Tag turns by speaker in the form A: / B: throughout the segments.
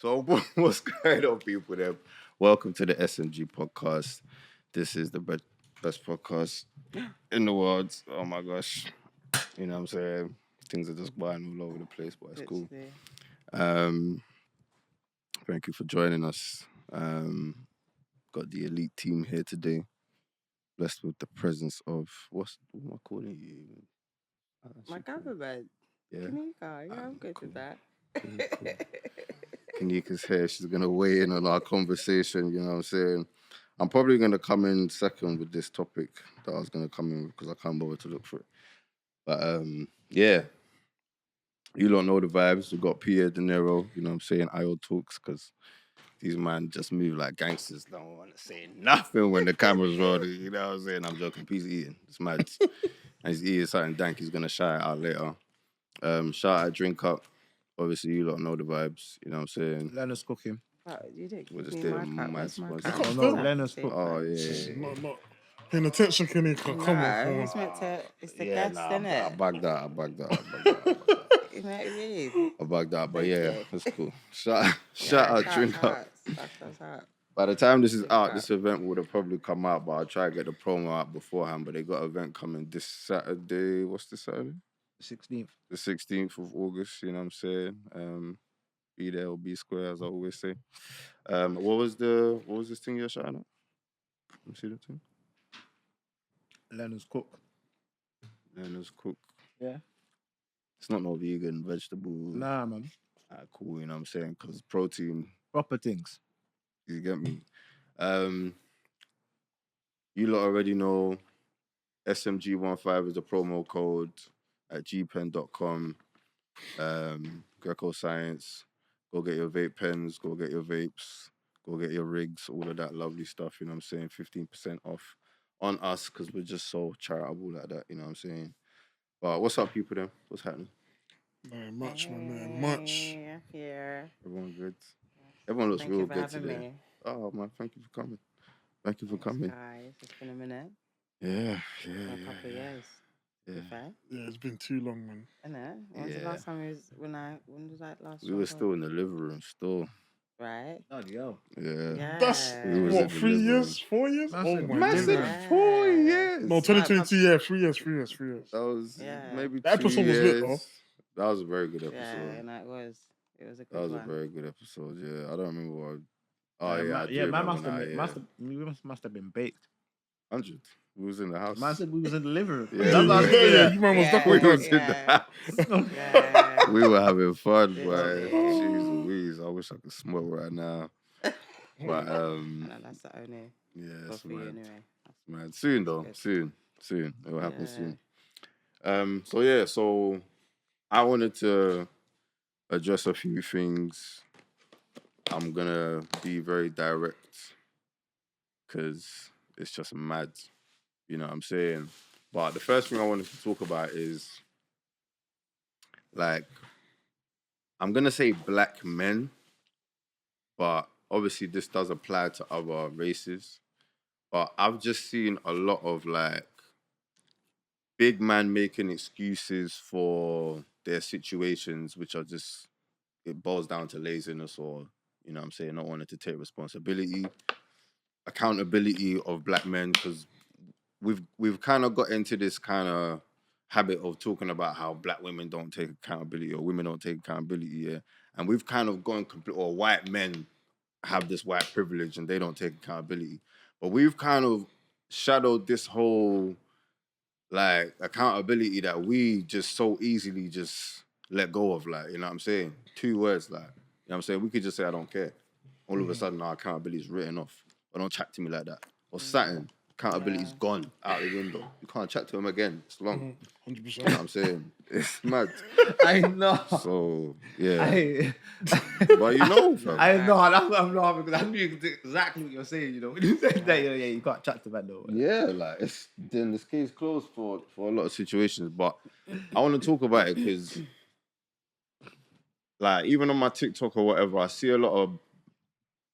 A: So what's going on, people? There, welcome to the SMG Podcast. This is the best podcast in the world. Oh my gosh, you know what I'm saying? Things are just going all over the place, but it's cool. Um, Thank you for joining us. Got the elite team here today. Blessed with the presence of what am I calling you?
B: My government.
A: Yeah.
B: Kanika, yeah, I'm good with that.
A: Cool. Kanika's here. She's going to weigh in on our conversation, you know what I'm saying? I'm probably going to come in second with this topic that I was going to come in with because I can't bother to look for it. But, yeah. You don't know the vibes. We got Pierre De Niro, you know what I'm saying? IO talks because these man just move like gangsters. Don't want to say nothing when the camera's rolling, you know what I'm saying? I'm joking. He's eating. It's mad. And he's eating something dank. He's going to shout it out later. Shout out Drink Up. Obviously, you don't know the vibes. You know what I'm saying?
C: Leonard's cooking.
B: You didn't
A: We're
B: give
A: just
B: me
A: doing
B: my cup.
A: my
B: Where's my
A: sponsor.
B: cup?
C: Oh, no, Leonard's cooking.
A: Oh, yeah.
D: Not paying attention, Kanika. Come on.
B: It's meant to. It's the
A: Yeah,
B: guest,
A: nah,
B: isn't
A: I
B: it?
A: bagged that.
B: You know what I mean?
A: I bagged that. But
B: Thank
A: yeah,
B: you.
A: that's cool. Shout out Drink Up.
B: That's out.
A: By the time this is
B: Drink
A: out,
B: Up.
A: this event would have probably come out, but I'll try to get the promo out beforehand. But they got an event coming this Saturday. What's this Saturday?
C: 16th.
A: The 16th of August, you know what I'm saying? Be there or be square, as I always say. What was this thing you're shouting at? Let me see the thing.
C: Leonard's cook.
A: Leonard's cook.
C: Yeah.
A: It's not no vegan, vegetable.
C: Nah, man.
A: Cool, you know what I'm saying? Because protein,
C: Proper things.
A: you get me? You lot already know SMG15 is the promo code at gpen.com. Greco Science. Go get your vape pens, go get your vapes, go get your rigs, all of that lovely stuff, you know what I'm saying? 15% off on us because we're just so charitable like that, you know what I'm saying? But what's up, people, then? What's happening?
D: Man, much, my man, much.
B: Yeah.
A: Everyone good? Everyone looks
B: Thank
A: real
B: you for
A: good
B: having
A: today.
B: me.
A: Oh, man, thank you for coming. Thank you for coming.
B: Guys, it's been a minute.
A: Yeah.
B: A couple of years.
A: Yeah.
B: Fair.
D: Yeah, it's been too long, man.
B: Innit? When was the last time when was that last
A: We were still in the living room, still.
B: Right?
C: Bloody hell.
A: Yeah.
D: That's
A: We was in
D: what,
A: the
D: 3
A: living
D: years? 4 years?
C: Massive.
D: Oh my
A: Massive
D: goodness.
A: 4 years.
D: No, 2022, yeah, 3 years.
A: That was maybe
D: That
A: 2
D: episode was
A: years.
D: lit, though.
A: That was a very good episode.
B: Yeah, and it was a good
A: That was
B: one.
A: a very good episode. Yeah, I don't remember what. I do
C: man
A: remember
C: must have been baked.
A: 100. We was in the house.
C: Man said we was in the living room.
A: Yeah.
C: That's what I was thinking,
D: Yeah, you man was
A: we
D: definitely
A: was in the house.
B: Yeah.
A: We were having fun,
B: Yeah.
A: boy. Jeez Louise, I wish I could smoke right now. But
B: No, that's the only
A: yeah,
B: good
A: it's
B: for you
A: mad.
B: anyway.
A: It's mad. Soon though,
B: Good.
A: soon. It will happen
B: Yeah.
A: soon. So I wanted to address a few things. I'm gonna be very direct because it's just mad. You know what I'm saying? But the first thing I wanted to talk about is, like, I'm gonna say black men, but obviously this does apply to other races. But I've just seen a lot of, like, big man making excuses for their situations, which are just, it boils down to laziness or, you know what I'm saying, not wanting to take responsibility, accountability of black men, because we've kind of got into this kind of habit of talking about how black women don't take accountability or women don't take accountability, yeah. And we've kind of gone or white men have this white privilege and they don't take accountability. But we've kind of shadowed this whole, like, accountability that we just so easily just let go of, like, you know what I'm saying? 2 words, like, you know what I'm saying? We could just say, I don't care. All of a sudden, our accountability is written off. Or don't chat to me like that. Or Saturn, accountability's gone out the window. You can't chat to him again. It's long.
D: 100%.
A: You know what I'm saying? It's mad.
C: I know.
A: So, yeah.
C: I
A: But you know, fam.
C: know. That's what I'm laughing because I knew exactly what you're saying, you know. When you said that, yeah, you can't chat to man though.
A: Yeah, like, then this case closed for a lot of situations. But I want to talk about it because, like, even on my TikTok or whatever, I see a lot of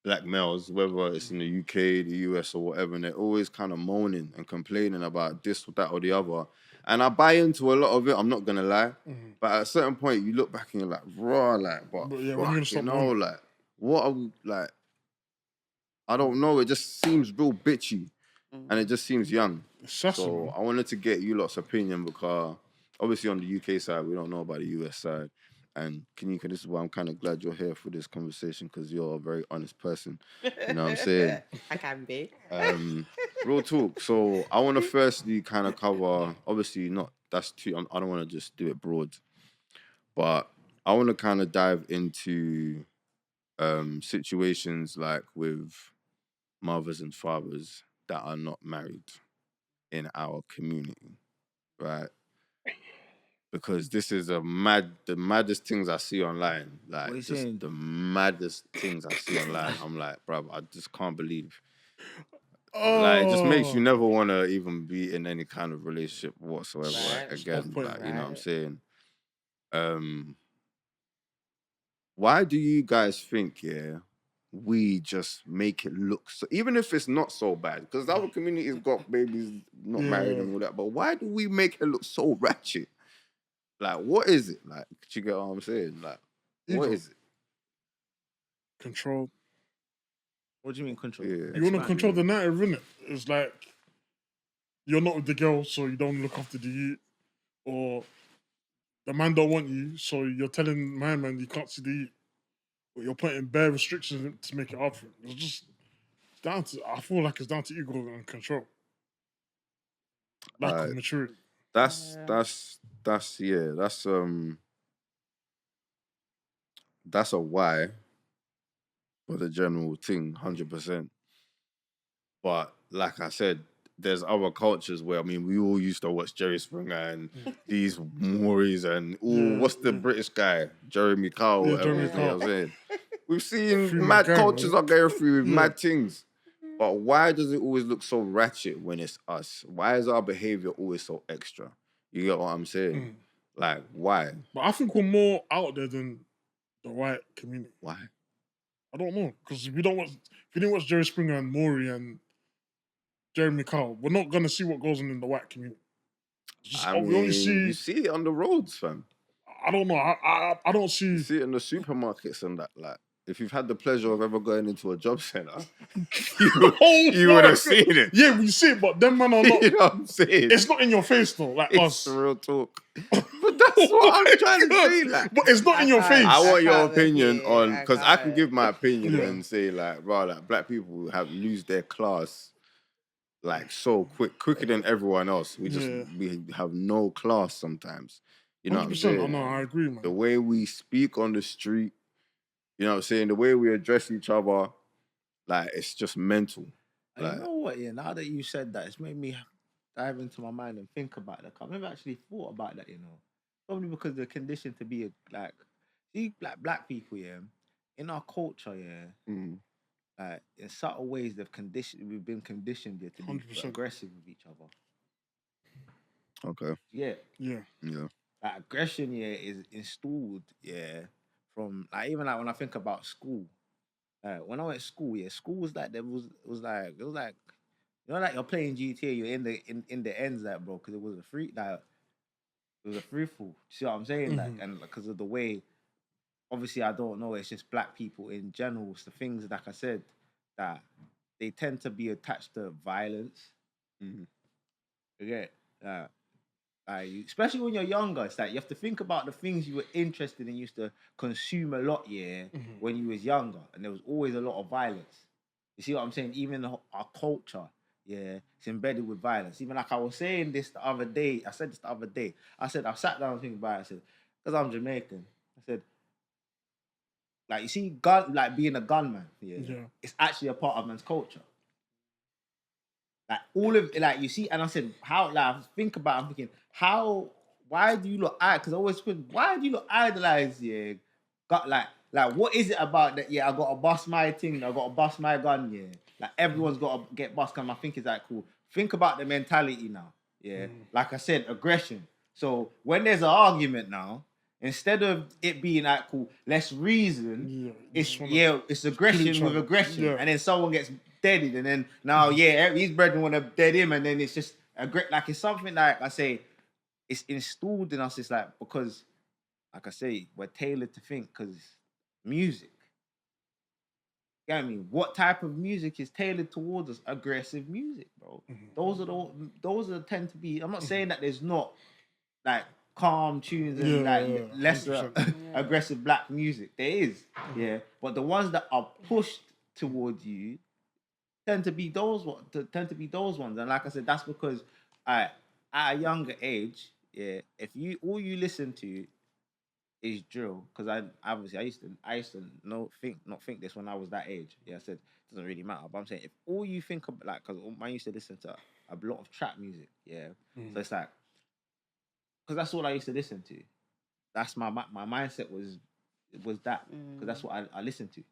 A: black males, whether it's in the UK, the US or whatever, and they're always kind of moaning and complaining about this or that or the other. And I buy into a lot of it, I'm not going to lie. But at a certain point, you look back and you're like, raw, like, but
D: yeah, when you
A: fuck,
D: stop
A: you know, like, what are we, like, I don't know. It just seems real bitchy, and it just seems young.
D: It's sassy,
A: So
D: man.
A: I wanted to get you lot's opinion because obviously on the UK side we don't know about the US side. And Kanika, this is why I'm kind of glad you're here for this conversation because you're a very honest person. You know what I'm saying?
B: I can be.
A: Real talk. So I want to firstly kind of cover, obviously not, that's too, I don't want to just do it broad, but I want to kind of dive into situations like with mothers and fathers that are not married in our community, right? Because this is the maddest things I see online. Like,
C: What are you
A: just
C: saying?
A: the maddest things I see online. I'm like, bro, I just can't believe. Like, it just makes you never want to even be in any kind of relationship whatsoever.
B: Right.
A: Again,
D: point,
A: like, you know what I'm
B: right.
A: saying? Why do you guys think, we just make it look so, even if it's not so bad, because our community's got babies not married and all that, but why do we make it look so ratchet? Like, what is it? Like, do you get what I'm saying? Like, what
D: Ego.
A: is it?
D: Control.
C: What do you mean control?
A: Yeah.
D: You want to
C: Expand.
D: control the narrative, innit? It's like you're not with the girl, so you don't look after the youth, or the man don't want you, so you're telling my man you can't see the youth, but you're putting bare restrictions to make it hard for him. It's just down to. I feel like it's down to ego and control, lack of maturity.
A: That's that's a why for the general thing, 100%. But like I said, there's other cultures where, I mean, we all used to watch Jerry Springer and these Mauries and what's the British guy, Jeremy Kyle, whatever
D: Jeremy
A: his name,
D: Kyle.
A: I'm saying. We've seen
D: Free
A: mad
D: McGann,
A: cultures
D: right?
A: are going through mad things. But why does it always look so ratchet when it's us? Why is our behavior always so extra? You get what I'm saying? Like, why?
D: But I think we're more out there than the white community.
A: Why?
D: I don't know, because if you didn't watch Jerry Springer and Maury and Jeremy Kyle, we're not gonna see what goes on in the white community. It's just,
A: I
D: we only
A: mean,
D: see.
A: you see it on the roads, fam.
D: I don't know. I don't see.
A: You see it in the supermarkets and that. Like, if you've had the pleasure of ever going into a job center, you would have seen it.
D: Yeah, we see it, but them man are not.
A: You know what I'm saying?
D: It's not in your face though, like
A: It's
D: us.
A: real talk. But that's what I'm trying to say. Like,
D: But it's not in your face.
A: I want your
B: can't
A: opinion
B: agree.
A: on, because I can
B: can't.
A: give my opinion
D: Yeah.
A: and say, like, bro, like, black people have lose their class like so quicker than everyone else. We have no class sometimes. You know what I'm
D: 100%.
A: saying?
D: No, I agree, man.
A: The way we speak on the street, you know what I'm saying? The way we address each other, like, it's just mental.
C: And
A: Like,
C: you know what? Yeah, now that you said that, it's made me dive into my mind and think about that. I've never actually thought about that. You know, probably because they're conditioned to be like, see, black people. Yeah, in our culture. Yeah, like in subtle ways, we've been conditioned to be
D: 100%.
C: aggressive with each other.
A: okay.
C: Yeah,
D: Yeah.
C: like aggression. Yeah, is installed. Yeah, from like even like when I think about school. When I went to school, school was like it was like you know, like you're playing GTA, you're in the ends, like, bro, because it was a free fall. See what I'm saying? Like, and because of the way, obviously, I don't know. It's just black people in general. It's the things, like I said, that they tend to be attached to violence. You get especially when you're younger. It's like you have to think about the things you were interested in, used to consume a lot, when you was younger, and there was always a lot of violence. You see what I'm saying? Even our culture, it's embedded with violence. Even like I was saying this the other day. I said this the other day. I said I sat down and thinking about it. I said, because I'm Jamaican. I said, like, you see, like being a gunman. It's actually a part of man's culture. Like all of like you see, and I said, how? Like, think about. I'm thinking, how? Why do you look? Because I always think, why do you look idolize? Got like what is it about that? I got to bust my thing. I got to bust my gun. Like everyone's got to get bust. And I think it's like cool. Think about the mentality now. Like I said, aggression. So when there's an argument now, instead of it being like cool, let's reason. It's aggression with aggression, and then someone gets deaded, and then now his brethren want to dead him, and then it's just like it's something like I say, it's installed in us. It's like because, like I say, we're tailored to think because music. Get me? What type of music is tailored towards us? Aggressive music, bro. Those are tend to be. I'm not saying that there's not like calm tunes and like lesser
D: 100%.
C: aggressive black music. There is, yeah. But the ones that are pushed towards you tend to be those ones. And like I said, that's because at a younger age, yeah, if you all you listen to is drill, because I used to not think this when I was that age. Yeah, I said it doesn't really matter. But I'm saying if all you think of like, because I used to listen to a lot of trap music, yeah. So it's like, because that's all I used to listen to. That's my mindset was that, because that's what I listened to.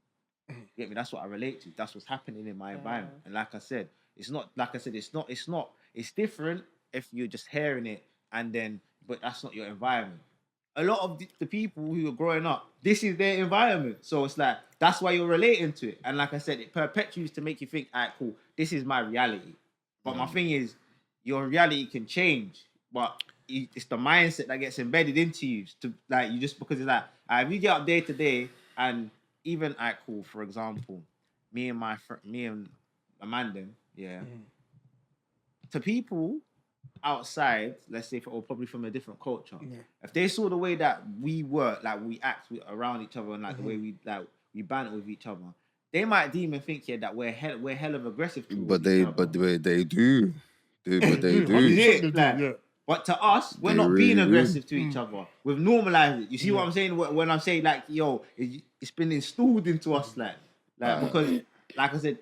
C: You get me? That's what I relate to. That's what's happening in my environment. And like I said, it's different if you're just hearing it but that's not your environment. A lot of the people who are growing up, this is their environment. So it's like, that's why you're relating to it. And like I said, it perpetuates to make you think, all right, cool, this is my reality. But my thing is, your reality can change, but it's the mindset that gets embedded into you. To like, you just, because it's like, if you get up day to day, and even at cool, for example, me and Amanda, yeah, to people outside, let's say, or probably from a different culture, if they saw the way that we work, like we act around each other, and like the way we banter with each other, they might deem and think that we're hell of aggressive.
A: But they do. But they do.
D: Yeah.
C: But to us, we're
A: They
C: not being
A: really do.
C: aggressive to each other. We've normalized it. You see what I'm saying? When I'm saying like, yo, it's been installed into us, like because, like I said,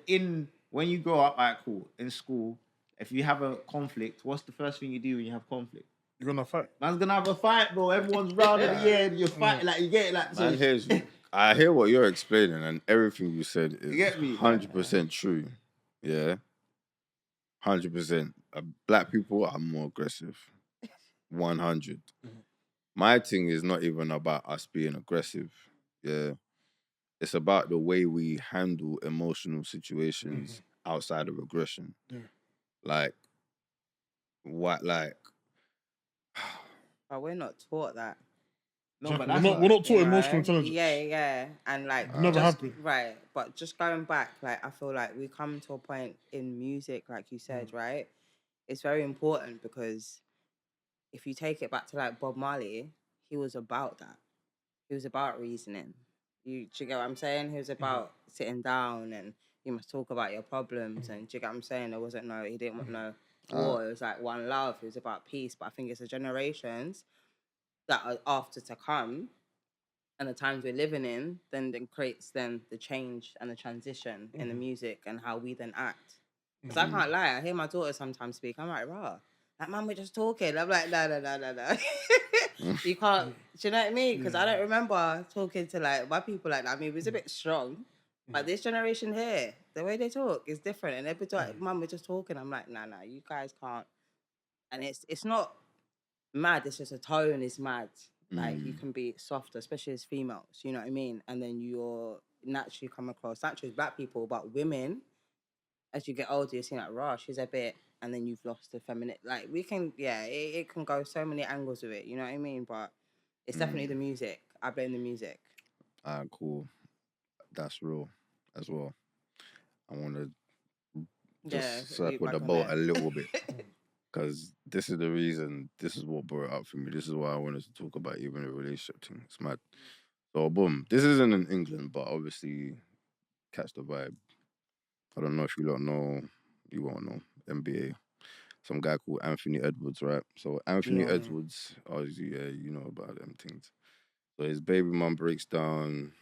C: when you grow up, alright, cool, in school, if you have a conflict, what's the first thing you do when you have conflict?
D: You're gonna fight.
C: Man's gonna have a fight, bro. Everyone's round at the end. You're fighting, like you get it, like. So
A: Man hears you. I hear what you're explaining, and everything you said is
C: get me?
A: 100% true. Yeah, 100%. Black people are more aggressive. 100. My thing is not even about us being aggressive. Yeah, it's about the way we handle emotional situations outside of aggression. Like, what? Like,
B: But we're not taught that.
C: No, but
D: we're not taught emotional intelligence.
B: Yeah. And like,
D: Never
B: just,
D: happened.
B: right. But just going back, like, I feel like we come to a point in music, like you said, right? It's very important because if you take it back to like Bob Marley, he was about that. He was about reasoning. Do you get what I'm saying? He was about sitting down and you must talk about your problems. And do you get what I'm saying? He didn't want no war. It was like one love. It was about peace. But I think it's the generations that are after to come and the times we're living in then creates then the change and the transition in the music and how we then act. Because I can't lie, I hear my daughter sometimes speak. I'm like, rah, like, man, we're just talking. I'm like, no. You can't, do you know what I mean? Because I don't remember talking to like my people like that. I mean, it was a bit strong. But this generation here, the way they talk is different. And every time, man, we're just talking. I'm like, nah, you guys can't. And it's not mad, it's just a tone is mad. Like, you can be softer, especially as females, you know what I mean? And then you're naturally come across, naturally as black people, but women, as you get older, you're seeing like, rah, she's a bit, and then you've lost the feminine. Like, we can, it can go so many angles with it, you know what I mean? But it's definitely the music. I blame the music.
A: cool. That's real as well. I want to just circle the boat a little bit. Because this is the reason, this is what brought it up for me. This is why I wanted to talk about even a relationship thing. It's mad. So, boom. This isn't in England, but obviously, catch the vibe. I don't know if you don't know, you won't know, NBA. Some guy called Anthony Edwards, right? So, Anthony Edwards, you know about them things. So, his baby mum breaks down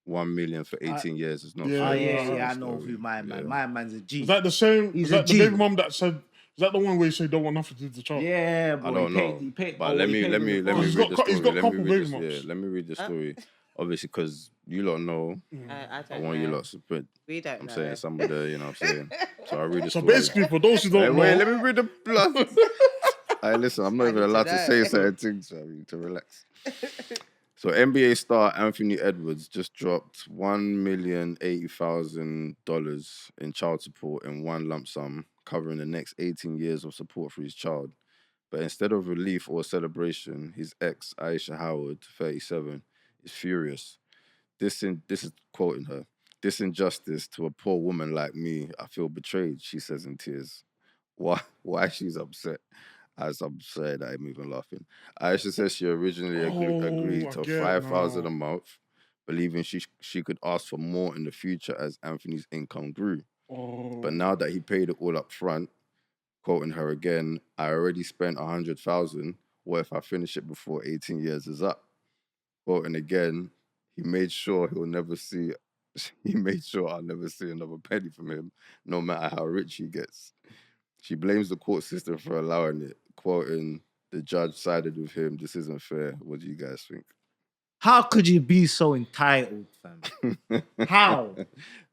A: 1 million for 18 years. It's not fair.
C: I know who my man. My man's a G.
D: Is that the same?
C: He's
D: is
C: a
D: that the
C: G.
D: baby mum that said? Is that the one where you say don't want nothing to do with the child?
C: Yeah, boy.
A: I don't know. But let me read
D: He's
A: the
D: got
A: story.
D: couple baby mums.
A: Let me read the story. Obviously, because you lot know,
B: I
A: want you lot to put.
B: We don't
A: I'm
B: know.
A: saying some of the, you know what I'm saying. So I read the
D: So
A: story.
D: basically, for those who don't know,
A: Wait, let me read the blood. Hey, listen, I'm not even allowed to say certain things, so I need to relax. So NBA star Anthony Edwards just dropped $1,080,000 in child support in one lump sum, covering the next 18 years of support for his child. But instead of relief or celebration, his ex, Aisha Howard, 37, is furious. This is quoting her. This injustice to a poor woman like me, I feel betrayed, she says in tears. Why she's upset? I'm sorry that I'm even laughing. Aisha says she originally agreed
D: I
A: to
D: get it
A: 5,000 a
D: now.
A: month, believing she could ask for more in the future as Anthony's income grew.
D: Oh.
A: But now that he paid it all up front, quoting her again, I already spent 100,000. What if I finish it before 18 years is up? Quoting again, he made sure I'll never see another penny from him, no matter how rich he gets. She blames the court system for allowing it, quoting, the judge sided with him. This isn't fair. What do you guys think?
C: How could you be so entitled, fam? How?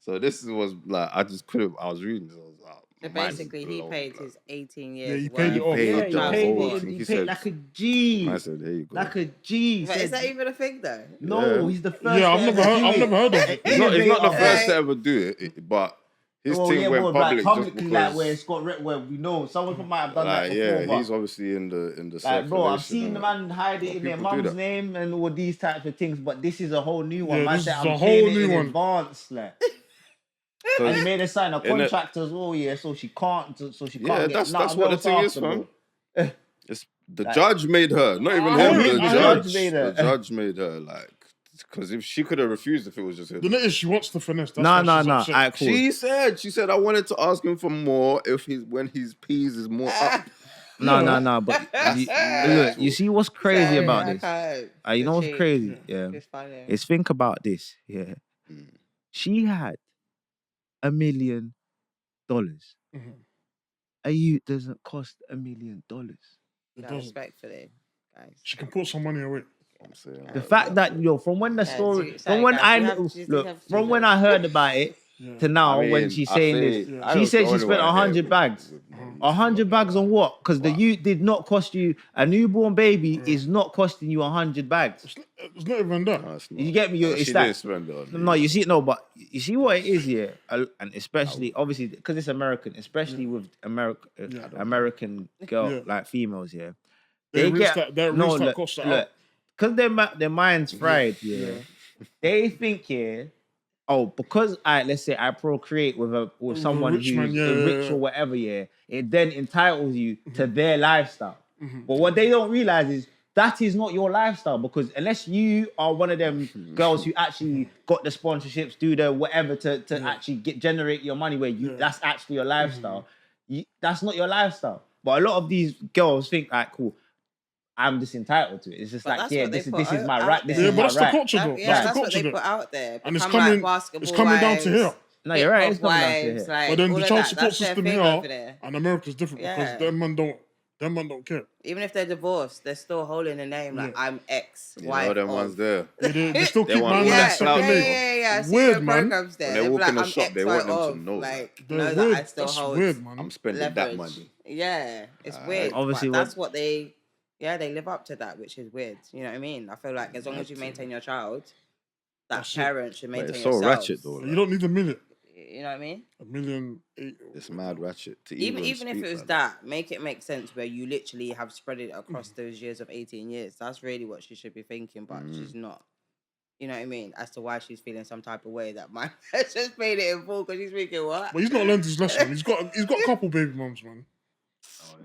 A: So this was like, I was reading this. I was like,
B: So
A: mind
B: basically, he
A: blown,
B: paid
A: like.
B: his 18
D: Yeah,
B: years.
D: he paid it
B: worth
D: off.
A: He
C: Yeah,
A: paid
C: he
A: the
C: paid
A: whole
C: it.
A: thing.
C: He
A: He
C: paid
A: said,
C: like a G.
A: I said, here you go.
C: Like a G.
B: But
C: Said,
B: is that even a thing though?
C: no,
A: Yeah.
C: he's the first.
D: Yeah, I've
C: to
D: never
C: ever
D: heard.
C: do
D: I've
C: it.
D: never heard of it.
A: It's not the
C: Innovator.
A: first to ever do it, but his
C: Well,
A: thing
C: yeah,
A: went
C: well,
A: public
C: like
A: just
C: publicly,
A: because.
C: like where it's got where we know someone might have done
A: Like,
C: that before.
A: yeah,
C: but,
A: he's obviously in the
C: like, bro, I've
A: circulation,
C: seen the
A: innit?
C: man hide it in their
A: People do
C: mum's
A: that.
C: name and all these types of things, but this is a whole new one.
D: Yeah,
C: Man
D: this
C: said,
D: is
C: I'm
D: a
C: paying
D: whole
C: it in
D: new one.
C: advance, like. And he made her sign a
A: Innit?
C: contract as well, yeah, so she can't.
A: Yeah,
C: get
A: that's
C: nothing
A: what the
C: else
A: thing is,
C: after,
A: fam.
C: bro.
A: It's the
C: Like-
A: judge made her, not even
D: Oh,
A: him.
D: yeah,
A: The
D: I
A: judge,
C: heard. made her.
A: the judge made her, like, because if she could have refused if it was just him.
D: The net is she wants to finesse. That's
C: No,
D: why
C: no,
D: she's
C: no.
D: upset.
C: Alright, cool.
A: She said, I wanted to ask him for more when his peas is more up.
C: No. But look, you see what's crazy
B: Sorry,
C: about
B: I
C: this?
B: can't.
C: You know what's
B: The cheek.
C: crazy? Yeah.
B: It's funny.
C: Is think about this. Yeah.
A: Mm.
C: She had $1 million.
D: Mhm.
C: A youth doesn't cost $1 million.
D: It
B: No,
D: doesn't.
B: respectfully, guys.
D: She can put some money away.
A: I'm saying,
C: The fact that from when the
B: Yeah,
C: story,
B: do-
C: from when
B: guys,
C: I
B: you have- you
C: look,
B: have to
C: from when
B: know.
C: I heard about it
D: Yeah.
C: to now,
A: I mean,
C: when she's
A: I
C: saying
A: say-
C: this,
A: I
C: she
A: was
C: said
A: the
C: she
A: only
C: spent
A: one here
C: 100
A: with-
C: bags.
A: with no-
C: 100 bags on what? Because the
A: Wow.
C: youth did not cost you a newborn baby is not costing you 100 bags.
D: It's not even that.
A: No, it's not.
C: You get me?
A: No,
C: It's
A: she
C: that.
A: didn't spend it on me.
C: No, you see, but you see what it is here, and especially obviously because it's American, especially with American girl
D: Yeah.
C: like females, yeah.
D: They
C: They
D: reach
C: get
D: that. They reach
C: no
D: that
C: look,
D: cost
C: look, because their mind's fried, yeah. They think, yeah, oh, because let's say I procreate with someone
D: rich
C: who's
D: man, yeah,
C: rich
D: yeah.
C: or whatever, yeah, it then entitles you to their lifestyle.
D: Mm-hmm.
C: But what they don't realize is that is not your lifestyle, because unless you are one of them girls who actually got the sponsorships, do the whatever to actually generate your money where you that's actually your lifestyle. That's not your lifestyle. But a lot of these girls think, like, cool, I'm just entitled to it. It's just
B: But
C: like,
B: that's
C: yeah,
B: what they
C: this is
B: put
C: my
B: out
C: right. This
B: there.
D: Yeah,
C: is
D: but
C: my
D: that's the
C: right.
D: culture, though.
B: Yeah,
D: That's the
B: that's what
D: culture,
B: they
D: though.
B: put out there.
D: And it's
B: Become
D: coming.
B: like basketball
D: It's coming down to
B: wives,
D: here.
C: No, you're right. It's
B: hip-hop
C: coming down to
B: wives,
C: here.
B: like,
D: But then
B: all
D: the
B: of
D: child
B: that,
D: support
B: that's their
D: system
B: thing
D: here
B: over there.
D: and America's different
B: Yeah.
D: because them man don't care.
B: Even if they're divorced, they're still holding the name like I'm X,
A: You
B: wife
A: know them
B: of.
A: ones there.
D: They still
A: They
D: keep
A: want
D: man
A: all
D: on
A: that
D: that
B: Yeah,
A: clout,
D: second
A: though.
D: leg.
B: yeah. I see
D: Weird,
B: the
D: man.
B: programs there.
A: When they
B: They'll
A: walk
B: be
A: in the
B: I'm
A: shop,
B: X,
A: they
B: Y
A: want them to
B: of.
A: know,
B: Like,
D: They're
B: know
D: weird.
B: that I still
D: That's
B: hold
D: weird, man.
A: I'm spending that
B: leverage.
A: money.
B: Yeah, it's
A: Alright.
B: weird.
C: Obviously,
B: But that's what they live up to that, which is weird. You know what I mean? I feel like as long as you maintain your child, that
D: That's it.
B: parent should
A: But
B: maintain
A: it's so
B: yourselves.
A: ratchet, though.
D: You don't need $1 million.
B: You know what I mean?
D: $1 million.
A: It's mad ratchet to
B: Even if
A: speak
B: it was
A: like
B: that, make it make sense where you literally have spread it across those years of 18 years. That's really what she should be thinking, but she's not. You know what I mean? As to why she's feeling some type of way that my just made it in full because she's thinking what?
D: But he's not learned his lesson. He's got a couple baby mums, man.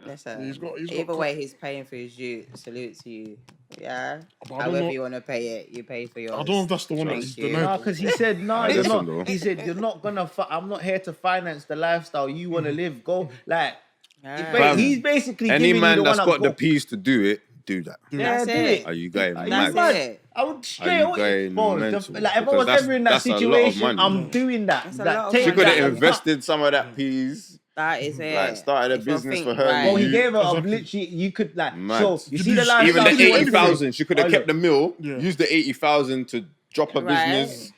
B: Listen,
D: He's got
B: either way, he's paying for his due. Salute to you. Yeah.
D: But I don't
B: However
D: know-
B: you want to pay it, you pay for yours.
D: I don't know if that's the one that
B: Thank
D: he's
B: you.
D: denied.
C: No, because he said, no,
A: Hey,
C: you're
A: listen,
C: not.
A: though.
C: He said, you're not going to, I'm not here to finance the lifestyle you want to live. Go, like,
B: Yeah.
C: he's basically
A: Any
C: giving
A: man
C: you the
A: that's
C: one
A: got the
C: go.
A: peas to do it, do that.
C: Yeah,
B: That's
C: do
B: it.
C: it.
A: Are you going
C: Are you
A: mad?
B: That's
C: mad?
B: it.
C: I would
A: Are
C: straight
A: you
C: away.
A: going
C: Bro,
A: mental?
C: like, if I
A: Because
C: was ever in that
A: that's a lot of
C: situation,
A: money.
C: I'm doing that.
B: That's a
C: That
B: lot of
C: take
A: She
B: money.
A: could
C: that.
A: have invested some of that peas.
B: That is it.
A: Like, started a
B: If you
A: business
B: think
A: for her
B: right.
C: Well, he
A: You-
C: gave her a
D: Exactly.
C: literally, you could, like,
A: Mad.
C: so you see the
D: Even
C: lifestyle.
A: Even the
D: do anything.
A: 80,000, she could have
C: Oh,
A: kept the mill,
D: Yeah.
A: used the 80,000 to drop a
B: Right.
A: business,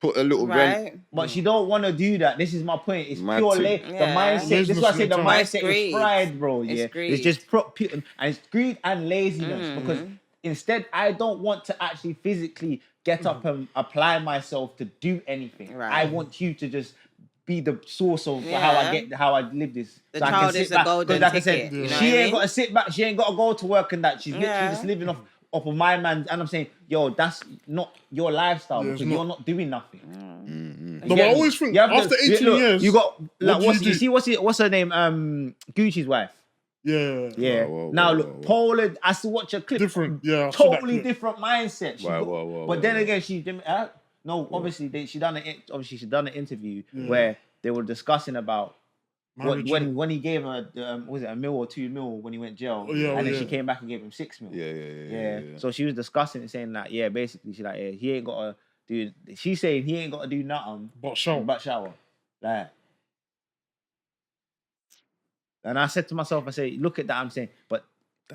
A: put a little rent.
B: Right?
C: But she don't want to do that. This is my point. It's
A: Mad
C: pure
A: thing.
C: the
B: Yeah.
C: mindset. This is why I say the
D: Business
C: mindset
B: mentality.
C: is fried, bro.
B: It's
C: Yeah, it's
B: greed.
C: just and it's greed and laziness. Because instead, I don't want to actually physically get up and apply myself to do anything.
B: Right.
C: I want you to just be the source of how I live this.
B: The
C: I can
B: child
C: sit
B: is the
C: back.
B: golden
C: 'Cause like I said,
B: ticket, you know
C: she
B: what I
C: ain't
B: mean?
C: got to sit back. She ain't got to go to work and that. She's literally
B: Yeah.
C: just living off of my man. And I'm saying, yo, that's not your lifestyle
D: Yeah, it's
C: because
D: not.
C: you're not doing nothing. You
D: No, but
C: get
D: I
C: me?
D: always think
C: You have to-
D: after 18
C: look,
D: years,
C: you got like
D: what do you do?
C: what's her name? Gucci's wife.
D: Yeah.
C: Yeah.
A: Whoa,
C: Now
A: whoa,
C: look,
A: whoa, whoa.
C: Paula. I still watch her clip.
D: Different. Yeah. I saw that
C: Totally
D: clip.
C: different mindset. But then again, she didn't. No, obviously she done an interview where they were discussing about
D: Marriage,
C: when he gave her was it $1 million or $2 million when he went jail, and then she came back and gave him $6 million.
A: Yeah.
C: So she was discussing it, saying that basically she's like, he ain't got to do. She's saying he ain't got to do nothing
D: But shower.
C: like. And I said to myself, I say, look at that. I'm saying, but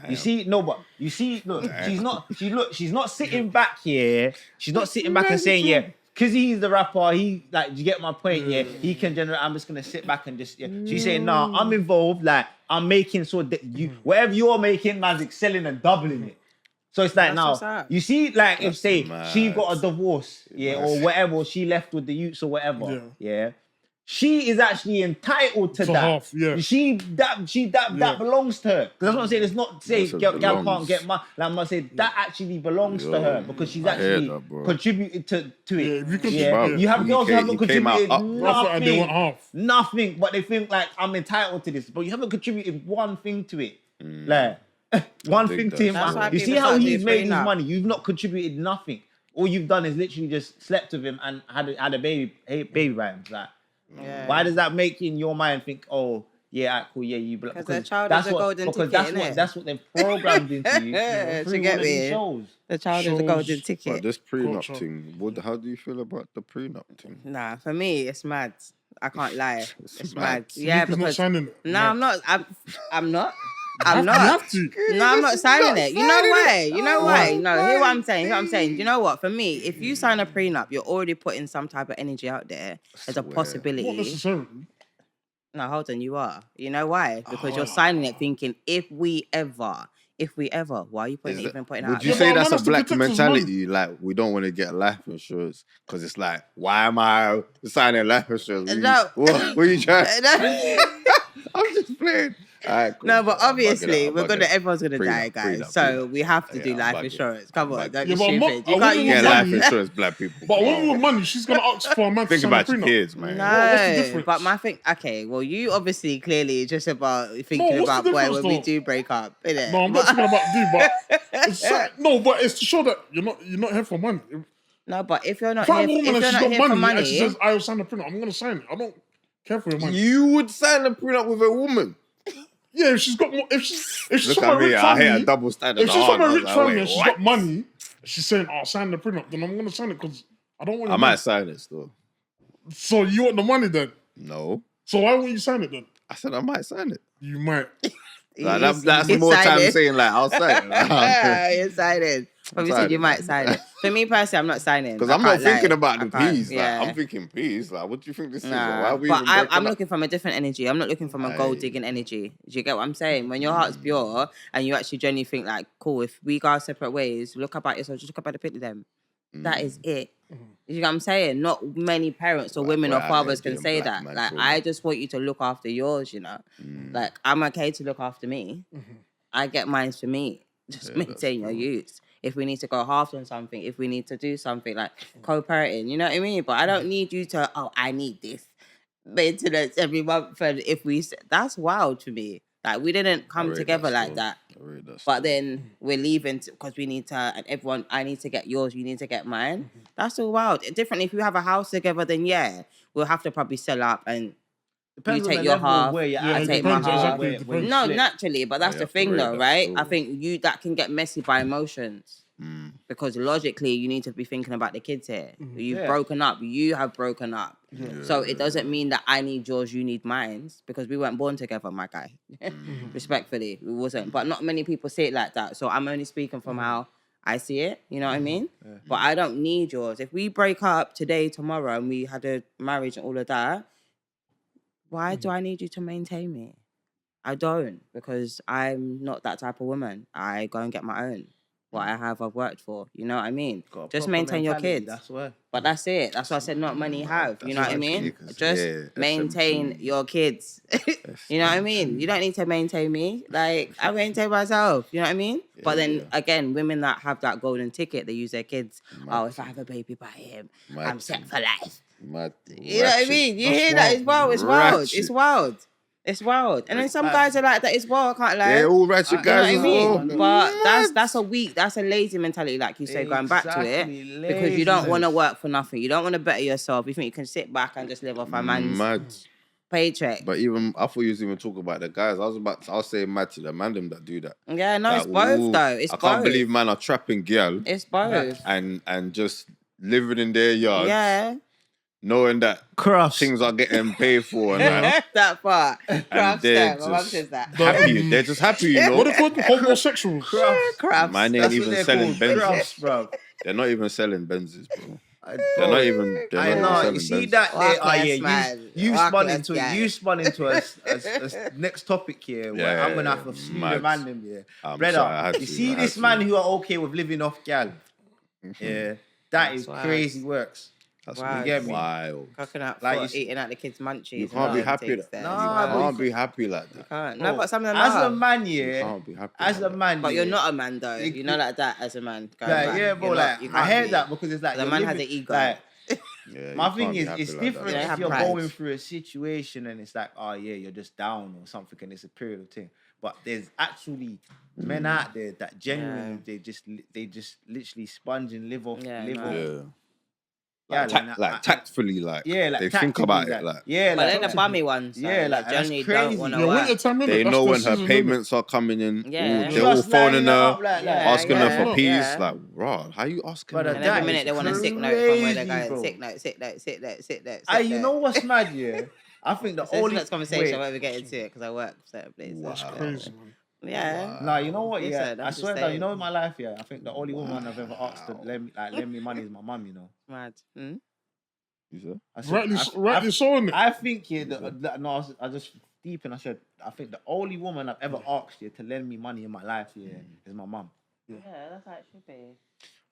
C: you see, look, she's not sitting back here. She's not sitting back and saying, because he's the rapper, he like, you get my point, he can generate. I'm just gonna sit back and just, She's saying, nah, I'm involved. Like, I'm making sure that whatever you're making, man's excelling and doubling it. So it's like,
B: That's
C: now, you see, like, if say she got a divorce, or whatever, or she left with the youths or whatever, she is actually entitled to that.
D: Half,
C: That belongs to her. Because that's what I'm saying. It's not say girl can't get money. Like I'm gonna say that actually belongs to her because she's actually contributed to it. You have girls who haven't contributed
D: nothing. They want half.
C: Nothing, but they think like I'm entitled to this, but you haven't contributed one thing to it. Like one thing to him. You see how he's made his money. You've not contributed nothing. All you've done is literally just slept with him and had a baby by him. Like. Why does that make in your mind think, oh, cool, you because
B: the child is a golden ticket,
C: that's what they've programmed into you.
B: To get me.
C: Shows.
B: The child is a golden ticket.
A: But this prenup thing, how do you feel about the prenup thing?
B: Nah, for me, it's mad. I can't lie. It's mad.
D: Yeah, because not signing it.
B: No, I'm not. I'm not.
D: I'm not. You have to.
B: No, I'm not signing it. You know why? You know why? No, hear what I'm saying. You know what? For me, if you sign a prenup, you're already putting some type of energy out there as a possibility.
D: Not necessarily.
B: No, hold on, you are. You know why? Because you're signing it thinking, if we ever, why are you putting it out?
A: Would you say that's a black mentality? Like, we don't want to get life insurance because it's like, why am I signing life insurance?
B: No.
A: What are you trying? I'm just playing. Right, cool.
B: No, but obviously everyone's gonna die, guys. So we have to do life insurance. Come on, don't be stupid. You can't use
A: life insurance, black people.
D: But a woman with money, she's gonna ask for a man.
A: Think about your kids, man.
B: No,
D: what's the difference?
B: but my thing. Okay, well, you obviously clearly just about thinking about when we do break up, innit?
D: No, I'm not talking about but but it's to show that you're not here for money.
B: No, but if you're not here for money,
D: she says I'll sign the prenup. I'm gonna sign it. I don't care for your money.
A: You would sign a prenup with a woman.
D: Yeah, if she's got more, if she's
A: Look
D: from a rich family,
A: I hate a double standard.
D: If she's from a rich family and she's got money, she's saying, "I'll sign the prenup." Then I'm gonna sign it because I don't want.
A: I might sign it still.
D: So you want the money then?
A: No.
D: So why won't you sign it then?
A: I said I might sign it.
D: You might.
A: That's more time saying like I'll sign it.
B: You're signing. Probably said you might sign it. For me personally, I'm not signing.
A: Because I'm not thinking about the peas. Like, I'm thinking peas. Like, what do you think this is? Why are we
B: but I'm looking from a different energy. I'm not looking from a gold digging energy. Do you get what I'm saying? When your heart's pure and you actually genuinely think like, cool, if we go our separate ways, look about yourself, just look about the pit of them. That is it. You know what I'm saying? Not many parents or women or fathers can say that. Like, I just want you to look after yours, you know? Like, I'm okay to look after me. I get mine for me. Just maintain your use. If we need to go half on something, if we need to do something like co-parenting, you know what I mean? But I don't need you to, I need this maintenance every month. And if that's wild to me. Like, we didn't come together like that. But then we're leaving because we need to, and everyone, I need to get yours, you need to get mine. That's all wild. Differently, if you have a house together, then we'll have to probably sell up and you take your half, I take my half. No, naturally, but that's the thing though, right? I think that can get messy by emotions. Because logically, you need to be thinking about the kids here. You've broken up. You have broken up. So it doesn't mean that I need yours, you need mine, because we weren't born together, my guy. Respectfully, we wasn't. But not many people say it like that. So I'm only speaking from how I see it. You know what I mean? But I don't need yours. If we break up today, tomorrow, and we had a marriage and all of that, why do I need you to maintain me? I don't, because I'm not that type of woman. I go and get my own. what I've worked for. You know what I mean?
C: Got a
B: Just
C: proper
B: maintain your
C: mentality,
B: kids.
C: That's why.
B: But that's it. That's why I said not money have. You know what I mean?
A: because,
B: Just
A: yeah,
B: maintain
A: SMG.
B: your kids. You know what I mean? You don't need to maintain me. Like, I maintain myself. You know what I mean? But then again, women that have that golden ticket, they use their kids. Oh, if I have a baby by him, I'm set for life. You know what I mean? You hear that as well. It's wild. It's
A: Ratchet.
B: wild. It's wild. And then some guys are like that as well. I can't lie.
A: They're all ratchet
B: You know what
A: guys
B: I
A: as
B: mean?
A: well.
B: But that's a lazy mentality, like you say, going back to it.
C: Exactly,
B: Because you don't want to
C: laziness.
B: work for nothing. You don't want to better yourself. You think you can sit back and just live off a man's
A: Mad.
B: paycheck.
A: But even I thought you was even talking about the guys. I was saying mad to the man them that do that.
B: Yeah, no, it's
A: Like,
B: both
A: ooh,
B: though. It's
A: I
B: both.
A: can't believe man are trapping girl
B: It's both.
A: and just living in their yards,
B: Yeah.
A: knowing that
C: Crafts.
A: things are getting paid for and that.
B: That part. Craft
A: they're
B: step. My mum
A: just
B: says that.
A: happy. They're just happy, you know.
D: What they called homosexuals?
B: Crafts.
A: Man ain't
C: That's what
A: even
C: they're
A: selling
C: called,
A: Benzes.
C: crafts, bro.
A: They're not even selling Benzes, bro.
C: I
A: They're not even. They're
C: I
A: not
C: know.
A: even
C: You
A: selling
C: see
A: Benzes.
C: that? There,
B: Reckless, man.
C: you spun
B: Reckless
C: into
B: guy.
C: you spun into a next topic here. Where
A: Yeah,
C: I'm gonna have to slew the
A: mad.
C: man them here,
A: I'm
C: brother.
A: sorry, I had
C: you
A: to,
C: see
A: I had
C: this
A: to.
C: man who are okay with living off gal. Yeah, that is
B: wild.
C: crazy works.
A: That's
B: Wow.
C: You get me?
A: wild.
B: Cooking up
C: Like
B: for
C: you see-
B: eating out the kids' munchies.
A: You
B: and
A: can't be
B: all
A: happy.
B: things there.
C: Nah,
A: You
C: but
A: can't be happy like that.
B: Can't.
C: Bro,
B: No, but some of them
C: as
B: are.
C: a man,
A: You
C: yeah.
A: can't be happy.
C: As
A: like
C: a man,
B: But you're
C: yeah.
B: not a man though.
C: You-
B: You're not like that as a man. Going
C: Like,
B: back.
C: yeah, bro.
B: You're
C: Like
B: not- you
C: I
B: can't
C: heard
B: be.
C: that because it's like
B: The
C: you're
B: man has
C: living-
B: an ego.
C: Like,
A: Yeah,
C: my
A: you
C: thing
A: can't be
C: is,
A: happy
C: it's
A: like
C: different
A: that.
B: Yeah,
C: if
B: have
C: you're
B: pride.
C: going through a situation and it's like, oh yeah, you're just down or something, and it's a period of thing. But there's actually men out there that genuinely they just literally sponge and live off.
B: Yeah,
C: live
B: no.
C: off.
A: Yeah.
C: Yeah,
A: Like tactfully, like
C: yeah, like
A: they think
C: tactically,
A: about
C: like,
A: it, like
C: yeah,
B: But
C: like,
B: then the bummy ones.
C: Yeah, like,
B: they
C: that's
B: generally
C: crazy.
B: don't want to
D: Yeah,
B: work.
D: winter time, innit?
A: they
D: That's
A: know
D: the
A: when her
D: season, innit?
A: payments are coming in.
B: Yeah.
A: Ooh, they're all
C: Just
A: phoning
C: lining it
A: her,
C: up like that.
B: Yeah,
A: asking her for
B: yeah,
A: peas.
B: yeah.
A: Like, raw, how you asking
C: Brother,
A: her?
B: And
C: that
B: every
C: is
B: minute they want a sick note from where they're
C: crazy,
B: going.
C: bro.
B: Sick note, sick note, sick note, sick note.
C: Hey, you know what's mad, yeah? I think the
B: So this
C: only
B: next conversation, I
C: wait,
B: won't even get into it because I work certain places.
D: That's
A: Wow.
D: crazy, man.
B: Yeah.
C: Nah, you know what?
B: Listen,
C: Yeah,
B: I'm
C: I
B: just
C: swear that
B: saying.
C: you know in my life, yeah, I think the only woman I've ever asked to lend me money is my mum. You know,
B: Mad. Hmm?
A: You said?
C: I said,
D: Rightly so, innit?
C: I think yeah, no, I just deep and I said I think the only woman I've ever asked yeah to lend me money in my life is my mum.
B: Yeah, that's how it should be.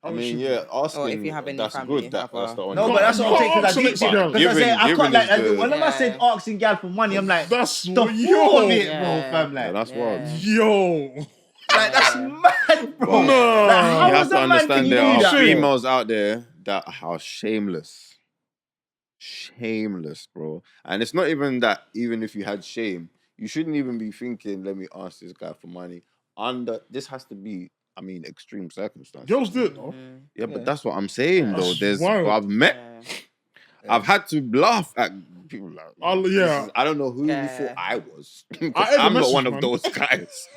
A: I mean, yeah, asking.
B: Or if you have any
A: that's
B: family,
A: good. That's the only.
C: No,
D: You
C: but that's what I'm saying
D: can't
C: because I
D: ask
C: deep
D: the next girl.
C: because I say I
A: Giving
C: can't like
A: is the-
C: whenever I said
B: Yeah.
C: asking gal for money, I'm like
D: That's
C: the
D: what,
C: full of
D: yo,
C: it,
B: Yeah.
C: bro, fam.
A: Yeah,
C: Like,
A: that's wild.
D: yo.
C: like that's mad, bro.
D: No.
C: Like, how
A: You have
C: as
A: to
C: a man can
A: understand
C: you
A: there
C: do
A: are
C: that?
A: females out there that are shameless. Shameless, bro. And it's not even that, even if you had shame, you shouldn't even be thinking, let me ask this guy for money. This has to be, I mean, extreme circumstances.
D: Girls do it, though.
A: Yeah, but that's what I'm saying, though.
D: That's wild.
A: I've met,
B: Yeah.
A: I've had to laugh at people like,
D: Yeah.
A: I don't know who you
B: Yeah.
A: thought I was. 'Cause
D: I ever
A: I'm not
D: message,
A: one
D: man.
A: of those guys.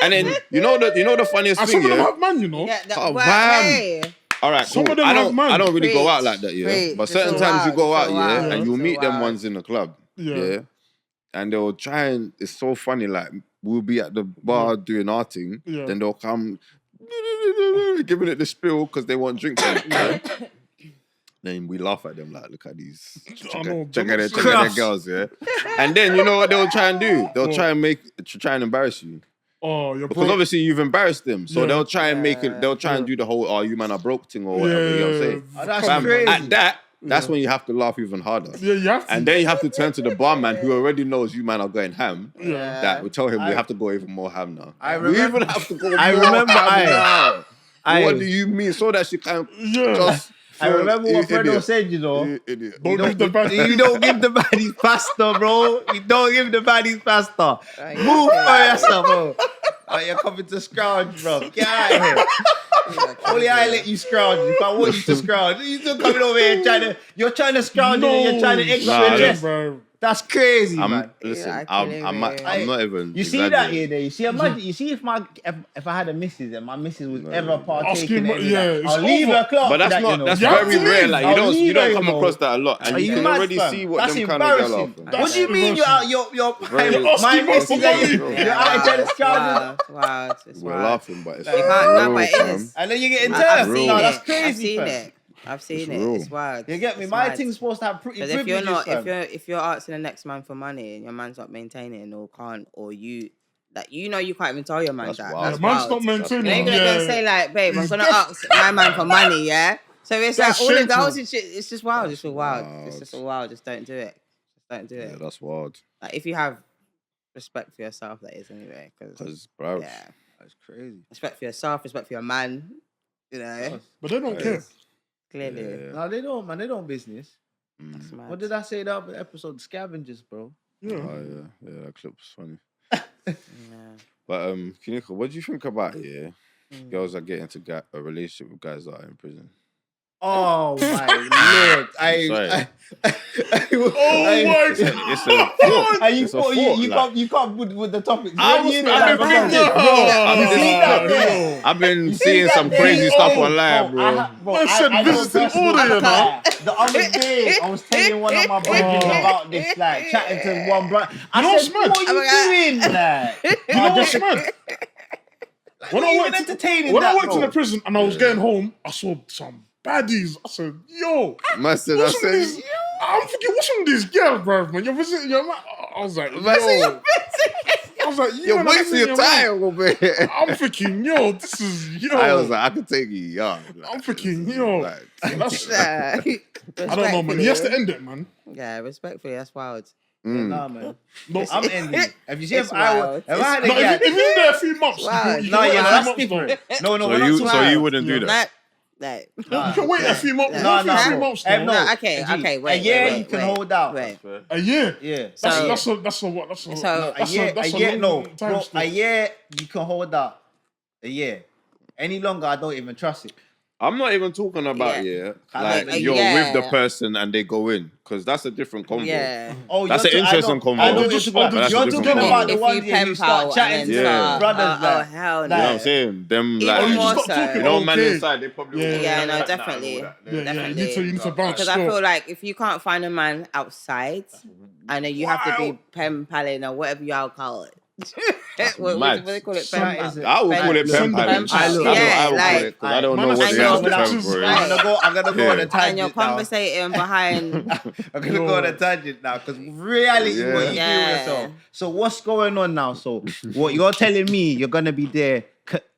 A: And then, you know the funniest
D: And
A: thing,
D: some of them
A: yeah?
D: have man, you know.
B: Yeah, that,
A: Oh,
B: well,
A: damn.
B: hey.
A: All right,
D: Some
A: cool.
D: of them
A: I
D: have
A: don't.
D: man.
A: I don't really go out
B: Preach,
A: like that, yeah.
B: preach.
A: But
B: It's
A: certain
B: so
A: times you
B: wild,
A: go
B: it's
A: out,
B: so
A: yeah,
B: wild,
A: and you'll
B: it's
A: meet
B: so
A: them
B: wild.
A: ones in the club,
D: Yeah.
A: yeah, and they'll try and it's so funny. Like we'll be at the bar doing our thing,
D: Yeah.
A: then they'll come giving it the spill because they want drinks. Yeah? Then we laugh at them like, look at these
D: I know,
A: check out their
C: Crafts.
A: girls, yeah. And then you know what they'll try and do? They'll
D: What?
A: try and embarrass you.
D: Oh, you're
A: Because
D: broke.
A: obviously you've embarrassed them. So
D: Yeah.
A: they'll try and make it, they'll try and
D: Yeah.
A: do the whole, oh, you man are broke thing or whatever, you know what I'm saying?
C: Oh, that's
A: Fam,
C: crazy.
A: at that's when you have to laugh even harder.
D: Yeah, you have to.
A: And then you have to turn to the barman who already knows you man are going ham.
B: Yeah.
A: That will tell him we have to go even more ham now.
C: I
A: we
C: remember-
A: even have to go
C: I
A: more
C: remember
A: ham now.
C: I-
A: What do you mean? So that she can
D: Yeah.
A: just
C: I remember
A: You
C: what Fredo
A: idiot.
C: said, you know.
A: You idiot.
D: Don't give the back.
C: You don't give the baddies pasta, bro. You don't give the baddies pasta.
B: Right,
C: Move
B: yeah.
C: for yourself, bro. Oh, you're coming to scrounge, bro. Get out of here. Only I let you scrounge. If I want you to scrounge, you still coming over here you're trying to scrounge and you're trying to extra
A: Nah,
C: chest.
D: bro.
C: That's crazy,
A: I'm
C: man.
A: listen.
B: Yeah,
A: I'm not even.
C: You see that
A: exaggerating.
C: here, there. You see, imagine. You see, if I had a missus and my missus was ever
D: Asking,
C: partaking in
D: yeah,
C: that,
D: it's
C: I'll leave
D: over.
C: her clock.
A: But
C: for
A: that's
C: that,
A: not.
C: you know.
A: That's
D: You have
A: very
D: to
A: rare.
D: leave.
A: Like
C: I'll
A: you
C: leave
A: don't
C: her,
A: come
C: you know.
A: across that a lot, and
C: Are
A: you
C: you
A: can
C: mad,
A: already
C: fam?
A: see what
C: That's
A: them kind of girl are.
C: embarrassing.
A: fam.
C: What do you mean
D: embarrassing.
C: you're
A: Very-
C: my
D: Asking
C: missus?
D: for
C: Like,
D: money.
C: you're out there to scrounge,
B: It's wild. It's
A: We're
B: wild.
A: laughing, but it's
B: You can't. No,
A: real,
B: but it
A: fam.
B: is.
C: and then you're getting
B: I've
C: turned.
B: seen
C: No,
B: it.
C: that's
B: I've
C: crazy,
B: seen
C: fam.
B: it. I've seen
A: It's
B: it.
A: real.
B: It's wild.
C: You get me?
B: It's
C: My
B: mad.
C: thing's supposed to have pretty
B: Because
C: privileges, fam.
B: if you're asking the next man for money and your man's not maintaining or can't or you That you can't even tell your man
A: That's
B: that.
A: wild.
B: That's
D: man's
B: wild.
D: not maintaining.
B: You ain't gonna say like, babe, I'm
D: He's
B: gonna
D: def-
B: ask my man for money, yeah. So it's
D: That's
B: like all the
D: shameful.
B: girls and shit. It's just wild. It's just wild.
A: wild.
B: It's just wild. Just don't do it. Just don't do
A: Yeah,
B: it.
A: that's wild.
B: Like if you have respect for yourself, that is anyway.
A: Because, bro,
B: Yeah,
C: That's crazy.
B: respect for yourself, respect for your man. You know,
D: But they don't care.
B: clearly.
A: yeah.
C: No, they don't, man. They don't business.
B: That's mad.
C: What did I say the other episode? Scavengers, bro.
D: Yeah.
A: Oh, yeah, that clip was funny.
B: Yeah.
A: But, Kiniko, what do you think about, girls are getting into a relationship with guys that are in prison?
C: Oh my lord! You can't with the topics.
A: I've been seeing some crazy stuff online, bro.
D: I said visiting order, you know.
C: The other day, I was telling one of my brothers about this, like chatting to one brother. I said,
D: what's
C: "What are you doing?" Like,
D: You know what's mad? When I worked in the prison and I was getting home, I saw some baddies. I said, yo.
A: What's wrong
D: I'm thinking, what's wrong with these girls, bro, man? You're visiting your man. I was like, yo. I was like,
A: You're wasting your time, bro.
D: I'm thinking, yo, this is, yo.
A: I was like, I could take you young.
D: I'm thinking, yo. That's, I don't know, man. He has to end it, man.
B: Yeah, respectfully, that's wild.
C: Nah, man.
D: No,
C: I'm ending. If you see if
B: wild.
C: I had a
D: no,
C: guy,
D: if you're there a few months,
B: Wow.
D: you
C: no,
D: can wait
C: yeah,
D: a
C: that's
D: few months,
C: different.
D: though.
C: No,
A: So you wouldn't do that?
B: Like,
D: You can wait a few months.
C: No,
D: a few
C: bro.
D: months,
C: Hey,
D: though.
C: no.
B: okay, wait.
C: A year
B: wait,
C: you can
B: wait,
C: hold out.
B: Wait.
D: A year.
C: Yeah.
B: So-
D: That's a what? That's a
B: So-
C: A year,
D: that's
C: a year, no,
D: long time
C: bro,
D: still.
C: a year you can hold out. A year. Any longer, I don't even trust it.
A: I'm not even talking about like you're with the person and they go in, because that's a different convo.
B: Yeah.
C: Oh,
A: That's an interesting convo.
C: I know
A: Oh,
C: you're
D: just-
C: talking about.
D: oh, that's
C: You're
D: a
C: talking
D: different
C: about
D: convo.
C: the
B: If
C: ones
B: you
C: that you
B: pen
C: start
B: pal
C: chatting
B: and
C: to
B: then
A: Yeah.
B: start,
C: brothers.
B: oh
C: like,
B: hell no.
A: You know what I'm saying? Them
B: Even
A: like,
D: you
B: more
D: just start
B: so.
D: talking,
A: you know, man
D: okay.
A: inside, they probably
D: Yeah.
A: will
B: Yeah,
A: like,
B: no,
A: nah,
B: definitely.
A: all that.
D: Yeah, you need to bounce.
B: Because I feel like if you can't find a man outside, and then you have to be pen paling or whatever y'all call it. what
A: mad.
B: do they call it?
C: Son,
B: Pen pal.
C: is it-
A: I would call it
D: Send
A: pen
D: the
A: paling.
D: pen pal.
A: That's what
B: Yeah,
A: I would call
B: like-
A: it, because I don't
D: Man,
A: know
D: I
A: what
D: see
A: they
D: your
A: have to pen
D: pictures.
A: for.
B: Right.
C: I'm gonna go on a
B: And
C: tangent
B: you're
C: now.
B: conversating behind.
C: I'm gonna go on a tangent now because reality, what you do with
B: Yeah.
C: yourself. So what's going on now? So what you're telling me, you're gonna be there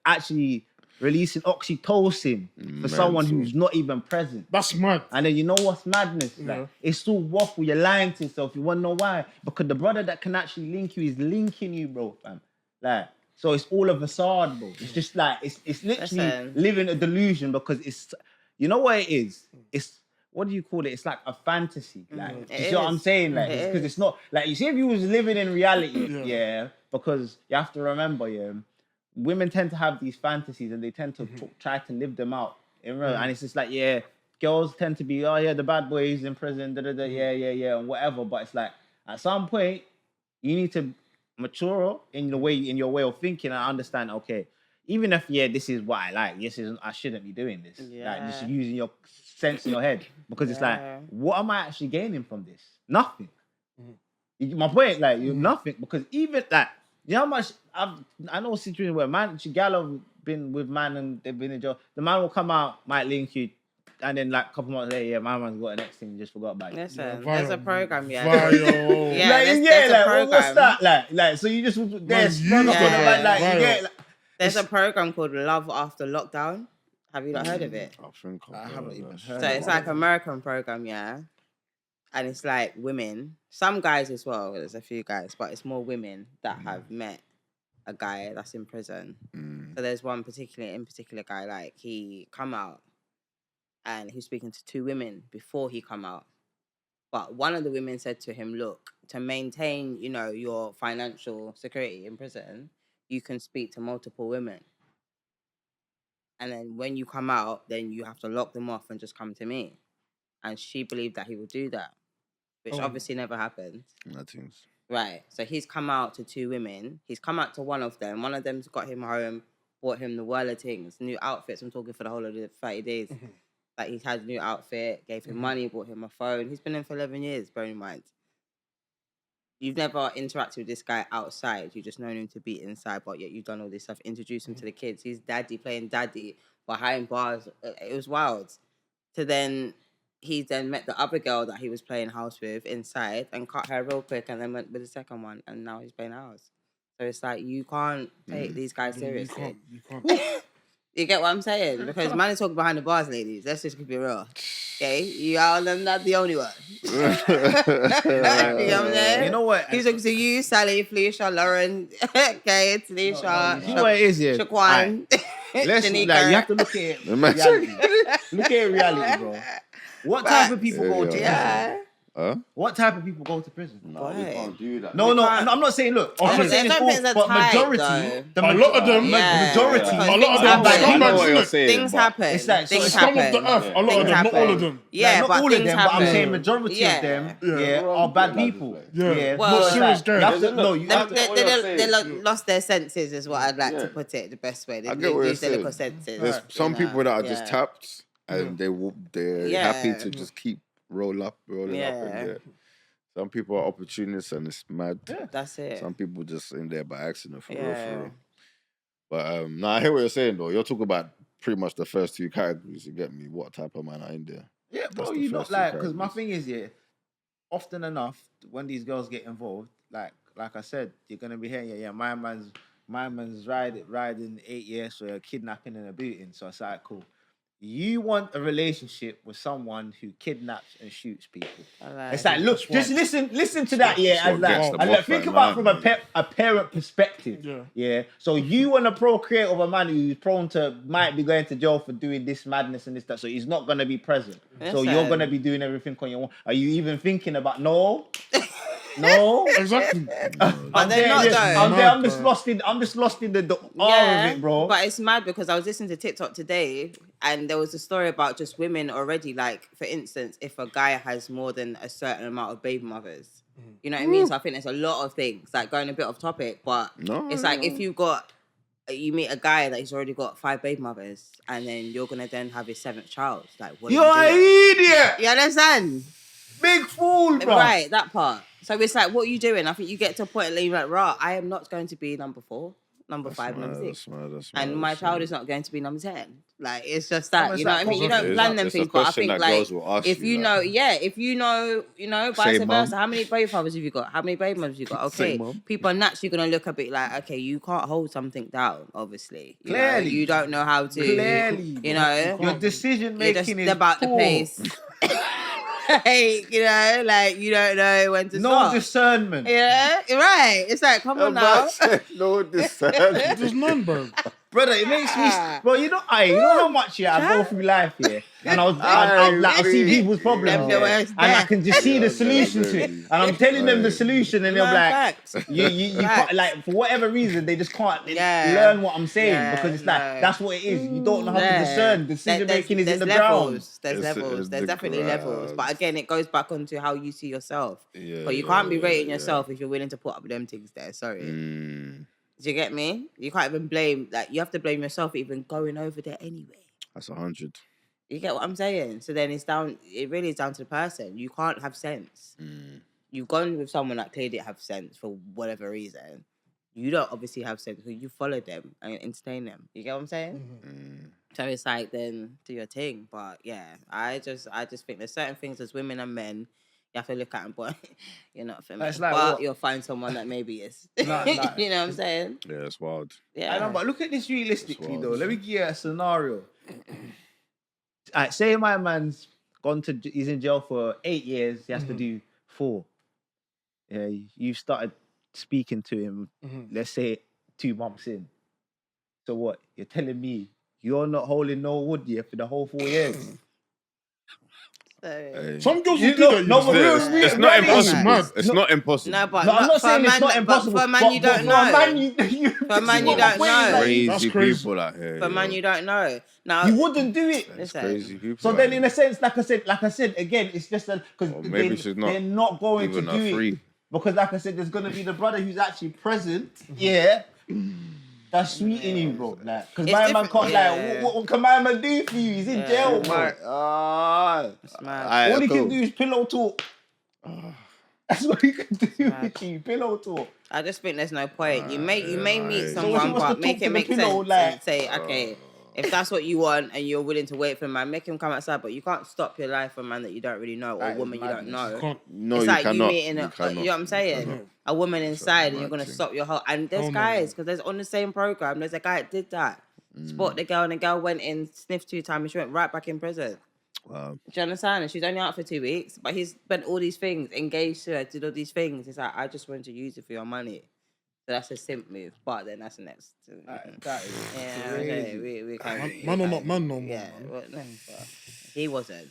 C: actually releasing oxytocin for someone
A: Mental.
C: who's not even present.
D: That's mad.
C: And then you know what's madness?
D: Yeah.
C: Like, it's still waffle. You're lying to yourself. You wanna know why? Because the brother that can actually link you is linking you, bro, fam. Like, so it's all a facade, bro. It's just like it's literally
B: Listen.
C: living a delusion because it's, you know what it is? It's, what do you call it? It's like a fantasy. Like, do you
B: It
C: see what I'm
B: is.
C: saying? Like,
B: It
C: because
B: is.
C: it's not like, you see, if you was living in reality,
D: Yeah.
C: yeah, because you have to remember, women tend to have these fantasies and they tend to try to live them out in real. And it's just like, girls tend to be, oh yeah, the bad boy is in prison, yeah, and whatever. But it's like, at some point, you need to mature in your way of thinking and understand, okay, even if this is what I like, I shouldn't be doing this. Like, just
B: Yeah.
C: using your sense in your head, because it's like,
B: Yeah.
C: what am I actually gaining from this? Nothing. My point, like, you're nothing, because even like, you know how much I know a situation where gal have been with man and they've been in jail. The man will come out, might link you, and then like a couple months later, my man's got the next thing, just forgot about it.
B: Listen,
D: Vile.
B: there's a program,
D: Vile.
B: Yeah,
C: Like,
B: there's a
C: like,
B: program.
C: what's that? Like, so you just there's
D: you
C: like,
B: Yeah.
C: you get, like,
B: There's a program called Love After Lockdown. Have you not heard of it?
A: I think
C: I haven't even heard.
B: So it's like an American program, and it's like women, some guys as well. There's a few guys, but it's more women that have met a guy that's in prison. So there's one particular guy, like he come out and he was speaking to two women before he come out. But one of the women said to him, look, to maintain, your financial security in prison, you can speak to multiple women. And then when you come out, then you have to lock them off and just come to me. And she believed that he would do that, which obviously never happened.
A: Nothing's.
B: Right. So he's come out to two women. He's come out to one of them. One of them's got him home, bought him the world of things, new outfits. I'm talking for the whole of the 30 days. Like, he's had a new outfit, gave him money, bought him a phone. He's been in for 11 years, bear in mind. You've never interacted with this guy outside. You've just known him to be inside, but yet you've done all this stuff. Introduced him to the kids. He's daddy playing daddy behind bars. It was wild. He then met the other girl that he was playing house with inside and cut her real quick, and then went with the second one, and now he's playing house. So it's like you can't take these guys
D: You
B: seriously.
D: can't.
B: You get what I'm saying? Because man is talking behind the bars, ladies. Let's just keep it real. Okay, you are not the only one. You know what I'm saying?
C: You know what?
B: He's talking to you, Sally, Felicia, Lauren, okay, Tanisha,
C: You see what it is here?
B: Shaquan,
C: Let's
B: Shanika.
C: like you have to look at it. Reality. Look at it, reality, bro. What type of people go to prison?
B: Yeah.
A: Huh?
C: What type of people go to prison?
A: No, we can't do that.
C: No, I'm not saying. Look, I'm not saying it's all, but majority,
D: A lot of them,
C: majority,
B: because
D: a lot of them
B: things happen.
A: I know
D: scumbags,
A: what you're
D: innit?
A: saying.
B: Things
A: but
B: happen.
C: It's like
B: things
D: Scum
B: happen.
D: of the earth. A lot
B: Things
D: of them, not all
B: happen.
D: of them.
B: Yeah,
C: not
B: but
C: all of
B: things
C: them,
B: happen.
C: but I'm saying majority of them,
D: Yeah.
C: are bad people.
D: Yeah.
B: Well,
D: Not serious
C: You have
D: guys.
C: to, no, you have to.
B: They lost their senses, is what I'd like to put it the best way. They
A: I get what you're
B: lose their little
A: saying.
B: senses.
A: There's some people that are just
B: yeah.
A: tapped and they're
B: Yeah.
A: happy to just keep rolling up. And yeah. Some people are opportunists and it's mad.
C: Yeah.
B: That's it.
A: Some people just in there by accident for real,
B: Yeah.
A: for real. But I hear what you're saying though. You're talking about pretty much the first two categories. You get me? What type of man are in there?
C: Yeah,
A: That's
C: bro,
A: the
C: you
A: first
C: not
A: two
C: like because my
A: categories.
C: thing is often enough when these girls get involved, like I said, you're gonna be hearing, yeah, my man's riding 8 years for a kidnapping and a booting. So it's like cool. You want a relationship with someone who kidnaps and shoots people. It's like, look, just listen to that, yeah.
A: That's what gets the
C: And
A: buff
C: think
A: right
C: about
A: now,
C: from a parent perspective. Yeah. So you want to procreate with a man who's might be going to jail for doing this madness and this, that. So he's not gonna be present. So you're gonna be doing everything on your own. Are you even thinking about no?
D: Exactly.
B: But they're not though.
C: I'm just lost in the awe of it, bro.
B: But it's mad because I was listening to TikTok today and there was a story about just women already. Like, for instance, if a guy has more than a certain amount of baby mothers, you know what I mean? So I think there's a lot of things, like going a bit off topic, but it's like if you meet a guy that he's already got 5 baby mothers and then you're going to then have his 7th child. Like, what
C: You're
B: are
C: an
B: you doing?
C: idiot!
B: You understand?
C: Big fool, bro.
B: Right, that part. So it's like, what are you doing? I think you get to a point where you're like, right, I am not going to be number 4, number 5, number 6. And my child is not going to be number 10. Like, it's just that, you know what I mean? You don't plan them things, but I think, like, if you know, vice versa, how many baby fathers have you got? How many baby mothers have you got? Okay, people are naturally going to look a bit like, okay, you can't hold something down, obviously.
C: Clearly.
B: You don't know how to, you know.
C: Your decision making is
B: about
C: poor.
B: the pace. Like, you know, like you don't know when to
C: no
B: stop.
C: discernment.
B: Yeah, right. It's like, come on now.
A: No discernment.
D: There's none, bro.
C: Brother, it makes me, bro. You know how much I go through life here, and I see people's problems, and I can just see the solution to it, and I'm telling them the solution, and they're like, you can't, like, for whatever reason, they just can't learn what I'm saying because it's like that's what it is. You don't know how to discern. Decision making is in the ground.
B: There's levels. There's definitely levels, but again, it goes back onto how you see yourself. But you can't be rating yourself if you're willing to put up with them things there. Sorry. Do you get me? You can't even blame, like, you have to blame yourself for even going over there anyway.
A: That's 100.
B: You get what I'm saying? So then it really is down to the person. You can't have sense. You've gone with someone that clearly didn't have sense for whatever reason. You don't obviously have sense because you follow them and entertain them. You get what I'm saying? So it's like, then do your thing. But yeah, I just think there's certain things as women and men, you have to look at them, but you're not for me.
C: Like
B: but
C: what?
B: you'll find someone that maybe is.
C: Like,
B: you know what I'm saying?
A: Yeah, it's wild.
B: Yeah.
C: I know, but look at this realistically though. Let me give you a scenario. Alright, say my man's he's in jail for 8 years. He has to do 4. Yeah, you started speaking to him. Let's say 2 months in. So what? You're telling me you're not holding no wood yet for the whole 4 years?
D: Some girls will do that.
C: No, but
A: it's not impossible. It's not impossible.
B: No, but
C: I'm not saying it's not impossible.
B: For a man, you don't know.
C: For a man,
B: you don't know.
A: Crazy
D: crazy.
A: people out here.
B: For a man, you don't know. Now
C: You wouldn't do it.
A: It's crazy people.
C: So then, in a sense, like I said again, it's just because
A: maybe she's not
C: they're not going to
A: even
C: do
A: a
C: it
A: free.
C: because, like I said, there's going to be the brother who's actually present. Yeah. That's sweeting you, bro. Like, because my man can't, like, what can my man do for you? He's in jail, bro. All he can do is pillow talk. That's what he can do with you, pillow talk.
B: I just think there's no point. You may meet
C: So
B: someone,
C: he wants
B: but
C: to
B: make
C: talk
B: it
C: to
B: make
C: the
B: sense
C: pillow, like,
B: and say, okay, If that's what you want and you're willing to wait for a man, make him come outside. But you can't stop your life for a man that you don't really know or
C: That
B: a
C: is
B: woman you don't
C: madness.
B: know.
D: You can't.
A: No,
B: It's
A: you
B: like
A: cannot.
B: you meeting
A: You
B: you
A: cannot.
B: know what I'm saying?
D: cannot.
B: A woman inside and you're
A: mad
B: gonna
A: thing.
B: stop your whole. And there's
D: Oh, no.
B: guys because there's on the same program. There's a guy that did that. Spot the girl and the girl went in, sniffed 2 times, and she went right back in prison.
A: Wow.
B: Do you understand? And she's only out for 2 weeks, but he's spent all these things, engaged to her, did all these things. It's like, I just wanted to use it for your money. So that's a simp move. But then that's the next.
C: That is
B: Yeah,
C: crazy.
B: we can't.
D: Man or not man no more.
B: Yeah,
D: man.
B: well, no, but he wasn't.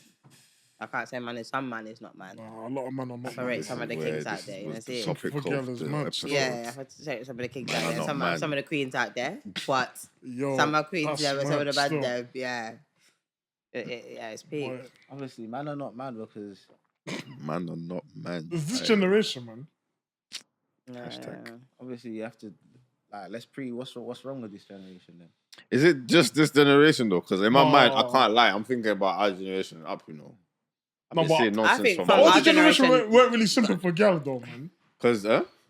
B: I can't say man is some man is not man.
D: Nah, a lot of men are not.
B: I rate
A: This
B: some of the
A: is where
B: kings out
A: this
B: there. You
A: was
B: know,
A: the
B: see?
A: topic
D: For girl
A: of
D: is
A: the
D: mad.
A: episode.
B: Yeah, I had to say some of the kings
A: Man
B: out
A: are
B: there.
A: not
B: Some
A: man.
B: of the queens out there, but
D: Yo,
B: some are queens
D: that's
B: there, but some of the
D: mad
B: bad
D: still.
B: there. Yeah, yeah, it's peak.
D: Boy,
C: Obviously, man are not mad because
A: Man are not man.
D: It's this
A: Aye.
D: generation, man.
A: Hashtag.
C: obviously you have to like let's what's wrong with this generation then?
A: Is it just this generation though? Because in my mind, I
D: No.
A: can't lie. I'm thinking about our generation up. You know, I've
D: No,
A: been
D: but
A: saying
B: I
A: nonsense
B: think
A: from
B: from
D: But
B: our
D: older generation
B: generation-
D: weren't really simple for girl though, man.
A: because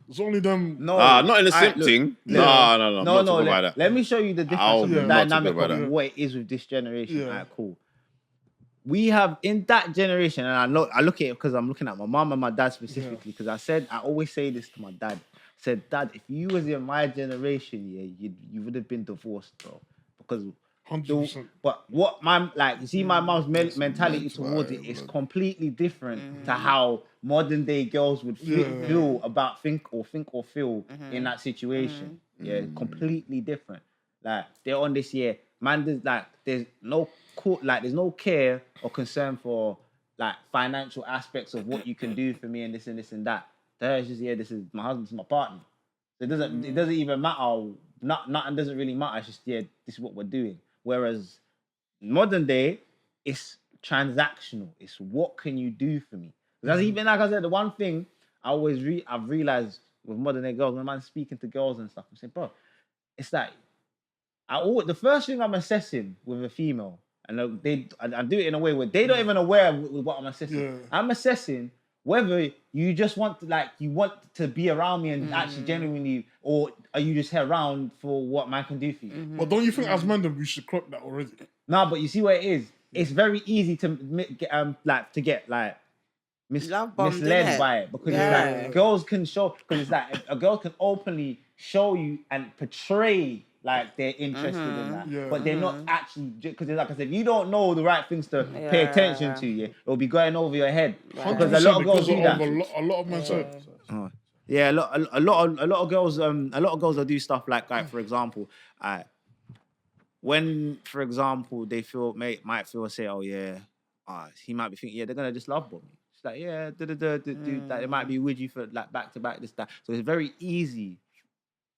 D: It's only them.
C: No,
A: not in the
C: alright,
A: simp
C: look,
A: thing.
C: look.
A: No, I'm not talking about that.
C: Let me show you the difference
A: I'll
C: of the
D: not talk
C: dynamic
A: about
C: of
A: that.
C: what it is with this generation.
D: Yeah.
C: Alright, cool. We have in that generation, and I look at it because I'm looking at my mom and my dad specifically. Because I always say this to my dad. I said, Dad, if you was in my generation, yeah, you would have been divorced, bro. Because
D: 100%.
C: but what my you see my mom's mentality
A: mental,
C: towards
A: aye,
C: it is
A: blood.
C: completely different to how modern day girls would feel about think or feel in that situation. Yeah, completely different. Like they're on this year, man. There's no there's no care or concern for like financial aspects of what you can do for me and this and that. There's just this is my husband, this is my partner. So it doesn't even matter. Nothing doesn't really matter. It's just this is what we're doing. Whereas modern day, it's transactional. It's what can you do for me? That's even like I said. The one thing I've realized with modern day girls when I'm speaking to girls and stuff, I'm saying, bro, it's like the first thing I'm assessing with a female, and I do it in a way where they don't even aware of what I'm assessing.
D: Yeah.
C: I'm assessing whether you just want to be around me and actually genuinely, or are you just here around for what man can do for you?
D: But don't you think as men then we should clock that already?
C: No, but you see what it is. It's very easy to get
B: Love bombed,
C: misled
B: innit?
C: by it because
B: Yeah.
C: it's like girls can show because it's like a girl can openly show you and portray like they're interested in that,
D: Yeah.
C: but they're not actually because like I said, you don't know the right things to pay attention to. Yeah, it'll be going over your head because a lot of girls do that.
D: A lot of men said.
C: Yeah, a lot of girls that do stuff like for example, when for example they might feel say, oh yeah, he might be thinking, yeah, they're gonna just love bomb me. It's like, yeah, like they might be with you for like back to back this that. So it's very easy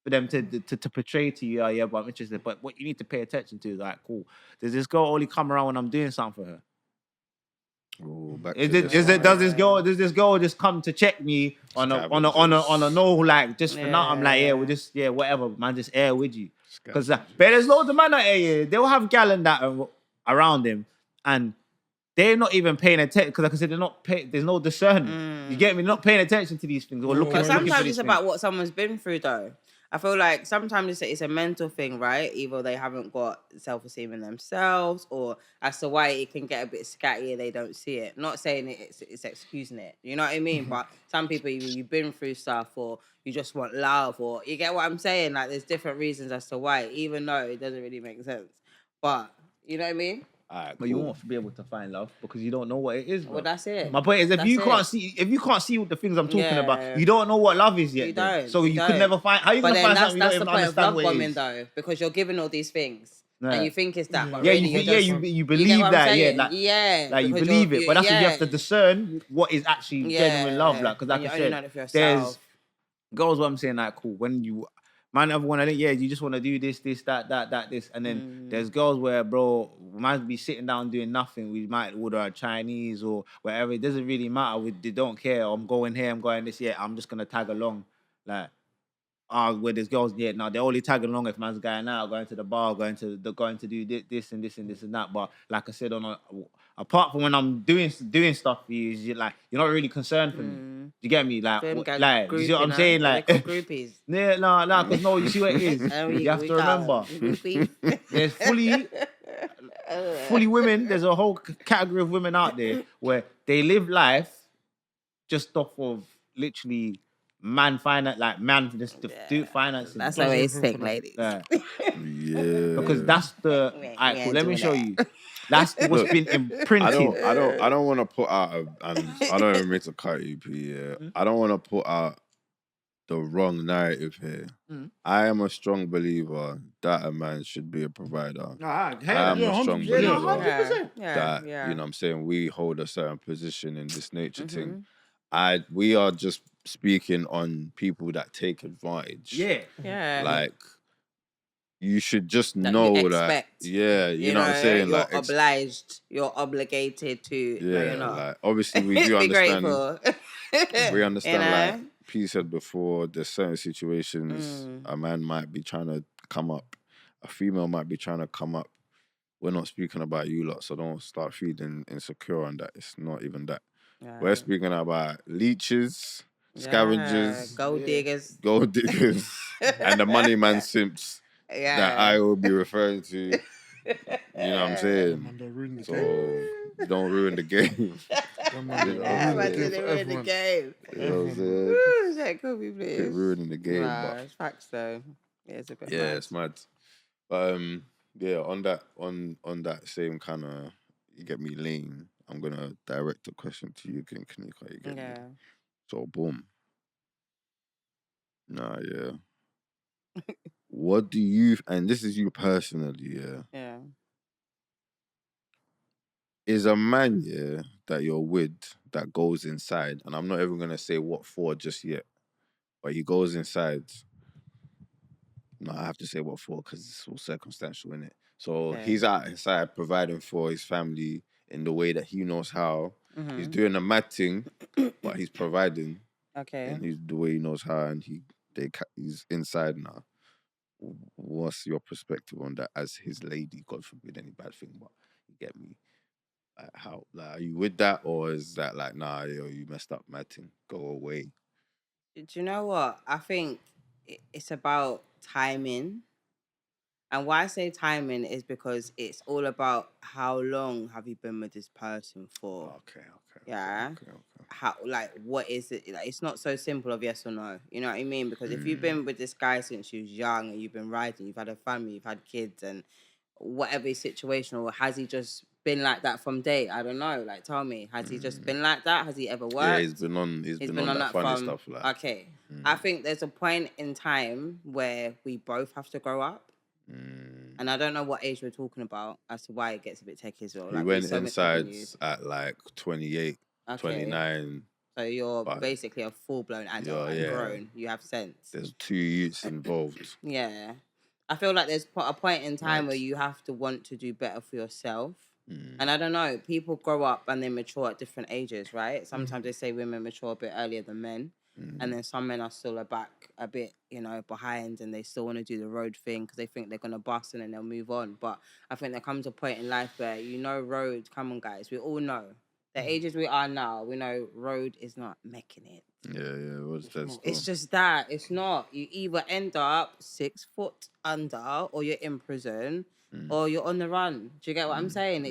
C: for them to portray to you, oh yeah, but I'm interested. But what you need to pay attention to is like, cool, does this girl only come around when I'm doing something for her?
A: Oh, back
C: Does
A: to
C: this girl just come to check me on a no like just for now? I'm like, yeah, we'll just whatever, man, just air with you. Because but there's loads of man out here, they'll have gal and that around him and they're not even paying attention because like I said, there's no discernment. You get me? They're not paying attention to these things or looking.
B: But
C: looking for
B: sometimes
C: these
B: it's about what someone's been through, though. I feel like sometimes it's a mental thing, right? Either they haven't got self-esteem in themselves, or as to why it can get a bit scatty and they don't see it. Not saying it's excusing it, you know what I mean? But some people, either you've been through stuff, or you just want love, or you get what I'm saying? Like there's different reasons as to why, even though it doesn't really make sense. But you know what I mean?
A: Alright,
C: But you won't be able to find love because you don't know what it is. Bro.
B: Well, that's it.
C: My point is, if you can't see the things I'm talking about, you don't know what love is yet.
B: You don't.
C: So you could never find. How you gonna find something you don't even understand what it is?
B: Though, because you're given all these things and you think it's that. But
C: Yeah,
B: really,
C: you believe that. Like you
B: because
C: believe it, but that's what you have to
B: yeah.
C: discern what is actually genuine love. Like because, like
B: And
C: I
B: you only know it for
C: said, there's
B: yourself.
C: girls. What I'm saying, like, cool. When you man ever want to, you just want to do this, this, and then there's girls where, bro, we might be sitting down doing nothing. We might order a Chinese or whatever. It doesn't really matter. They don't care. I'm going here. I'm going this. Yeah, I'm just gonna tag along. Like, where there's girls, now they're only tagging along if man's going out, going to the bar, going to do this and this and this and that. But like I said, apart from when I'm doing stuff for you, you're not really concerned for me. You get me? Like,
B: Them guys
C: you see what I'm
B: grouping,
C: saying?
B: huh?
C: Like,
B: They call groupies.
C: yeah, no, because no, you see what it is. You have to remember, there's fully women. There's a whole category of women out there where they live life just off of literally man just do it financing.
B: That's how it's sick, ladies.
A: Yeah.
C: Because that's the. Alright, cool. Let me show you. That's what's been imprinted.
A: I don't want to put out and I don't even mean to cut you, P. Yeah. I don't want to put out the wrong narrative here. I am a strong believer that a man should be a provider. I am a strong believer
C: 100%.
A: that you know what I'm saying, we hold a certain position in this nature thing. We are just speaking on people that take advantage.
B: Yeah.
A: Like, you should just
B: That
A: know
B: you
A: that.
B: expect.
A: Yeah, you know what I'm saying?
B: You're
A: Like,
B: obliged. You're obligated to.
A: yeah,
B: No,
A: like, obviously we do
B: be
A: understand.
B: grateful.
A: We understand,
B: You know?
A: like P said before, there's certain situations a man might be trying to come up, a female might be trying to come up. We're not speaking about you lot, so don't start feeling insecure on that. It's not even that.
B: Yeah.
A: We're speaking about leeches, scavengers,
B: gold diggers,
A: and the money man simps that I will be referring to. You know what I'm saying? So don't ruin the game.
B: Imagine they ruin the game.
A: You know what I'm saying?
B: Woo, that could be please.
A: Keep ruining the game.
B: Nah,
A: But
B: it's facts though. Yeah, it's a bit
A: yeah,
B: mad.
A: it's mad. But yeah, on that same kind of, you get me, lane, I'm gonna direct a question to you, Kanika. You get me? So boom. Nah, yeah. What do you, and this is you personally,
B: Yeah.
A: Is a man, that you're with that goes inside, and I'm not even gonna say what for just yet, but he goes inside. No, I have to say what for because it's all circumstantial, innit? So he's out inside providing for his family in the way that he knows how. He's doing a mad thing, but he's providing.
B: Okay.
A: And he's the way he knows how, and he's inside now. What's your perspective on that as his lady? God forbid any bad thing, but you get me. Like, how? Like, are you with that, or is that like, nah, yo, you messed up, mad thing, go away?
B: Do you know what? I think it's about timing. And why I say timing is because it's all about how long have you been with this person for.
A: Okay.
B: Yeah.
A: Okay.
B: How, like, what is it? Like, it's not so simple of yes or no. You know what I mean? Because if you've been with this guy since you was young and you've been riding, you've had a family, you've had kids, and whatever his situation, or has he just been like that from day? I don't know. Like, tell me, has he just been like that? Has he ever worked?
A: Yeah, he's been on that funny stuff. Like,
B: okay. I think there's a point in time where we both have to grow up. And I don't know what age we're talking about as to why it gets a bit techy as well.
A: He went inside at like 28, 29.
B: So you're basically a full-blown adult and grown. You have sense.
A: There's 2 youths involved.
B: Yeah. I feel like there's a point in time where you have to want to do better for yourself. And I don't know, people grow up and they mature at different ages, right? Sometimes they say women mature a bit earlier than men. And then some men are still a bit, behind, and they still want to do the road thing because they think they're going to bust and then they'll move on. But I think there comes a point in life where, road, come on, guys, we all know. The ages we are now, we know road is not making it.
A: Yeah, what's that?
B: It's just that. It's not. You either end up 6 foot under, or you're in prison, or you're on the run. Do you get what I'm saying?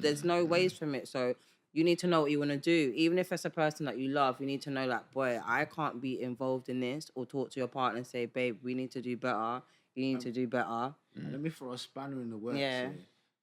B: There's no ways from it. So you need to know what you want to do. Even if it's a person that you love, you need to know, like, boy, I can't be involved in this, or talk to your partner and say, babe, we need to do better. You need to do better.
C: Let me throw a spanner in the works.
B: Yeah.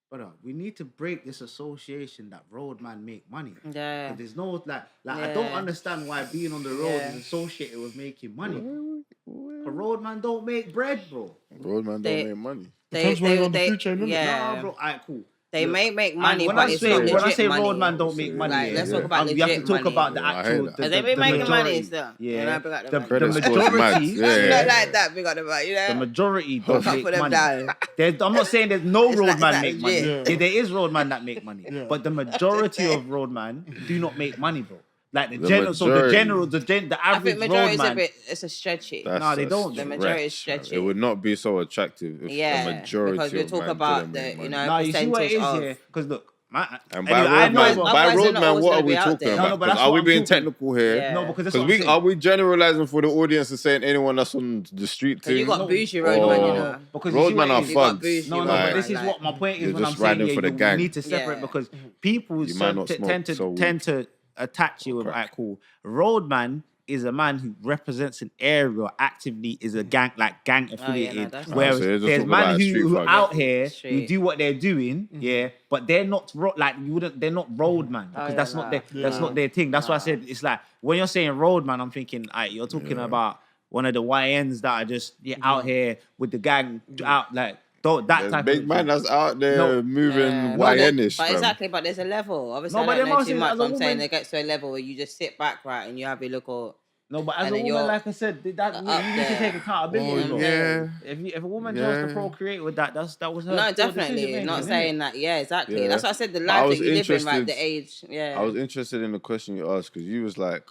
C: Brother, we need to break this association that roadman make money.
B: Yeah.
C: There's no, I don't understand why being on the road is associated with making money. A roadman don't make bread, bro.
A: Roadman don't make money.
D: Depends where you're on the food chain, innit?
C: Nah, bro. Alright, cool.
B: They may make money,
C: when
B: but
C: I
B: it's
C: say,
B: not legit
C: when I say
B: money.
C: roadman don't make money,
B: Like, let's talk about
C: you have to
B: legit
C: talk
B: money.
C: about the actual.
B: They be making money still.
C: Yeah.
B: The
C: majority.
B: Not like that. Big on about,
C: The majority don't
B: Can't
C: make
B: put them
C: money.
B: down.
C: I'm not saying there's no
B: It's like-
C: roadman
B: it's
C: make
B: like
C: money.
B: legit.
C: Yeah, there is roadman that make money, but the majority of roadman do not make money, bro. Like the average
B: I think majority is a
C: roadman.
B: bit, it's a stretchy.
C: No, they don't.
B: The majority is stretchy.
A: It would not be so attractive if the majority
B: because we
A: of
B: talk
A: man
B: about
A: didn't
B: the,
A: make money.
C: Nah, you see what it is
B: percentage of...
C: here? Because look,
A: And
C: Anyway, I know,
A: by
C: but-
B: Otherwise they're not
A: roadman,
B: always
A: what
B: gonna
A: are we
B: be out
A: talking
B: there.
C: No,
A: about?
C: but
A: 'Cause
C: that's
A: are
C: what
A: we
C: I'm
A: being
C: talking-
A: technical here?
B: Yeah.
C: No, because that's what I'm
A: Because
C: saying.
A: are we generalizing for the audience and saying anyone that's on the street
B: Because you
A: thing?
B: got bougie
A: or-
B: roadman, you
C: no,
B: know.
C: because you see
A: Roadmen
C: what
A: are
C: it is.
B: You got
A: thugs.
B: bougie
C: No,
B: roadman,
C: but this is
B: like-
C: what my point
A: You're
C: is when I'm
A: just
C: saying
A: riding for the
C: you
A: gang.
C: need to separate
B: Yeah.
C: because people
A: You might not smoke, so
C: tend to attach you with
A: crack.
C: alright, cool. Roadman is a man who represents an area actively is a gang gang affiliated.
B: that's
C: Whereas
A: so you're just
C: there's
A: talking
C: man
A: about street
C: who
A: thugs.
C: out here who
B: Street.
C: do what they're doing, yeah, but they're not like you wouldn't. They're not roadman because
B: yeah,
C: that's not their that's
B: nah.
C: not their thing. That's why I said it's like when you're saying roadman, I'm thinking, you're talking about one of the YNs that are just out here with the gang out like that
A: There's
C: type
A: big
C: of
A: man that's out there
C: No.
A: moving
B: Yeah.
A: YN-ish,
B: But
A: fam.
B: exactly, but there's a level. Obviously,
C: No,
B: I
C: but
B: don't
C: then
B: know
C: I'm
B: too
C: saying
B: much.
C: as a
B: I'm saying
C: woman-
B: it gets to a level where you just sit back, right, and you have a look at.
C: No, but as
B: And
C: a
B: then
C: woman,
B: you're
C: like I said, that you
B: up
C: need to
B: there.
C: take accountability.
B: Oh,
C: bro.
A: yeah.
C: If a woman chose
A: Yeah.
C: to procreate with that was her.
B: No,
C: poor
B: definitely.
C: decision-making,
B: Not
C: innit?
B: saying that. Yeah, exactly.
A: Yeah.
B: That's what I said. The
A: But I
B: life
A: was
B: that you live in, right?
A: interested-
B: The age. Yeah.
A: I was interested in the question you asked because you was like,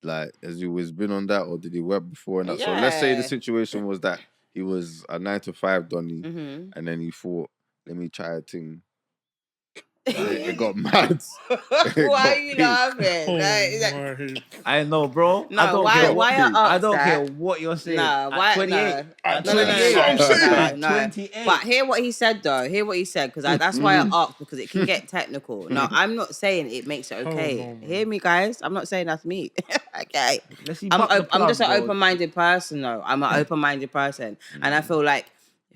A: like, has he always been on that or did he work before and that? So let's say the
B: Yeah.
A: situation was that he was a 9 to 5 Donny
B: Mhm.
A: and then he thought, let me try a thing. It got mad.
B: Why are you
A: peak.
B: laughing?
D: Oh,
B: Like,
D: my.
C: I know, bro.
B: No,
C: I don't
B: why-
C: care.
B: why are
C: I don't
B: upset?
C: care what you're saying.
B: Nah,
C: At
B: why?
C: 28.
B: No.
D: At
B: No, no, no,
D: 28.
B: no,
D: I'm
B: no,
D: saying.
B: no.
C: 28.
B: But hear what he said, though. Hear what he said, because that's why I asked, because it can get technical. No, I'm not saying it makes it okay.
D: no, man.
B: Hear me, guys. I'm not saying that's me. Okay.
C: Let's see.
B: I'm just an open-minded person, though. I'm an open-minded person, and I feel like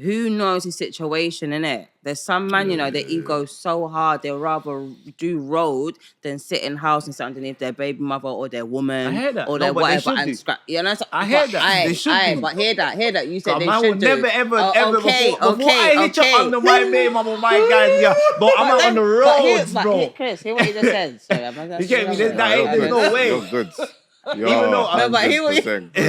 B: who knows his situation, innit? There's some man, you know, their ego so hard they'll rather do road than sit in house and sit underneath their baby mother or their woman
C: I hear that.
B: or
C: No,
B: their
C: but they
B: whatever
C: should
B: and
C: do.
B: scrap. You know,
C: I hear that. They should do.
B: But hear that. You said
C: So
B: they
C: man
B: should
C: would
B: do.
C: never ever
B: Oh,
C: ever
B: okay,
C: before I hit
B: okay.
C: you under my name, I'm on my guys. Yeah, but I'm out on the roads, bro.
B: Chris, hear what he just said. Sorry,
C: You get me? That ain't there's no way.
A: You're good. You're
C: Even though-
B: No, but he was.
A: 100%
B: But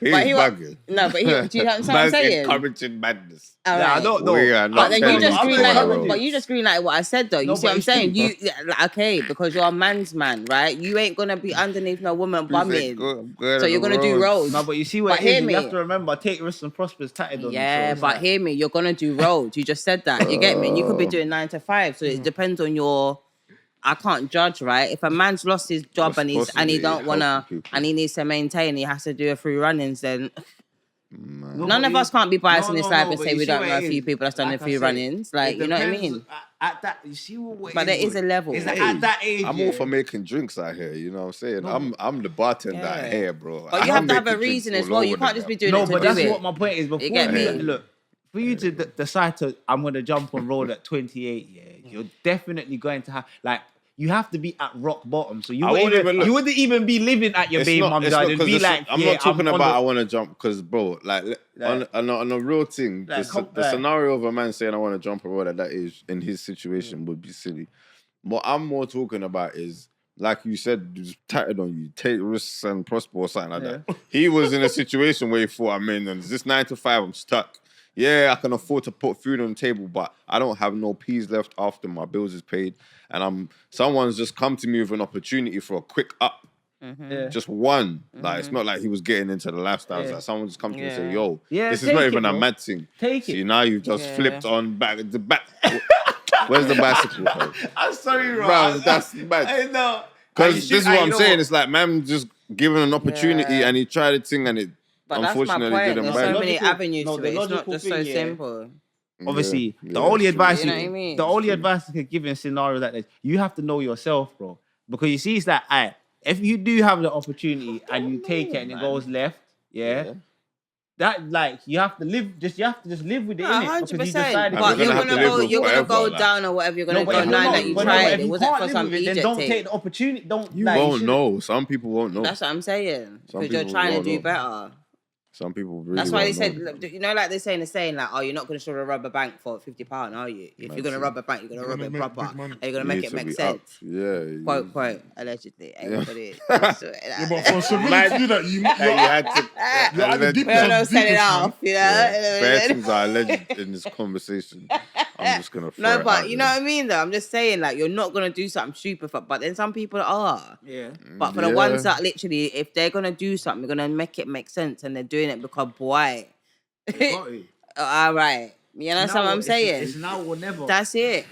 A: He's
B: he
A: bugging.
B: No, but he. Do you understand what I'm
A: Man's
B: saying?
A: encouraging madness.
B: All
C: Yeah, I
B: right.
C: don't know.
A: We are not
B: But then you
A: telling
B: just
A: you to
B: greenlighted.
A: go on
B: But you just greenlighted what I said, though. You
C: No,
B: see
C: but
B: what I'm
C: it's
B: saying?
C: true.
B: Okay, because you're a man's man, right? You ain't gonna be underneath no woman bumming.
A: So
B: So you're gonna do roads.
C: No, but you see what
B: But
C: it is.
B: hear
C: You
B: me.
C: have to remember, take risks and prosperous tatted on you.
B: Yeah,
C: so it's
B: but
C: like-
B: hear me, you're gonna do roads. You just said that. You get me? And you could be doing 9 to 5. So it depends on your. I can't judge, right? If a man's lost his job and he
A: Responsibility,
B: don't wanna
A: helping people.
B: and he needs to maintain, he has to do a free runnings. Then
C: No,
B: none
C: but
B: of
C: you-
B: us can't be biased in
C: No,
B: this
C: no,
B: life
C: no,
B: and
C: but
B: say
C: you
B: we
C: see
B: don't
C: what
B: know a
C: it
B: few
C: is?
B: people that's done a
C: Like I
B: few
C: said,
B: run-ins. Like,
C: it
B: you know what I
C: depends
B: mean?
C: At that, you see what?
B: But there is a level.
C: It's like
A: Hey,
C: at that age.
A: I'm all for making drinks out here, you know what I'm saying? I'm the bartender out
B: Yeah.
A: here, bro.
B: But you
A: I'm
B: have to have a
A: making drinks
B: reason as
A: all
B: well. You
A: over
B: can't
A: the
B: just be
A: gap.
B: doing
C: No,
B: it to
C: but
B: do
C: that's
B: it.
C: what my point is. Before
B: get me?
C: look, for you to decide to, I'm gonna jump on road at 28. Yeah, you're definitely going to have like. You have to be at rock bottom, so you
A: I
C: wouldn't
A: won't even look.
C: you wouldn't even be living at your baby mum's yard and
A: 'cause
C: be like,
A: I'm
C: yeah,
A: not talking
C: on
A: about I
C: the-
A: want to jump because, bro, like on a real thing,
C: Like,
A: the scenario of a man saying I want to jump a road at that age in his situation would be silly. What I'm more talking about is, like you said, just tatted on you, take risks and prosper or something like that. He was in a situation where he thought, I'm in, and this 9 to 5, I'm stuck. Yeah, I can afford to put food on the table, but I don't have no peas left after my bills is paid. And someone's just come to me with an opportunity for a quick up.
C: Yeah.
A: Just one. Like, it's not like he was getting into the lifestyle. It's
C: Yeah.
A: like someone just come to me and say,
B: Yeah.
A: yo,
C: Yeah,
A: this is
C: take
A: not
C: it,
A: even a
C: bro.
A: mad thing.
C: Take
A: See,
C: it.
A: now you've just
B: Yeah.
A: flipped on back. The back. Where's the bicycle? Bro?
C: I'm sorry,
A: Bro, that's mad.
C: I know.
A: Because
C: You
A: this
C: should-
A: is what I'm
C: you know
A: saying.
C: what?
A: It's like, man just given an opportunity
B: Yeah.
A: and he tried a thing and it
B: But that's my
A: unfortunately
B: point.
A: didn't
B: There's
A: bite.
B: so many
C: Logical-
B: avenues
C: no,
B: to
C: the
B: it. It's not
C: logical
B: just so
C: thing, yeah.
B: simple.
C: Obviously,
A: Yeah,
C: the only
A: it's true.
C: advice
B: You know what I mean?
C: the only advice I could give in a scenario like this, you have to know yourself, bro. Because you see, it's like, if you do have the opportunity and you take it and it goes left, yeah, that like you have to just live with it,
B: No,
C: innit? Because you
B: 100%.
C: decided.
B: But
A: you're
B: you're
A: gonna have to
B: gonna
A: live
B: go.
A: with
B: You're gonna go
A: whatever, like.
B: down or whatever. You're gonna
C: No, but
B: go
C: if you
B: 9
C: know-
B: that you
C: but
B: tried.
C: if
B: It
C: you
B: wasn't
C: can't
B: for
C: live
B: some
C: with it, then
B: Egypt
C: don't
B: thing.
C: take the opportunity. Don't
A: You
C: like,
A: won't
C: should-
A: know. Some people won't know.
B: That's what I'm saying.
A: Some
B: Because you're
A: people
B: trying to
A: won't
B: do
A: know.
B: better.
A: Some people really
B: That's why they
A: won't
B: said,
A: know.
B: look, you know, like they're saying like, oh, you're not going to show a rubber bank for £50, are you? If you're going to rob a bank, you're going to rob
D: gonna
B: it
D: make
B: proper.
D: big money.
B: And you're going to
A: You
B: make
A: need
B: it
A: to
B: make
A: be
B: sense.
A: up. Yeah.
B: Quote, quote, allegedly. Everybody.
D: Yeah, but for civilians to do that, you
A: You had to.
D: you're at the
A: alleged-
D: deep
B: We don't know,
D: deepest,
B: set it
D: man.
B: off, you know?
A: Yeah. Bad things are alleged in this conversation. I'm just gonna. Throw
B: No,
A: it
B: but
A: out
B: you know
A: there.
B: what I mean, though? I'm just saying, like, you're not going to do something super fun, but then some people are.
C: Yeah.
B: But for the
A: Yeah.
B: ones that literally, if they're going to do something, they're going to make it make sense and they're doing it because, boy,
C: Got it.
B: all right. You know what I'm saying?
C: It's now or never.
B: That's it.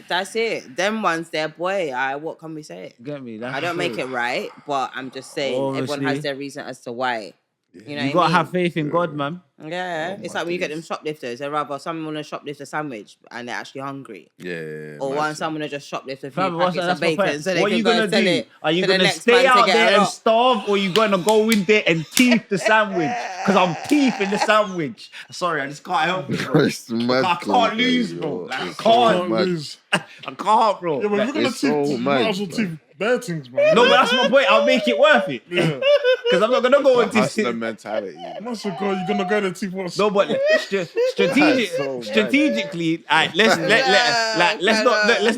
B: Them ones, they're boy. What can we say?
C: Get me? That's
B: I don't make
C: true.
B: it right, but I'm just saying everyone has their reason as to why. You know
C: You
B: what
C: gotta
B: I mean?
C: have faith in God, man.
B: Yeah,
A: Oh,
B: it's
A: my
B: like when you get them
A: days.
B: shoplifters, they'd rather someone want to shoplift a sandwich and they're actually hungry.
A: Yeah.
B: Or
A: mad
B: want
A: shit.
B: someone to just shoplift a few
C: Fam,
B: packets of
C: that's my
B: bacon
C: point.
B: so they
C: What
B: can
C: you
B: go
C: gonna
B: and sell
C: do?
B: it
C: Are you
B: to the
C: gonna
B: next
C: stay
B: man to
C: out
B: get
C: there
B: a
C: and
B: rock.
C: starve, or you gonna go in there and teeth the sandwich? Because I'm teeth in the sandwich. Sorry, I just can't help it, bro.
A: It's mad
C: I can't
A: cool,
C: lose,
A: yo.
C: bro. Like, I
A: It's so
C: can't.
A: mad.
D: lose.
C: I can't, bro.
D: Yeah, but
C: Like,
D: if you're gonna
A: it's so
D: teach, you
A: mad,
D: might as well
A: bro.
D: teach bare things, man.
C: no, but that's my point. I'll make it worth it.
D: Yeah.
C: Because I'm not gonna go
A: The
C: into
A: hustler mentality.
D: Once you go, you're gonna go there and teach what's.
C: No, but
A: so
C: strategically, let's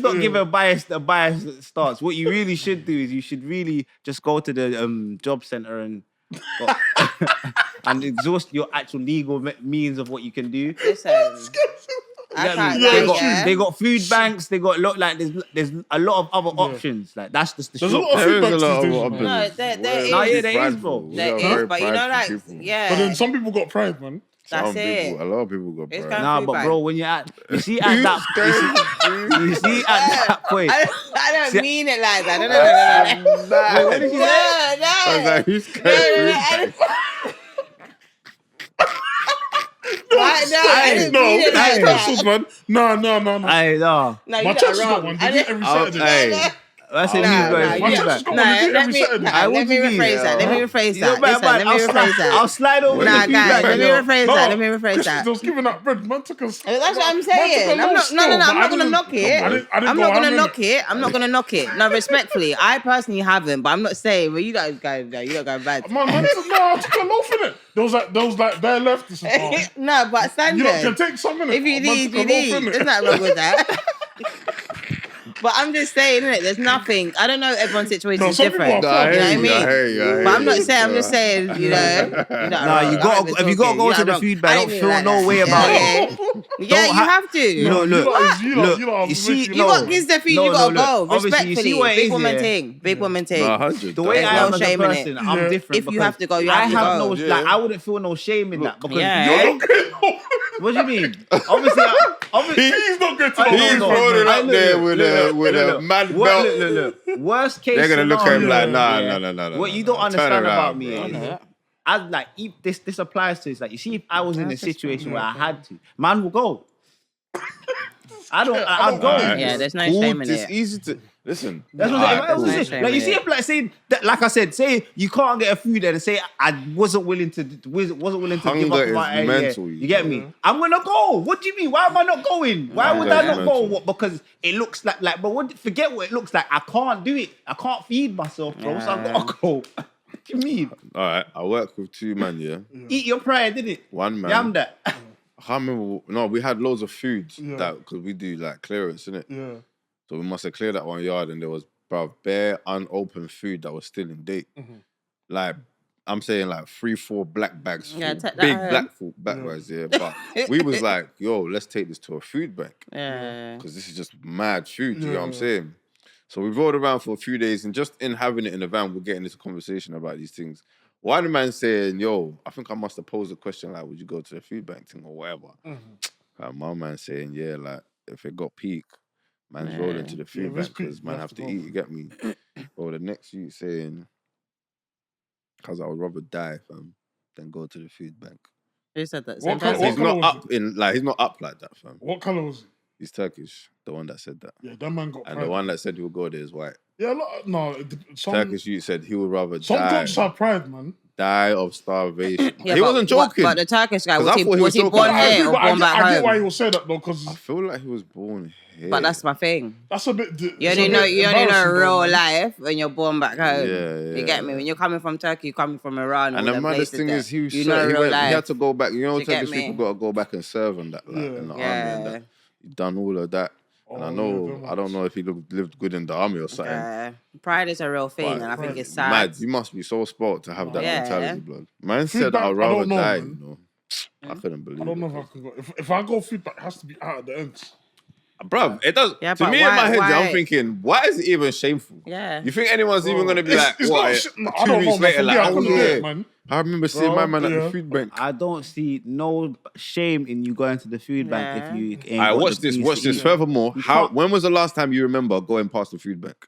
C: not give a biased stance. What you really should do is you should really just go to the job center and and exhaust your actual legal means of what you can do.
B: Listen, I
C: Get me?
B: can't
D: Yeah,
B: lie,
C: They got food banks. They got there's a lot of other options. Like that's just the
D: There's a
C: short.
D: lot of
A: There is a
D: feedbacks
A: lot
D: these
A: of
D: days, man.
A: options.
B: No, there
A: We're
B: is.
C: No, yeah,
A: very
C: there is,
A: prideful.
C: bro.
A: We
B: there
A: are
B: is,
A: very
B: but you know,
A: prideful
B: like,
A: people.
B: yeah,
D: But then some people got pride, man.
B: that's
A: Some
B: it.
A: people, a lot of people got
B: It's
A: pride.
B: kind
C: Nah,
B: food
C: but
B: bank.
C: bro, when you're at, you see at that point.
B: I don't
C: See-
B: mean it like that. No.
C: Wait, what did you say?
A: I was like, who's scared?
B: I didn't
D: No,
B: mean it like
D: that's
B: that.
D: cancelled, man. No.
C: Hey, no.
B: No, you
D: My
B: got
D: church
B: it
D: has got
B: wrong.
D: one.
B: I
D: They do it
B: didn't.
D: every Saturday.
A: Hey,
C: I said
B: Nah,
C: you
B: nah,
C: guys.
B: you
D: My
C: feed
D: church
C: back.
D: has got one. They do it every Saturday.
B: Let me rephrase that. Let me rephrase
C: You know,
B: that.
C: man,
B: Listen, let me rephrase that.
C: I'll slide over
A: Nah,
C: the feedback.
B: guys, let me
C: yo.
B: rephrase
D: No,
B: that. Let me rephrase
D: Christians,
B: that.
D: they was giving out bread. Man took us.
B: That's what I'm
D: Man
B: saying.
D: took a
B: I'm
D: load
B: not.
D: still,
B: No.
D: but
B: I'm not
D: I
B: gonna
D: didn't-
B: knock it.
D: I didn't
B: I'm
D: go
B: not gonna
D: ham in
B: knock it. I'm not gonna knock it. No, respectfully, I personally haven't, but I'm not saying. Well, you guys go. You don't go bad.
D: Man, I took a loaf in it. There was like bare left. It's like,
B: No, but
D: you lot can
B: standard.
D: take some in it.
B: If you
D: Man
B: need,
D: took a
B: you
D: loaf
B: need.
D: in it.
B: There's nothing wrong with that. But I'm just saying, innit? There's nothing. I don't know. Everyone's situation
D: No,
B: is
D: some people
B: different.
D: are
B: You
A: I
B: know
A: hear
B: what I
A: you,
B: mean? But I'm not saying. I'm just saying. You know.
C: Nah, you got. If you gotta go to the feedback, don't feel no way about it.
B: Yeah, you have to.
C: No, look,
D: you
C: see,
B: You got kids there for you.
C: No,
B: You gotta
C: look.
B: go.
C: Obviously, you
B: Respectfully,
C: see what it
B: big
C: is,
B: woman
C: yeah?
B: thing. Big woman thing.
A: 100.
C: The way
B: There's
C: I
B: no
C: am as a
B: shame in
C: person,
B: it.
C: I'm
D: Yeah.
C: different.
B: If you
C: because
B: have to go, you
C: I
B: have to
C: have
B: go.
C: no,
A: Yeah.
C: like, I wouldn't feel no shame in that because
B: Yeah.
C: what do you mean? Obviously,
D: He's not going to
C: I
D: the
A: He's
C: know,
D: loaf,
A: rolling
D: man.
A: up there with a mad belt.
C: Look. Worst case
A: They're gonna look at him
C: scenario,
A: like, nah,
C: yeah.
A: no.
C: What you
A: no.
C: don't
A: Turn
C: understand
A: around,
C: about me
A: bro.
C: is, as like if this applies to, it's like you see, if I was in a situation where I had to, man will go. I'd go.
A: Alright.
B: Yeah, there's no
A: Cool,
B: shame in
A: it's
B: it.
A: easy to listen.
C: That's what
A: Alright,
C: I'm
A: cool.
C: saying.
B: shame
C: Like you
B: in
C: see,
B: it.
C: if like say, like I said, say you can't get a food there, and say I wasn't willing to give
A: Hunger
C: up
A: is
C: my idea.
A: mental,
C: You
A: you
C: get
A: know.
C: me? I'm gonna go. What do you mean? Why am I not going? Why would I
A: Hunger is
C: not go?
A: mental.
C: What? Because it looks like but forget what it looks like. I can't do it. I can't feed myself, bro. So I gotta go. What do you mean?
A: All right, I work with two men, yeah.
C: Eat your pride, did it?
A: One man.
C: Yeah, I'm that.
A: I can't remember. No, we had loads of food
D: Yeah.
A: that because we do like clearance, innit?
D: Yeah.
A: So we must have cleared that one yard, and there was bare unopened food that was still in date. Like I'm saying, like 3-4 black bags,
B: Yeah,
A: full,
B: take that
A: big
B: home.
A: black bags, yeah. But we was like, yo, let's take this to a food bank
B: Yeah.
A: because this is just mad food. You know what I'm
D: Yeah.
A: saying? So we rode around for a few days, and just in having it in the van, we're getting this conversation about these things. One man saying, yo, I think I must have posed a question like, would you go to the food bank thing or whatever? My man saying, yeah, like, if it got peak, man's rolling to the food
D: if it's
A: bank because
D: peak,
A: man
D: you
A: have
D: have
A: to
D: to
A: eat,
D: go.
A: you get me? Or the next you saying, because I would rather die, fam, than go to the food bank.
B: Who said that?
D: What
B: Same
D: colour-
B: person?
A: He's
D: colour
A: not
D: was
A: up in, like, he's not up like that, fam.
D: What colour was it?
A: He's Turkish, the one that said that.
D: Yeah, that man got
A: And
D: pride.
A: the one that said he would go there is white.
D: Yeah, no. Some
A: Turkish youth said he would rather
D: some
A: die.
D: cops have pride, man.
A: Die of starvation.
B: Yeah,
A: he
B: but
A: wasn't joking.
B: But the Turkish guy,
A: 'Cause
B: was
A: I
B: he,
A: thought he
B: was
A: was
B: he
A: joking.
B: born
A: I
B: here or
D: But
B: born back
D: I get why he
B: home?
D: will say that though, because
A: I feel like he was born here.
B: But that's my thing.
D: that's a bit.
B: You only know
D: embarrassing,
B: real
D: though, man.
B: life when you're born back home.
A: Yeah,
B: You get me? When you're coming from Turkey, you're coming from Iran.
A: And
B: all
A: the
B: them
A: maddest
B: places
A: thing
B: there.
A: is, he was
B: you
A: so,
B: know
A: he,
B: real
A: went, he
B: life.
A: had to go back. You know,
B: Do you get
A: Turkish
B: me?
A: people got to go back and serve and that, like,
D: Yeah.
A: in the army and
B: Yeah.
A: that. He done all of that. And
D: Oh,
A: I
D: yeah,
A: know,
D: them
A: I don't know if he lived good in the army or something.
B: Yeah. Pride is a real thing,
A: But
B: and I think
D: Pride-
B: it's sad.
A: Mad, you must be so spoilt to have that
B: Yeah.
A: mentality, blood. Man
D: Food
A: said,
D: bank,
A: I'd
D: I
A: rather
D: don't know,
A: die,
D: man.
A: you know. I couldn't believe
D: I don't know
A: it.
D: if I can go. If I go feedback, it has to be out at the ends.
A: Bruv, it does.
B: Yeah,
A: to
B: but
A: me, in my head,
B: why-
A: I'm thinking, why is it even shameful?
B: Yeah.
A: You think anyone's even going to be like,
D: It's
A: what?
D: not shit. No, I
A: 2
D: don't know,
A: weeks
D: man.
A: later,
D: For me,
A: like,
D: I
A: oh
D: couldn't do it,
A: yeah.
D: man.
A: I remember seeing my man at the food bank.
C: I don't see no shame in you going to the food bank if you ain't
A: Alright,
C: got
A: watch
C: the
A: this.
C: peace
A: Watch
C: to
A: this.
C: eat.
A: Furthermore,
C: You
A: how?
C: can't-
A: When was the last time you remember going past the food bank?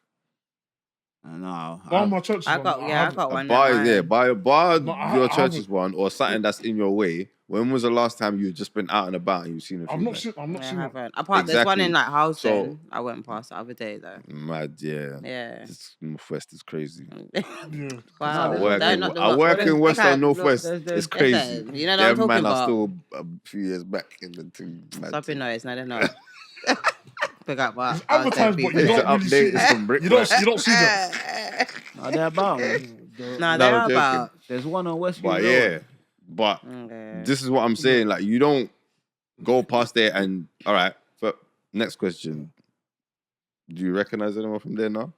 C: No,
D: One of my churches.
B: I got
A: A
B: one.
A: bar
B: in
A: is there.
B: mind.
A: Buy a bar,
D: No,
A: your
D: I
A: church's
D: haven't.
A: one, or something that's in your way. When was the last time you've just been out and about and you've seen a food
D: I'm not
A: bank?
D: sure. I'm not
B: I
D: sure.
B: haven't. Apart, there's one
A: Exactly.
B: in like Houston.
A: So-
B: I went past the other day though.
A: Mad, yeah.
B: Yeah.
A: This Northwest is crazy.
D: Yeah.
B: Wow.
A: I work
B: They're
A: in,
B: not the
A: I work
B: what-
A: in West
B: okay,
A: and Northwest.
C: there's-
A: It's crazy.
B: listen, you know what I'm
A: Them
B: talking
A: man are
B: about.
A: still a few years back in the thing. Mad
B: Stop
A: thing.
B: your noise. No, they're not. Pick up what?
D: It's advertised, but you
A: It's
D: don't
A: an
D: really see
A: update. It's some brick.
D: You don't see them.
C: no, they're about. Man.
B: No,
A: No,
B: they're
A: I'm joking.
B: about.
C: There's one on Westview
A: But
C: Road.
A: yeah, but
B: Okay.
A: this is what I'm saying. Like, you don't go past there and all right. But next question: do you recognize anyone from there now?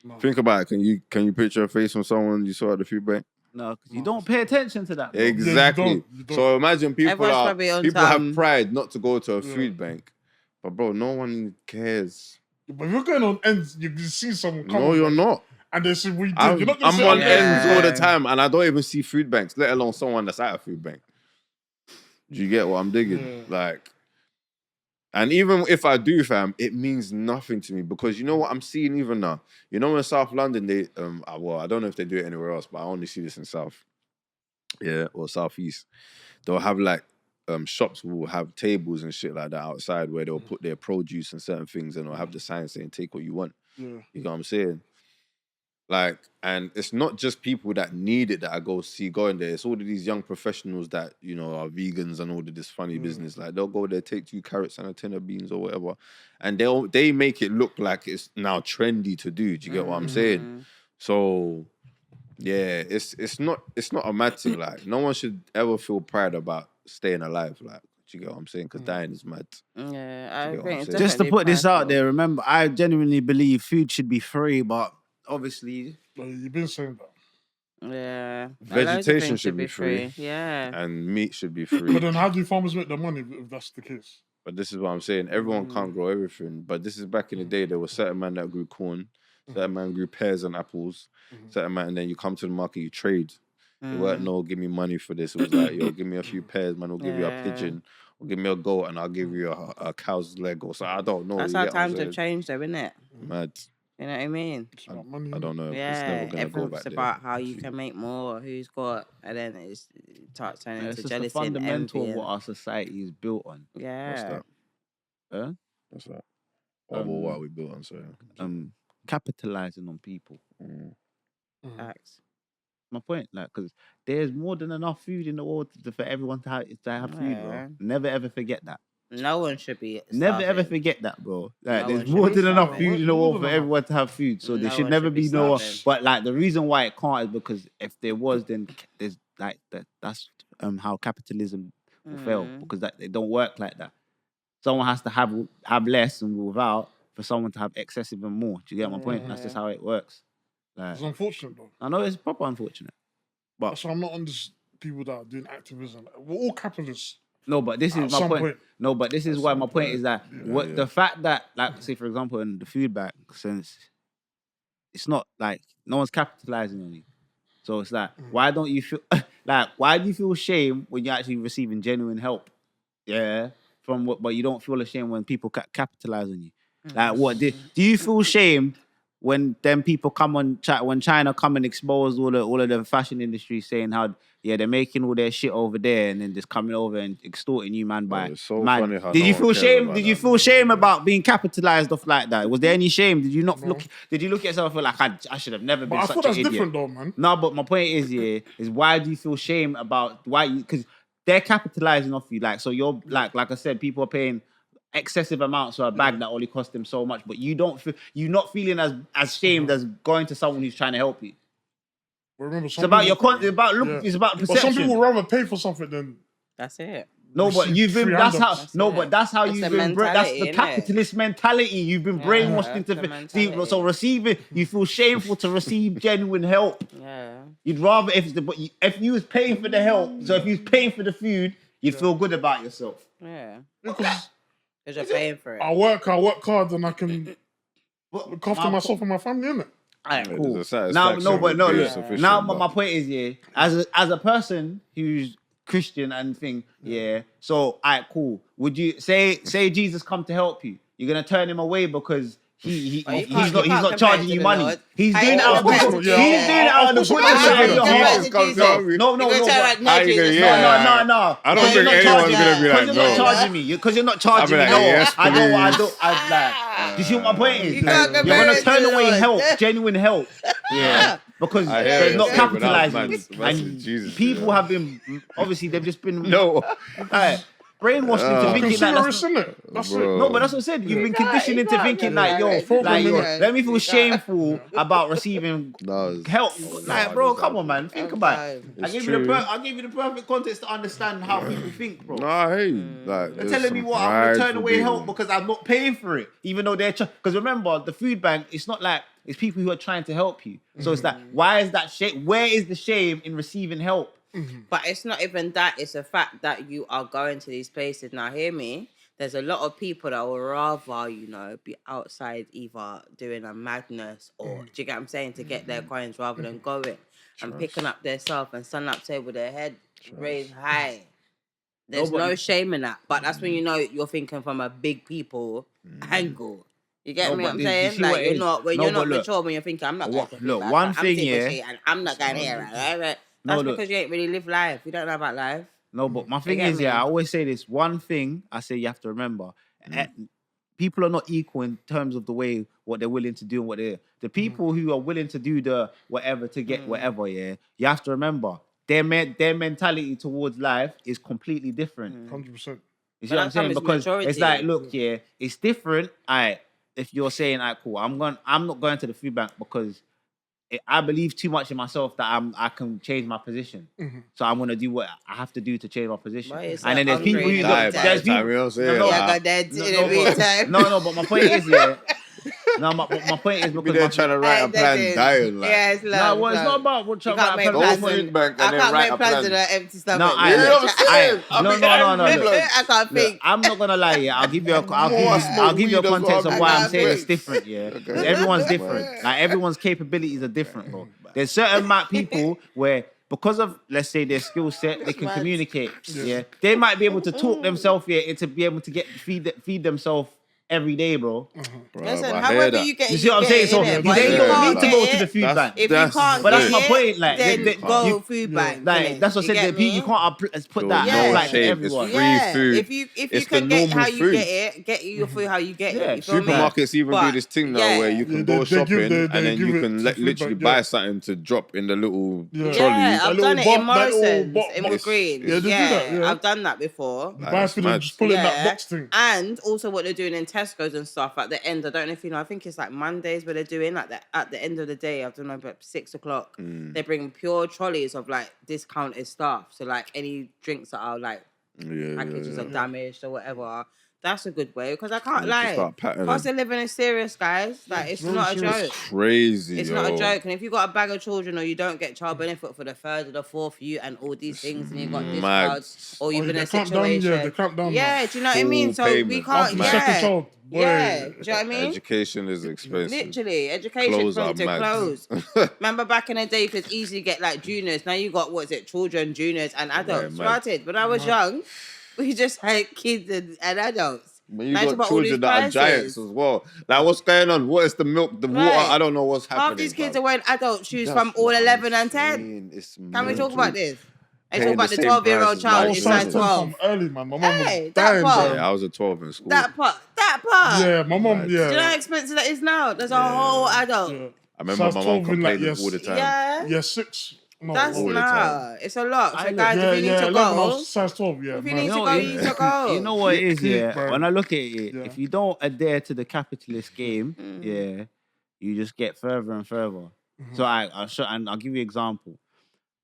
D: No.
A: Think about it. Can you picture a face from someone you saw at the food bank?
C: No, because you don't pay attention to that. Bro.
A: Exactly.
D: you don't.
A: So imagine people
B: Everyone's probably on
A: people
B: some-
A: have pride not to go to a
D: Yeah.
A: food bank, but bro, no one cares.
D: But if you're going on ends, you can see someone come.
A: No, you're not.
D: And they say we did.
A: I'm,
D: You're not gonna
A: I'm
D: say,
A: on
D: "Oh,
A: ends all the
B: Yeah.
A: time, and I don't even see food banks, let alone someone that's at a food bank. Do you get what I'm digging?
D: Yeah.
A: Like, and even if I do, fam, it means nothing to me because you know what I'm seeing even now. You know, in South London, they well, I don't know if they do it anywhere else, but I only see this in South, yeah, or Southeast. They'll have like shops will have tables and shit like that outside where they'll put their produce and certain things, and they'll have the sign saying "Take what you want."
D: Yeah.
A: You know what I'm saying? Like, and it's not just people that need it that I go see going there. It's all of these young professionals that, you know, are vegans and all of this funny business. Like, they'll go there, take 2 carrots and a tin of beans or whatever. And they make it look like it's now trendy to do. Do you get what I'm saying? So, yeah, it's not a mad thing. Like, no one should ever feel pride about staying alive. Like, do you get what I'm saying? Because dying is mad.
B: Yeah, I
A: You get what
B: think
A: I'm
B: it's
A: saying?
C: Just to
B: definitely
C: put this out
B: prideful.
C: there, remember, I genuinely believe food should be free, but obviously,
D: But you've been saying that.
B: Yeah.
A: Vegetation
B: things
A: should be free.
B: Yeah.
A: And meat should be free.
D: But then how do farmers make their money if that's the case?
A: But this is what I'm saying. Everyone can't grow everything. But this is back in the day. There were certain men that grew corn. Certain man grew pears and apples. Certain man, and then you come to the market, you trade. It weren't no, give me money for this. It was like, yo, give me a few pears, man. I'll give you a
B: Yeah.
A: pigeon. Or give me a goat, and I'll give you a cow's leg. Or so I don't know.
B: That's
A: you
B: how
A: get what I'm
B: times have
A: saying?
B: changed, though, isn't it?
A: Mad.
B: You know what I mean?
D: It's about money.
A: I don't know. It's
B: Yeah,
A: never gonna go
B: everything's
A: back
B: about how you can make more, who's got, and then it starts turning
C: it's
B: into
C: just the
B: jealousy and
C: fundamental
B: envy.
C: of what our society is built on.
B: Yeah.
A: What's that?
C: Huh?
A: What's that? What are we built on? Sorry.
C: Capitalizing on people.
B: Facts.
C: My point, like, because there's more than enough food in the world for everyone to have food, bro.
B: Yeah.
C: Never ever forget that.
B: No one should be.
C: Never ever
B: starving.
C: forget that, bro. Like,
B: No
C: there's
B: one should
C: more
B: be
C: than enough
B: starving.
C: food in the
D: More
C: world
D: than
C: for
D: enough.
C: everyone to have food. So there
B: No
C: should
B: one
C: never
B: should be
C: be no one.
B: starving.
C: But like the reason why it can't is because if there was, then there's like that. That's how capitalism will fail because that it don't work like that. Someone has to have less and without for someone to have excessive and more. Do you get my point? That's just how it works. Like,
D: It's unfortunate, though.
C: I know it's proper unfortunate. But
D: So I'm not on this people that are doing activism. We're all capitalists.
C: no, but this
D: At
C: is my
D: some
C: point.
D: point.
C: No, but this is why my point is that the fact that, like, say for example, in the food bank, since it's not like no one's capitalizing on you, so it's like, why don't you feel like why do you feel shame when you're actually receiving genuine help? Yeah, from what, but you don't feel ashamed when people capitalize on you. Like, what do you feel shame when them people come on chat when China come and expose all of the fashion industry, saying how they're making all their shit over there and then just coming over and extorting you, man. By
A: it's so
C: man.
A: funny how
C: Did
A: no
C: you
A: one
C: feel
A: cares
C: shame?
A: about
C: Did you
A: that.
C: feel shame about being capitalized off like that? Was there any shame? Did you not look? Did you look at yourself and feel like I should have never
D: But
C: been
D: I
C: such
D: thought
C: an
D: that's
C: idiot?
D: different, though, man.
C: No, but my point is why do you feel shame about why you? Because they're capitalizing off you, like, so you're like I said, people are paying excessive amounts for a bag that only cost them so much, but you don't feel you're not feeling as shamed as going to someone who's trying to help you.
D: But remember,
C: It's about your content. It's about look.
D: Yeah.
C: It's about
D: But some
C: perception.
D: people would rather pay for something than
B: That's it.
C: No, but
D: receive
C: you've been.
D: free
C: That's how.
D: handouts.
C: No,
B: That's
C: but
B: it.
C: that's how
B: It's
C: you've
B: the
C: been. That's the
B: mentality, innit?
C: capitalist mentality. You've been brainwashed
B: Yeah,
C: into.
B: the
C: See,
B: mentality.
C: so receiving, you feel shameful to receive genuine help.
B: Yeah.
C: You'd rather if you was paying for the help. So if you was paying for the food, you'd feel good about yourself.
B: Yeah.
D: because
B: Because you're paying for it.
D: I work hard, and I can look after
C: My
D: myself and my family, innit?
C: Alright,
A: Yeah,
C: cool.
A: there's a
C: Now,
A: satisfaction
C: but
A: with
C: no,
A: being
C: look.
A: sufficient,
C: Now,
A: but-
C: my point is, yeah, as a person who's Christian and thing, yeah. So, alright, cool. Would you say Jesus come to help you? You're gonna turn him away because he's
B: But you
C: not
B: can't compare
C: charging
B: it
C: you
B: to the
C: money.
B: Lord.
C: He's
B: How
C: doing
B: you
C: it out of
B: gonna compare
C: the
B: it to
C: he's
B: Jesus?
C: doing it out of the
D: Of course,
C: goodness
B: How
C: of
B: you
C: your
B: compare
C: heart.
B: it to
A: Come
B: Jesus?
A: tell me.
C: No,
B: You're gonna tell like, no,
A: I ain't gonna-
B: Jesus.
A: yeah.
C: no.
A: I don't
C: Because
A: think
C: you're not
A: anyone's
C: charging-
A: gonna be like,
C: because you're not
A: no.
C: charging me. Because you're not charging me.
A: like,
C: No,
A: yes,
C: I don't.
A: please.
C: Do you see what my point is?
B: You can't
C: You're
B: compare
C: gonna
B: it to
C: turn
B: the
C: away
B: Lord.
C: help, genuine help. Yeah, because
A: I hear
C: they're
A: you
C: not
A: saying, but that was
C: capitalizing.
A: mad.
C: And
A: Jesus,
C: people
A: yeah.
C: have been obviously they've just been
A: No.
C: brainwashed into thinking that that's
D: Consumerist, innit? That's
A: Bro.
D: it.
C: no, but that's what I said. You've been conditioned
B: you
C: into
B: can't
C: thinking
B: compare
C: like, yo,
B: it to
C: like, yo,
B: Jesus.
C: let me feel
B: You can't.
C: shameful about receiving
A: No,
C: help. Like, bro,
A: no,
C: come on, man. Think about it. I
A: It's
C: gave
A: true.
C: you the perfect context to understand how people think, bro.
A: No, I hear you. Like,
C: You're
A: there's
C: telling me
A: some
C: what I'm gonna turn
A: prideful
C: away
A: people.
C: help because I'm not paying for it, even though they're because remember the food bank. It's not like it's people who are trying to help you. So it's like, why is that shame? Where is the shame in receiving help?
B: But it's not even that. It's the fact that you are going to these places. Now, hear me. There's a lot of people that would rather, be outside either doing a madness or, do you get what I'm saying, to get their coins rather than going and picking up their self and standing up table with their head raised high. There's no shame in that. But that's when you know you're thinking from a big people angle. You get
C: No,
B: me
C: but
B: what I'm
C: you
B: saying?
C: see what
B: Like,
C: it
B: you're
C: is?
B: not, when
C: No,
B: you're
C: but
B: not
C: look.
B: mature, when you're thinking, I'm not going to
C: Look,
B: feedback,
C: one
B: I'm
C: thing,
B: taking
C: yeah.
B: shit and I'm not going here. Right?
C: No,
B: That's
C: look.
B: because you ain't really lived life. You don't know about life.
C: No, but my thing
B: get
C: is,
B: me?
C: I always say this. One thing I say you have to remember: people are not equal in terms of the way what they're willing to do and what they're. The people who are willing to do the whatever to get whatever, yeah, you have to remember their mentality towards life is completely different.
D: 100%.
C: You see
B: But
C: what I'm
B: that
C: saying?
B: comes
C: Because
B: maturity.
C: it's like, look, yeah, it's different. If you're saying, cool, I'm not going to the food bank because I believe too much in myself that I can change my position. So I'm gonna do what I have to do to change my position.
B: Right, it's
C: And then
B: like
C: there's people who
B: upgrade
C: look,
B: every time.
C: there's people.
A: You know what I'm saying?
C: No,
B: Yeah,
A: Like,
B: I got that in the
C: but,
B: meantime.
C: no, but my point is, yeah. No, my point is
A: be
C: because
A: there trying to write a plan dying. Like,
B: Yeah, it's long.
C: no, well, it's not about what
B: You
C: trying
B: can't
C: to
B: make
C: write a
B: plans.
C: plan.
A: food bank and
B: I
A: then
B: can't
A: write
B: make
A: a
B: plans
A: plan.
B: in an empty stomach.
C: No,
A: You know what I'm saying?
C: no, no.
B: I can't
C: Look,
B: think.
C: I'm not gonna lie. Yeah, I'll give you a context of why I'm saying it's different. Yeah, 'cause everyone's different. Like everyone's capabilities are different, bro. There's certain amount of people where because of let's say their skill set, they can
B: Right.
C: communicate. Yeah, they might be able to talk themselves to be able to feed themselves every day, bro.
A: Bro,
B: Listen,
A: but I hear
B: however
A: that.
B: you get it,
C: You see what I'm saying? So
B: innit?
C: you
B: But if you
C: don't
B: can't
C: need to
B: get
C: go to the
B: it,
C: food bank.
B: if you can't
C: But that's
B: get
C: my
B: it,
C: point, like,
B: then
C: they-
B: go
C: you-
B: food bank.
C: Like
B: innit?
C: that's what I
B: You
C: said.
B: get
C: The people
B: me?
C: you can't put
A: Feel
C: that
B: no
C: like to
A: shame.
C: everyone.
A: It's free food.
B: If you
A: It's
B: can
A: the
B: get
A: normal
B: how you
A: food.
B: get your food how you get
C: Yeah,
B: it. You feel me?
A: Supermarkets even
B: But,
A: do this thing now
B: yeah.
A: where you can
D: Yeah,
A: go
D: they
A: shopping
D: give
A: and then
D: give
A: you
D: it
A: can
D: to
A: literally
D: feedback,
A: buy
D: yeah.
A: something to drop in the little
D: Yeah.
A: trolley.
B: Yeah, I've
D: little
B: done it
D: box-
B: in
D: that little
B: Morrison's,
D: box-
B: in
A: box.
B: Green.
D: Yeah, they do that, yeah.
B: I've done that before.
D: The buy
A: it's
D: for them,
A: mad.
D: just pull in that box thing.
B: And also what they're doing in Tesco's and stuff at the end. I don't know if you know. I think it's like Mondays where they're doing like that at the end of the day. I don't know, about 6 o'clock. They bring pure trolleys of like discounted stuff. So like any drinks that are like packages are damaged or whatever. That's a good way because I can't
A: You have to
B: lie.
A: start patterning.
B: Cost of living is serious, guys. Like it's
D: very
B: not a
D: serious.
B: joke.
A: Crazy,
B: It's
A: yo.
B: not a joke. And if you got a bag of children or you don't get child benefit for the third or the fourth you and all these things and you got
A: mad.
B: discounts or you've
D: Oh,
B: been in
D: they
B: a
D: clamp down,
B: situation.
D: yeah, they clamp down
B: Yeah,
D: now.
B: do you know what I mean?
A: Full
B: So we
A: payment.
B: can't,
A: After the
D: second
B: yeah.
D: child, boy.
B: Yeah, do you know what I mean?
A: Education is expensive.
B: Literally, education
A: Clothes
B: from
A: are
B: to
A: mad.
B: clothes. Remember back in the day, you could easily get like juniors. Now you got, what is it, children, juniors, and adults.
A: mad.
B: Right? When I was young, we just had kids and adults.
A: But you
B: Now it's
A: got
B: about all these
A: children that are giants
B: prices.
A: as well. Like, what's going on? What is the milk, the water?
B: Right.
A: I don't know what's happening.
B: Half these kids
A: bro.
B: are wearing adult shoes
A: That's
B: from all
A: what I'm
B: 11 and 10.
A: saying. It's
B: Can we
A: mental.
B: talk about this? And
A: Paying
B: talk about
A: the
B: the
A: same
B: 12-year-old
A: price as
B: child
A: my
D: I
B: is
D: was
A: children.
B: size
D: size 10
B: 12.
D: from early, man. My mum
B: Hey,
D: was
B: that
D: dying,
B: part.
D: bro.
A: Yeah, I was a 12 in school.
B: That part.
D: Yeah, my mum,
A: Mad.
B: Do you know how
D: yeah.
B: expensive that is now? There's a whole adult.
D: Yeah.
A: I remember
D: Size
A: my
D: 12
A: mum
D: in,
A: complaining
D: like,
A: all the time.
B: Yeah.
D: Yeah, 6. No,
B: That's
A: all the
B: nah.
A: time.
B: It's a lot. So
C: I
B: guys,
D: yeah,
B: if you need to
D: 11, I
B: go,
D: was size 12, yeah.
B: if you
D: man.
B: need to
C: know,
B: go,
C: you-
B: you need to go.
C: You know what it is,
D: Keep,
C: yeah.
D: bro.
C: When I look at it,
D: Yeah.
C: if you don't adhere to the capitalist game, yeah, you just get further and further. So I'll show, and I'll give you an example.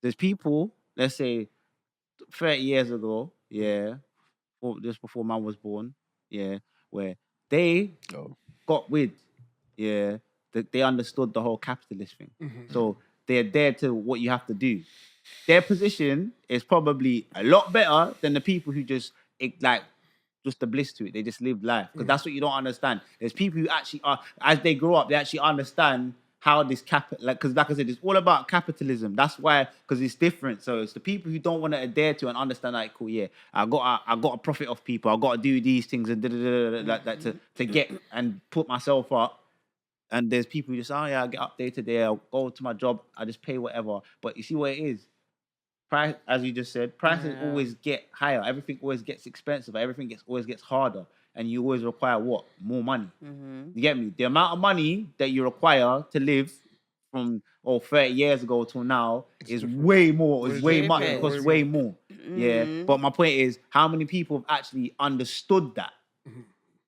C: There's people, let's say, 30 years ago, yeah, or just before man was born, yeah, where they
A: Oh.
C: got with, yeah, they understood the whole capitalist thing. So they adhere to what you have to do. Their position is probably a lot better than the people who just like just the bliss to it. They just live life because that's what you don't understand. There's people who actually are, as they grow up, they actually understand how this because like I said, it's all about capitalism. That's why, because it's different. So it's the people who don't want to adhere to and understand, like, cool, yeah, I got to profit off people. I got to do these things and like to get and put myself up. And there's people who just, oh yeah, I get up day to day. I'll go to my job. I just pay whatever. But you see what it is. Price, as you just said, prices always get higher. Everything always gets expensive. Everything always gets harder. And you always require what? More money. You get me? The amount of money that you require to live from 30 years ago till now is way more. It's way much. It costs way more. Yeah. But my point is, how many people have actually understood that?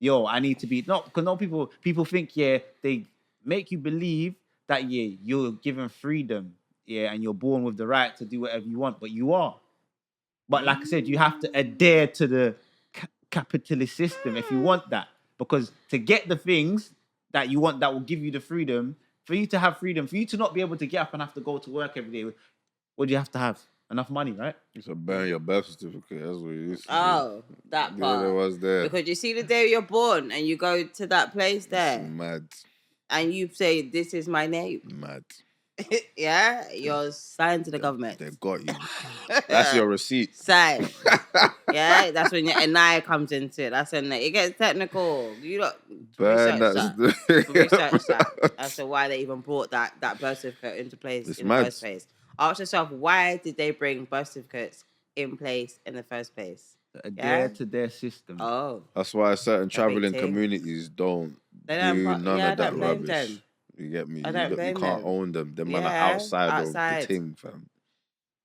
C: Yo, I need to be because people think, yeah, they make you believe that, yeah, you're given freedom, yeah, and you're born with the right to do whatever you want, but you are. But like I said, you have to adhere to the capitalist system if you want that. Because to get the things that you want that will give you the freedom, for you to have freedom, for you to not be able to get up and have to go to work every day, what do you have to have? Enough money, right?
A: You should burn your birth certificate. That's what you used to
B: Oh, that
A: do.
B: part.
A: Yeah, it was there.
B: Because you see the day you're born and you go to that place there
A: It's mad.
B: and you say, this is my name.
A: Mad.
B: Yeah? You're signed to the government.
A: They got you. That's your receipt.
B: Sign. Yeah? That's when your NI comes into it. That's when it gets technical. You don't
A: Burn
B: research
A: that.
B: research that as to why they even brought that birth certificate into place
A: It's
B: in
A: mad.
B: the first place. Ask yourself, why did they bring birth certificates in place in the first place?
C: Adhere to their system.
B: Oh.
A: That's why certain traveling
B: thing.
A: communities don't
B: They
A: do
B: don't,
A: none
B: yeah,
A: of that
B: I don't blame
A: rubbish.
B: them.
A: You get me?
B: I
A: You,
B: don't
A: you
B: blame
A: can't
B: them.
A: own them. Them man
B: Yeah,
A: are outside of
B: outside.
A: the thing, fam.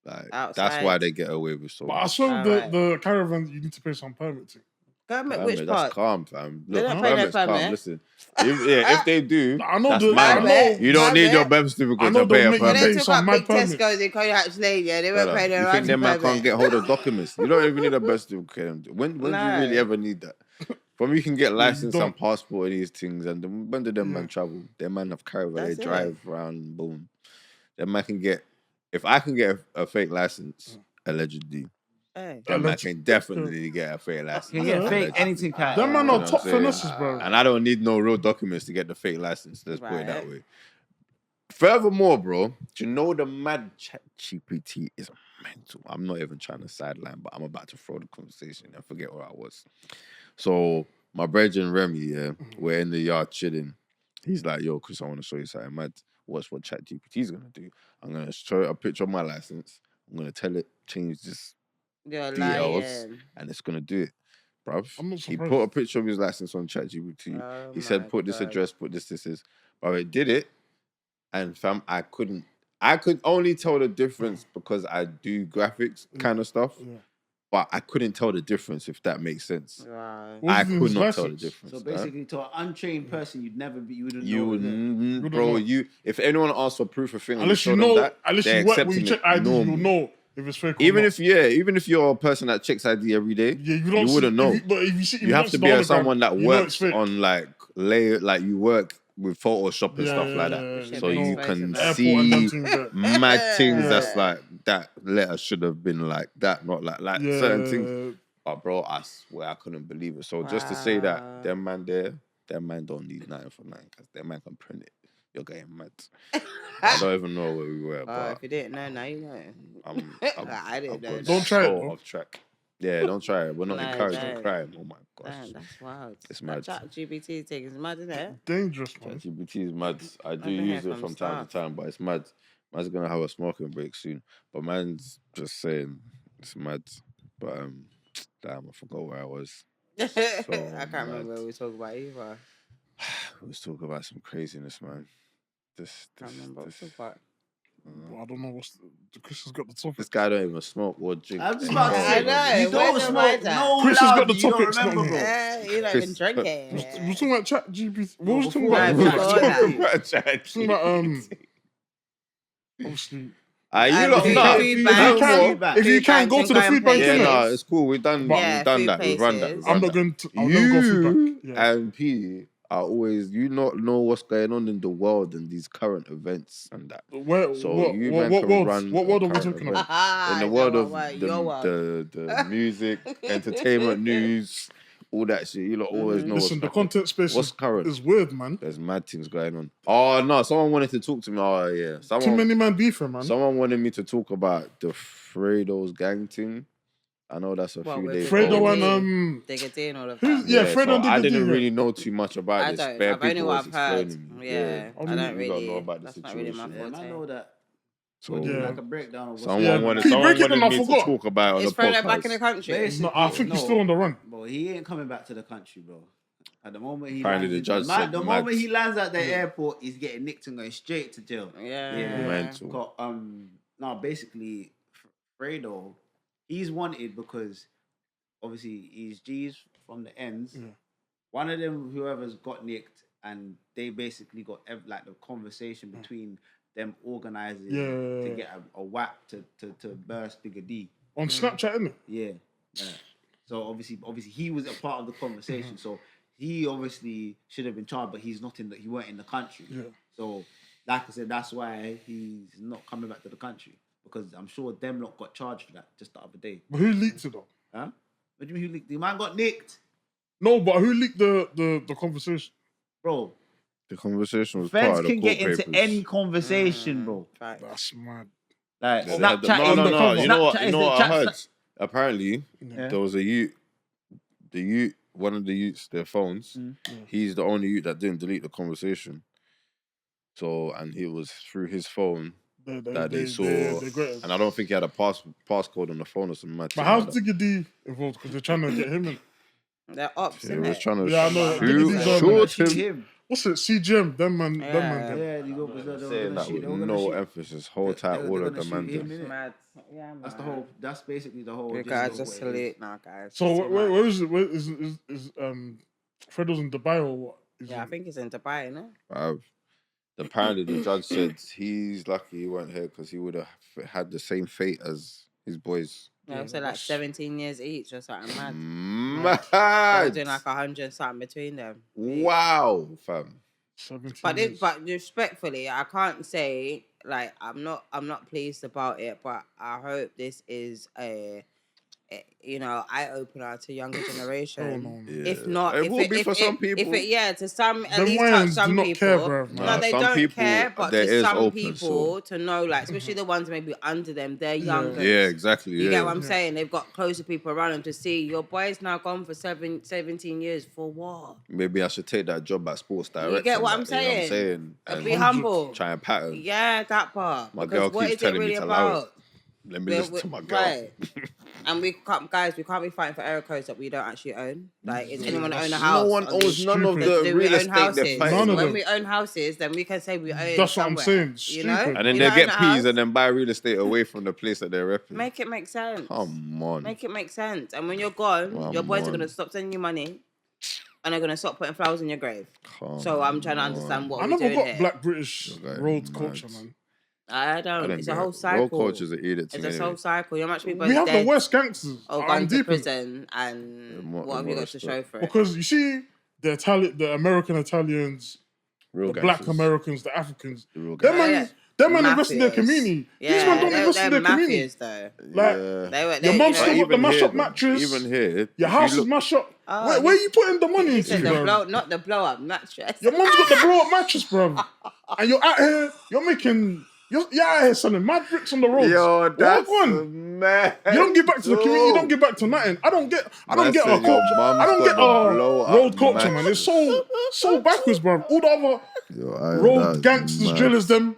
A: Like that's
B: Outside.
A: why they get away with so
D: But I
A: much.
D: saw
B: Alright.
D: the caravan, you need to pay some permit to.
B: Government,
A: Permit,
B: which
A: that's
B: part?
A: calm, fam.
B: They
A: Look,
B: don't pay no
A: permit's calm.
B: permit.
A: Listen, if they do,
D: I know
A: that's
D: the-
A: mad.
D: I know-
A: You don't need your
B: Permit.
A: birth
D: I
A: certificate
D: know
A: to pay
D: they'll
A: a
D: make you
B: When
A: permit.
B: they
D: pay
B: took
D: some
B: up
D: mad
B: big
D: permit.
B: Tesco's in Coyote Lane, yeah, they weren't
A: Brother,
B: paying their
A: you think them man can't
B: permit.
A: get hold of documents? You don't even need a birth certificate. When do you really
B: No.
A: ever need that? From you can get license
D: don't.
A: and passport and these things, and when do them man travel? Them man have caravan, they
B: That's it.
A: drive around, boom. Them man can get, if I can get a fake license, allegedly,
B: Hey.
A: them man
D: Alleged-
A: can definitely get a fake license.
C: You can get fake
A: allegedly.
C: anything. Can.
D: Them man
A: You
D: are
A: know
D: top
A: what I'm saying?
D: finesses, bro.
A: And I don't need no real documents to get the fake license. Let's put it that
B: Right.
A: way. Furthermore, bro, do you know the mad chat GPT is mental? I'm not even trying to sideline, but I'm about to throw the conversation and forget where I was. So my brethren Remy, yeah, we're in the yard chilling. He's like, yo, Chris, I want to show you something mad. Watch what chat GPT is gonna do. I'm gonna show it a picture of my license. I'm gonna tell it, change this
B: You're
A: details,
B: lying.
A: and it's gonna do it. Bruv,
D: I'm not
A: he
D: surprised.
A: put a picture of his license on ChatGPT.
B: Oh
A: He said,
B: my
A: put this
B: God.
A: address, put this is. But it did it. And fam, I could only tell the difference because I do graphics kind of stuff.
D: Yeah.
A: But I couldn't tell the difference, if that makes sense.
B: Right.
D: What's
A: I
D: in
A: could
D: his
A: not tell the
D: license?
A: difference.
C: So
A: huh?
C: basically, to an untrained person, you wouldn't
A: You
C: know.
A: would,
C: innit?
A: bro,
D: know.
A: if anyone asks for proof of thing, and
D: Unless
A: you
D: you
A: show them
D: know,
A: that,
D: unless
A: they're
D: you work when
A: accepting
D: you check
A: it
D: ID, you'll
A: normal.
D: know if it's fake or
A: Even
D: not.
A: if you're a person that checks ID every day,
D: Yeah, you,
A: you wouldn't know.
D: But if you see, if
A: You have
D: don't
A: to
D: see
A: be
D: the hologram,
A: someone that
D: you know it's
A: works
D: fake.
A: on like you work with Photoshop and
D: Yeah,
A: stuff like
D: yeah,
A: that,
D: yeah,
A: so
B: yeah.
A: you
B: Airport
A: can
B: and
D: them
A: see
D: things that-
A: mad things
B: Yeah.
A: that's like that letter should have been like that, not like certain things.
D: Yeah.
A: But bro, I swear I couldn't believe it. So just to say that
B: Wow.
A: them man there, them man don't need 9 for 9 because them man can print it. You're getting mad. I don't even know where we were,
B: Oh,
A: but
B: if you didn't know, now you know. I didn't know.
D: Don't try it,
A: so
D: though.
A: off track. Yeah, don't try it. We're not
B: No,
A: encouraging
B: don't.
A: crime. Oh my gosh.
B: Damn, that's wild.
A: It's
B: That
A: mad.
B: Chat GPT thing is mad, isn't it?
D: Dangerous, man.
A: ChatGPT is mad. I do
B: been
A: use
B: here
A: it
B: from
A: from time to
B: start.
A: time, but it's mad. Man's gonna have a smoking break soon. But man's just saying it's mad. But damn, I forgot where I was.
B: I can't
A: mad.
B: remember what we were talking about either.
A: We was talking about some craziness, man. This
B: I can't remember what we were talking about.
D: Well, I don't know what's the Chris has got the topic.
A: this guy don't even smoke or drink.
C: I'm just about to
B: I
C: say,
B: know,
C: you
B: where's
C: don't
B: the
C: smoke.
B: mind at?
C: No,
D: Chris has
C: love,
D: got the
C: you don't
D: topics, not
C: remember,
D: me.
C: bro.
B: You don't
A: Chris-
B: even drink
D: We're
B: it.
D: talking about chat GPT. What was talking
C: before
D: about?
B: that,
A: We're
B: before that.
A: talking about ChatGPT.
D: Talking about obviously.
A: You
B: And
A: lot,
B: food-
A: nah,
B: food
A: you
B: banks.
A: know what?
C: Feedback.
D: If you
B: Food
D: can
B: banks
D: go
B: and
D: to the
B: going
D: food bank,
A: Yeah,
B: places.
A: no,
D: innit?
A: it's cool. We've done
B: Yeah, food
A: that. We've run that.
B: places.
D: I'm not going to. I'll never go food bank. Yeah.
A: And P are always you not know what's going on in the world and these current events and that.
D: Where,
A: So
D: what,
A: you
D: what,
A: man
D: what
A: can
D: world?
A: run
D: What world are we
A: current
D: talking about?
A: events. In the
B: Is
A: world
B: that
A: of
B: what- your world.
A: the music, entertainment, news, all that shit. You lot always know
D: Listen, the
A: what's
D: content space
A: what's current.
D: is weird, man.
A: There's mad things going on. Oh no, someone wanted to talk to me. Oh yeah,
D: Too many man beefing, man.
A: Someone wanted me to talk about the Fredo's gang thing. I know that's a few days ago.
D: Fredo and
B: Digger D and all of
D: who's-
B: that.
D: yeah, Fredo
A: so
D: and Digger
A: I
D: D,
A: didn't
D: yeah.
A: really know too much about
B: I
A: this.
B: don't.
A: Bare
B: I've only
A: people
B: what
A: was
B: I've heard.
A: explaining me.
B: Yeah, I don't
A: you don't
B: really
A: know about the
B: that's not really my
A: situation.
B: forte.
C: I know that.
A: So
D: Yeah.
C: Like a breakdown of what's
A: someone
D: Yeah,
A: wanted,
D: keep
A: someone
D: breaking
A: wanted
D: and I
A: me to
D: forgot.
A: talk about it on
B: Is
A: the
B: Fredo back in the
A: podcast.
B: country?
D: No, I think he's still on the run.
C: Bro, he ain't coming back to the country, bro. At the moment he
A: Apparently
C: lands,
A: the judge said
C: the
A: mad.
C: moment he lands at the airport, he's getting nicked and going straight to jail.
B: Yeah.
A: Mental.
C: Got, now basically, Fredo, he's wanted because obviously he's G's from the ends.
D: Yeah.
C: One of them, whoever's got nicked, and they basically got like the conversation between them organizing to get a whack to burst Digger D.
D: On Snapchat, innit?
C: Yeah. So obviously he was a part of the conversation. So he obviously should have been charged, but he weren't in the country.
D: Yeah.
C: So like I said, that's why he's not coming back to the country, because I'm sure them lot got charged for that just the other day.
D: But who leaked it though?
C: Huh? What do you mean who leaked? The man got nicked,
D: No, but who leaked the conversation?
C: bro.
A: The conversation was
C: Feds
A: part of the
C: can
A: court
C: get into
A: papers.
C: any conversation, bro.
B: Facts.
D: That's mad.
C: Like
A: No,
C: Snapchat.
A: no. You know what?
C: Snapchat
A: You
C: is
A: know
C: the
A: what I
C: chat-
A: heard? Apparently,
C: Yeah.
A: there was a youth. The youth, one of the youths, their phones. He's the only youth that didn't delete the conversation. So, and he was through his phone that they saw, and I don't think he had a passcode on the phone or something.
D: But how's Digger D involved? Because they're trying to get him in.
B: They're ops,
A: He was
B: innit?
A: trying to
D: Yeah, I know.
A: shoot him.
C: him.
D: What's it? CGM, them man.
C: Yeah, these openers are
A: Saying that with no emphasis, hold tight, all of the man.
B: It's mad. Yeah, man.
C: That's the whole. That's basically the whole.
B: You
C: gist
B: guys
C: of
B: just
C: what it is.
B: salute now, guys.
D: So
B: It's mad.
D: where is it? Where is Fredo's in Dubai or what?
B: Yeah, I think it's in Dubai, no?
A: Apparently, the judge said he's lucky he weren't here because he would have had the same fate as his boys.
B: Yeah, so like 17 years each or something mad.
A: Mad.
B: They're doing like 100 something between them.
A: Wow, fam.
D: 17
B: But
D: years.
B: but respectfully, I can't say like I'm not pleased about it, but I hope this is a eye opener to younger generation.
D: Oh, no.
A: Yeah.
B: If not,
A: it
B: if
A: will
B: it,
A: be
B: if
A: for
B: it,
A: some people.
B: If it, yeah, to some at
D: Them
B: least touch
D: wines do
B: some
D: not
B: people.
D: care, bruv, man.
B: No, they
A: Some
B: don't
A: people,
B: care, but
A: there
B: to
A: is
B: some
A: open,
B: people to know, like especially the ones maybe under them, they're younger.
A: Yeah, exactly.
B: You
A: yeah.
B: get what I'm saying? They've got closer people around them to see your boy's now gone for 17 years for what?
A: Maybe I should take that job at Sports Direct.
B: get what
A: and
B: I'm
A: that, you know what
B: saying?
A: And
B: Be humble.
A: Try and pattern.
B: Yeah, that part.
A: My
B: Because
A: girl
B: what
A: keeps
B: is it
A: telling me
B: really
A: to allow it.
B: about?
A: Let me listen to my girl.
B: Right. And we can't be fighting for error codes that we don't actually own. Like, is anyone own a house?
A: No one owns none of
D: stupid.
A: the
B: Do we
A: real
B: own
A: estate
B: houses?
A: they're fighting.
D: None of
B: When
D: them.
B: we own houses, then we can say we own
D: That's what I'm
B: somewhere,
D: saying.
B: You know?
D: Stupid.
A: And then
B: You
A: they
B: don't
A: get
B: own a
A: peas
B: house?
A: and then buy real estate away from the place that they're repping.
B: Make it make sense.
A: Come on.
B: Make it make sense. And when you're gone,
A: Come
B: your boys are
A: on.
B: going to stop sending you money and they're going to stop putting flowers in your grave.
A: Come
B: So I'm trying to
A: on.
B: understand what
D: I
B: we're
D: never
B: doing
D: got
B: here.
D: black British
A: You're
D: road
A: mad.
D: culture, man.
B: I don't. It's a whole cycle.
A: Road culture's an edict
B: It's
A: thing
B: a
A: anyway.
B: whole cycle. You know how much people
D: We have
B: dead
D: the worst gangsters.
B: or
D: I'm
B: gone to
D: deep in it.
B: prison and what have you got
A: worst
B: to
A: stuff.
B: show for it?
D: Because you see, the American Italians,
A: Real
D: the black
A: gangsters.
D: Americans, the Africans,
A: The real
D: them
A: gangsters.
D: man invest in their
B: Mafias.
D: community.
B: Yeah,
D: These men don't invest in
B: they're
D: their community.
B: mafias though.
D: Like,
A: Yeah.
B: They
D: your mum's
B: you
D: still
B: know,
D: got the mash up
A: though,
D: mattress.
A: Even here,
D: Your
A: if
D: house
A: you
D: is mash up.
B: Oh,
D: Where you putting the money
B: he
D: into,
B: said
D: bro?
B: not the blow up mattress.
D: Your mum's got the blow up mattress, bro. And you're out here, you're out here selling mad bricks on the roads.
A: Yo, that's
D: Walk on.
A: man.
D: You don't give back to the community. You don't give back to nothing. I don't get a
A: Man said
D: culture.
A: your mum's
D: I don't get
A: got the blow up
D: road culture, man.
A: mattress.
D: It's so backwards, bro. All the other road gangsters, drillers, them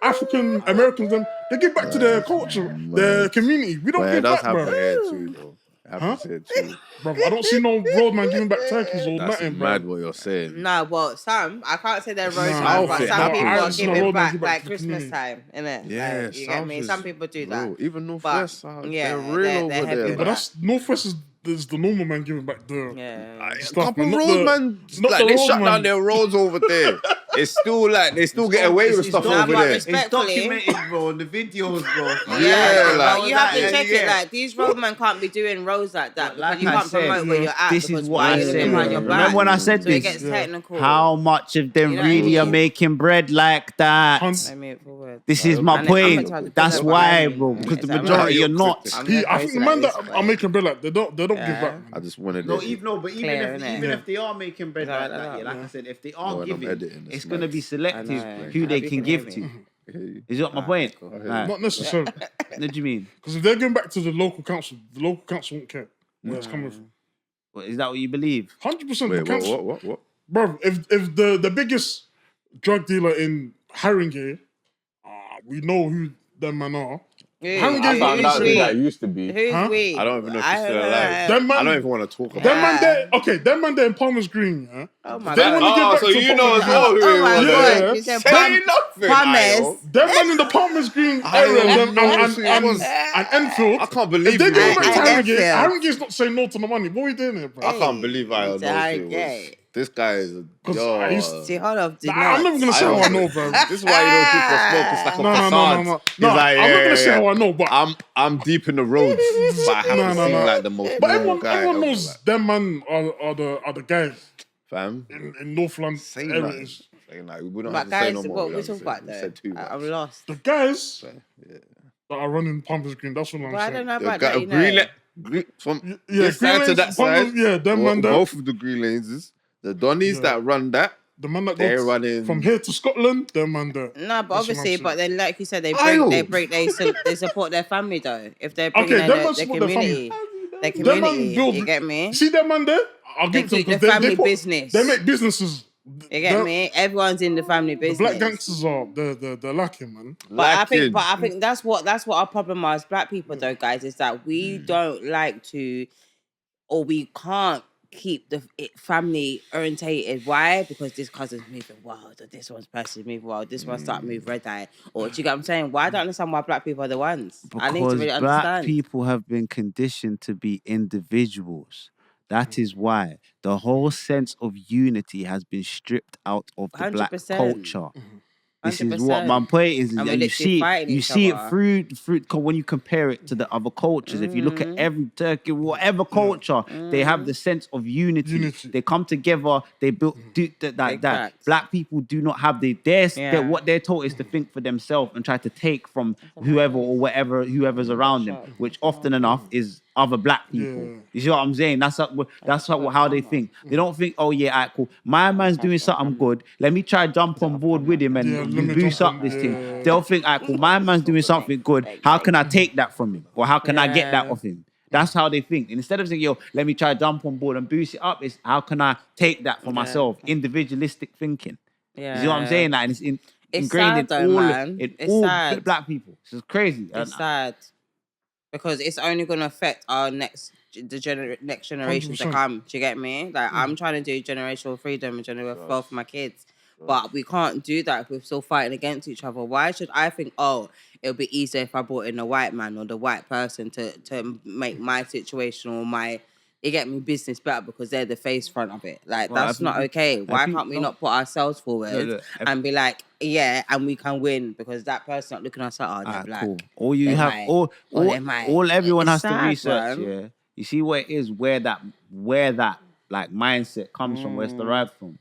D: African Americans, them they give back to their culture, their community. We don't
A: Well, it
D: give
A: does
D: back,
A: happen
D: bro.
A: here too, though. It happens here too.
D: Bro, I don't see no roadman giving back turkeys or
A: That's
D: nothing, bro.
A: mad what you're saying.
B: No, well, some I can't say they're road
D: Nah,
B: man, but
A: outfit
B: some
A: happens.
B: people
A: I
B: are
A: just
D: know
B: giving
D: road man
B: back
D: give back
B: like
D: to the
B: Christmas
D: community.
B: time, innit?
A: Yeah,
B: Like, you get me. Some people do that.
A: Bro, even
B: But,
A: Northwest,
B: yeah,
A: they're real
B: they're
A: over
B: heavy
A: there.
B: on
D: But
A: man.
D: that's Northwest is the normal man giving back the
B: Yeah.
A: A
D: stuff,
A: couple
D: man, not
A: road
D: the-
A: man,
D: not
A: like
D: the
A: they
D: road
A: shut
D: man.
A: down their roads over there. it's still like they still get away with stuff over there.
C: It's documented, bro. On the videos, bro.
A: Yeah, like-
B: but you have to check it. Like these roadmen can't be doing roads like that.
C: Like
B: Because you
C: I
B: can't
C: said,
B: promote where you're at.
C: this
B: because
C: is what
B: why
C: I
B: you're
C: said.
B: looking behind your back.
C: Remember when I said
B: So it
C: this?
B: gets technical.
C: How much of them
B: You know what I
C: really are
B: mean?
C: making bread like that?
B: Let me move forward.
C: This is my
B: And
C: point.
B: then I'm
C: That's
B: gonna
C: why,
B: try to
C: bro.
B: put
C: Because the
B: that
C: majority are not.
B: I'm
D: I
B: gonna
D: think
B: post
D: the
B: it
D: man
B: like
D: that
B: this,
D: are making bread like they don't give
B: Yeah.
D: back. Man.
A: I just wanted
C: No,
A: it.
C: but
B: Clear,
C: even
B: innit?
C: if they are making bread
B: Yeah,
C: like
B: like
C: that,
B: that,
C: like
B: yeah.
C: I said, if they
A: No,
C: are
A: when I'm
C: giving,
A: editing,
C: it's
A: it's
C: gonna be
A: mad.
C: selective
B: I know.
C: who
B: I
C: they
B: hope
C: can
B: you
C: give
B: can
C: to.
B: hear
C: Is that my
B: Alright,
C: point?
B: cool.
C: Right.
D: Not necessarily.
C: What do you mean?
D: Because if they're going back to the local council won't care where it's coming from.
C: What, is that what you believe?
D: 100%. The
A: Wait,
D: council,
A: what?
D: bro. If the biggest drug dealer in Haringey, we know who them man are.
E: I found out the guy used to be.
B: Who's
D: Huh?
B: we?
A: I don't even know if he's still
B: don't
A: alive.
B: know.
D: Them man,
A: I don't even want to talk about
D: them
A: it.
D: man there. Okay, them man there in Palmer's Green. Yeah?
B: Oh my
D: They
B: god.
D: wanna get back
A: so
D: to
A: you know as
D: Palmer's
A: well
D: Green.
A: who
B: Oh
A: it
B: my
A: was.
D: Yeah.
B: god. You said
A: Say nothing,
B: Palmer's.
A: Ayo.
D: Them man in the Palmer's Green
A: I
D: area
A: don't know
D: and
A: who it was.
D: Enfield.
A: I can't believe
D: If they
A: you
D: go
A: know
D: back to
A: who it was.
D: Harringay,
B: Enfield.
D: Harringay's not saying no to the money. What are we doing here, bro?
A: I can't believe I
B: It's
A: know who it was.
B: Harringay.
A: This guy is a
D: 'Cause I used
A: yo.
B: See, hold up.
D: I'm never gonna say how I know, bro.
A: This is why you don't people smoke. It's like a
D: No.
A: facade. He's
D: No,
A: like,
D: I'm not
A: yeah,
D: gonna say
A: yeah.
D: how I know, but
A: I'm deep in the roads, but I have to seem like the most
D: But
A: normal guy.
D: everyone
A: ever,
D: knows
A: like,
D: them man are the guys
A: fam.
D: in North London
A: Say
D: areas.
A: nothing. Like, we don't
B: But
A: have to say
B: guys,
A: no more.
B: what
A: we
B: we
A: have to
B: talk
A: say.
B: about
A: We
B: though?
A: said too much.
B: I'm lost.
D: The guys
A: Yeah.
D: that are running Palmer's Green, that's what I'm
B: But I
D: saying.
B: don't know
A: The
B: about
A: guy,
B: that, you know.
A: from
D: Yeah,
A: this side to
D: Green
A: that
D: Lanes,
A: side.
D: Palmer's- yeah, them man there.
A: Both of the green lanes is the Donnies
D: Yeah.
A: that run that.
D: The man that
A: They're
D: goes
A: running
D: from here to Scotland, them man there.
B: No, but
D: That's what I'm
B: obviously,
D: saying.
B: but then, like you said, they support their family though. If they're bringing
D: Okay,
B: in
D: them
B: their
D: man support their
B: community, their
D: Them man
B: community,
D: build.
B: you get me?
D: See them man there? I'll
B: They
D: give them
B: keep the
D: because
B: family business.
D: They make businesses.
B: You get me? Everyone's in the family
D: The
B: business.
D: black gangsters are they're lacking, man.
B: But I think that's what our problem is, black people though, guys, is that we don't like to, or we can't keep the family orientated. Why? Because this cousin's moving wild, or this one's person's moving wild, this one start move red eye, or do you get what I'm saying? Why I don't understand why black people are the ones? I need to
C: Because
B: really
C: black
B: understand.
C: people have been conditioned to be individuals. That is why the whole sense of unity has been stripped out of the black
B: 100%.
C: culture. This is what
B: 100%.
C: my point is.
B: And
C: And
B: we're
C: you
B: literally
C: see
B: fighting
C: it, you
B: each
C: see it
B: other.
C: through when you compare it to the other cultures. If you look at every Turkey, whatever culture, they have the sense of unity. They come together. They build like that.
B: facts.
C: Black people do not have what they're taught is to think for themselves and try to take from whoever or whoever's around them, which often enough is other black people.
D: Yeah.
C: You see what I'm saying? That's how they think. They don't think, oh yeah, alright, cool. My man's doing something good. Let me try jump on board with him
D: Yeah,
C: and
D: let me
C: boost
D: jump
C: up
D: on,
C: this thing.
D: yeah.
C: They'll think, alright, cool. My man's doing something good. How can I take that from him? Or how can I get that
B: Yeah.
C: off him? That's how they think. And instead of saying, yo, let me try jump on board and boost it up, it's how can I take that for myself? Individualistic thinking. You see what I'm saying? Like, and it's ingrained
B: sad
C: in
B: though,
C: all
B: man.
C: in
B: It's
C: all
B: sad.
C: black people. It's crazy.
B: It's sad because it's only going to affect our next generation to
D: 100%.
B: come. Do you get me? Like I'm trying to do generational freedom and generational wealth for my kids, but we can't do that if we're still fighting against each other. Why should I think? Oh, it'll be easier if I brought in a white man or the white person to make my situation or my. You get me business better because they're the face front of it. Like
C: Well,
B: that's
C: I
B: not
C: think-
B: okay. Why
C: think-
B: can't we
C: no.
B: not put ourselves forward
C: Look,
B: and be like, yeah, and we can win because that person not looking at us like, oh, they're
C: Alright,
B: black.
C: cool. All you
B: They
C: have,
B: might.
C: all
B: they might.
C: everyone
B: It's
C: has to
B: sad,
C: research.
B: man.
C: Yeah, you see what it is, where that like mindset comes from, where it's derived from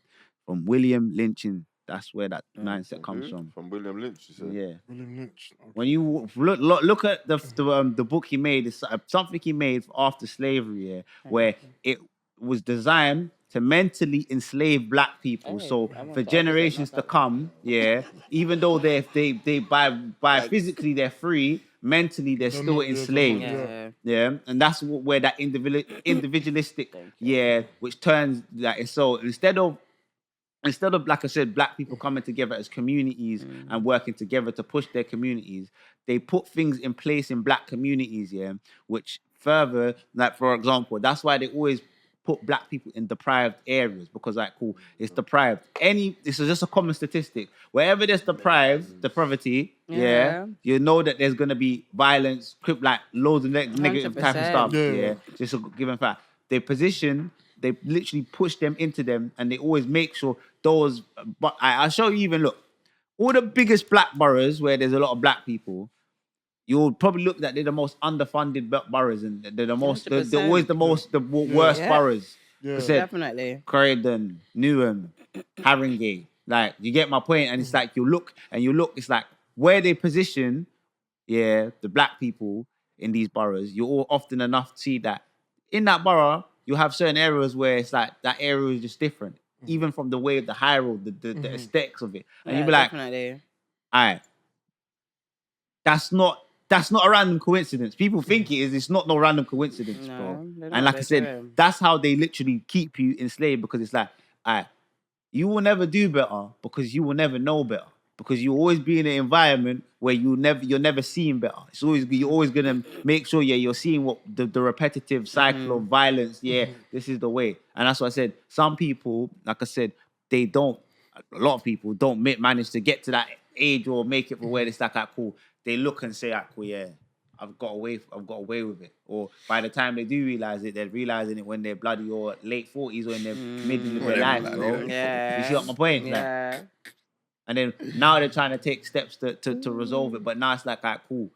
C: William Lynching. That's where that mindset comes from.
A: From William Lynch. You said.
C: Yeah.
D: William Lynch. Okay.
C: When you look at the book he made, it's something he made after slavery, yeah, where it was designed to mentally enslave black people.
B: Hey,
C: so
B: I'm on
C: for
B: top.
C: generations to come, yeah, even though they by physically they're free, mentally they're still
D: not, yeah,
C: enslaved.
D: they're
B: Yeah.
C: Yeah, and that's where that individualistic, which turns that. So instead of like I said, black people coming together as communities and working together to push their communities, they put things in place in black communities, yeah, which further, like for example, that's why they always put black people in deprived areas because, like, cool, it's deprived. This is just a common statistic. Wherever there's depravity, yeah, you know that there's gonna be violence, like loads of negative type of
B: 100%.
C: stuff.
D: Yeah.
C: Yeah, just a given fact. They literally push them into them, and they always make sure those. But I'll show you even look. All the biggest black boroughs where there's a lot of black people, you'll probably look that they're the most underfunded boroughs, and they're the most. They're always the worst boroughs.
D: Yeah.
B: Definitely.
C: Croydon, Newham, Haringey. Like, you get my point? And it's like you look, it's like where they position, the black people in these boroughs, you all often enough see that in that borough, you have certain areas where it's like that area is just different, even from the way of the high road, the aesthetics of it. And you'll be like,
B: definitely.
C: all right, that's not a random coincidence. People think it is. It's not no random coincidence, bro. And like I said, that's how they literally keep you enslaved, because it's like, all right, you will never do better because you will never know better. Because you'll always be in an environment where you're never seeing better. You're always gonna make sure you're seeing what the repetitive cycle of violence. This is the way. And that's what I said. Some people, like I said, a lot of people don't manage to get to that age or make it for where it's like, cool. They look and say, cool, I've got away with it. Or by the time they do realize it, they're realizing it when they're bloody or late 40s or in their mid of their life, bro.
B: Yeah.
C: You see what my point?
B: Yeah.
C: Like, and then now they're trying to take steps to resolve it. But now it's like, cool.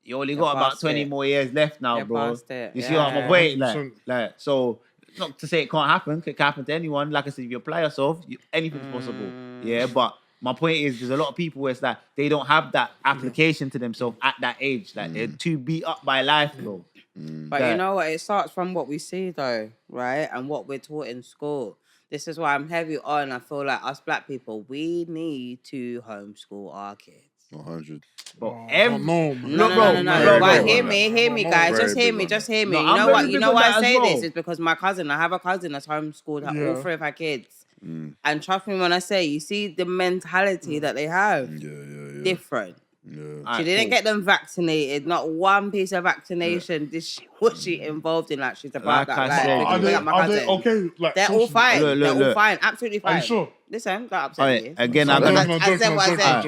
C: You only got about 20 more years left now, bro. You see what my point? Like, so not to say it can't happen. It can happen to anyone. Like I said, if you apply yourself, anything's possible. Yeah, but my point is, there's a lot of people where it's like they don't have that application to themselves at that age. Like, they're too beat up by life, bro.
B: But you know what? It starts from what we see, though, right? And what we're taught in school. This is why I'm heavy on. I feel like us black people, we need to homeschool our kids.
A: 100.
C: But
B: No. But hear me, guys. Just hear me.
C: No,
B: You know why I say this is because I have a cousin that's homeschooled all three of her kids. And trust me when I say, you see the mentality that they have. Different.
A: Yeah.
B: She didn't get them vaccinated. Not one piece of vaccination. Was she involved in? Like, she's about
C: Like
B: that.
C: I said,
D: Are they okay? Like,
B: They're all fine.
C: Look.
B: They're all fine. Absolutely fine.
D: Are you sure?
B: Listen, don't upset me.
C: Again,
D: I'm
C: I'm
D: joking,
C: gonna.
B: I said what I said.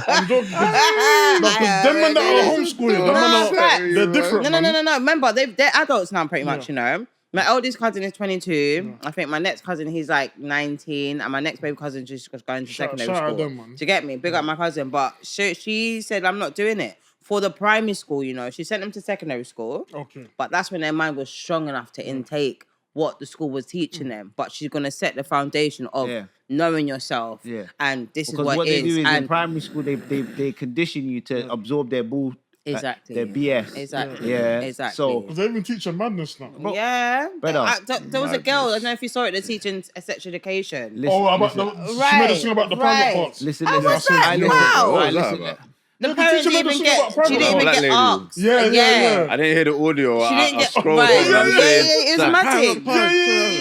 D: I'm joking. No, because them men that are homeschooling, they're different.
B: No. Remember, they're adults now, pretty much. You know. My eldest cousin is 22. I think my next cousin, he's like 19. And my next baby cousin just going to secondary school.
D: Them, man.
B: Do you get me? Big up my cousin. But she said, I'm not doing it. For the primary school, you know, she sent them to secondary school.
D: Okay.
B: But that's when their mind was strong enough to intake what the school was teaching them. But she's going to set the foundation of knowing yourself. Yeah. And this is what
C: they
B: it
C: do
B: is.
C: is
B: And
C: in primary school, they condition you to absorb their bull.
B: exactly.
C: Their BS.
B: Exactly.
C: Yeah.
B: Exactly.
C: So,
D: Because they even teach them madness now.
B: yeah.
C: Brother.
B: There was a girl, I don't know if you saw it, they're teaching sex education.
C: listen,
D: About she made us sing about the private parts.
C: listen.
B: How was that?
C: listen.
B: Wow.
A: What was that
C: Listen.
A: about?
B: The parents
D: teacher made
B: didn't
D: us
B: even
D: sing about
B: get, she didn't even
A: Black
B: get
A: lady.
B: asked.
D: Yeah.
A: I didn't hear the audio.
B: She
A: I
B: didn't get,
A: scrolled
B: right.
A: over and saying,
B: It was massive.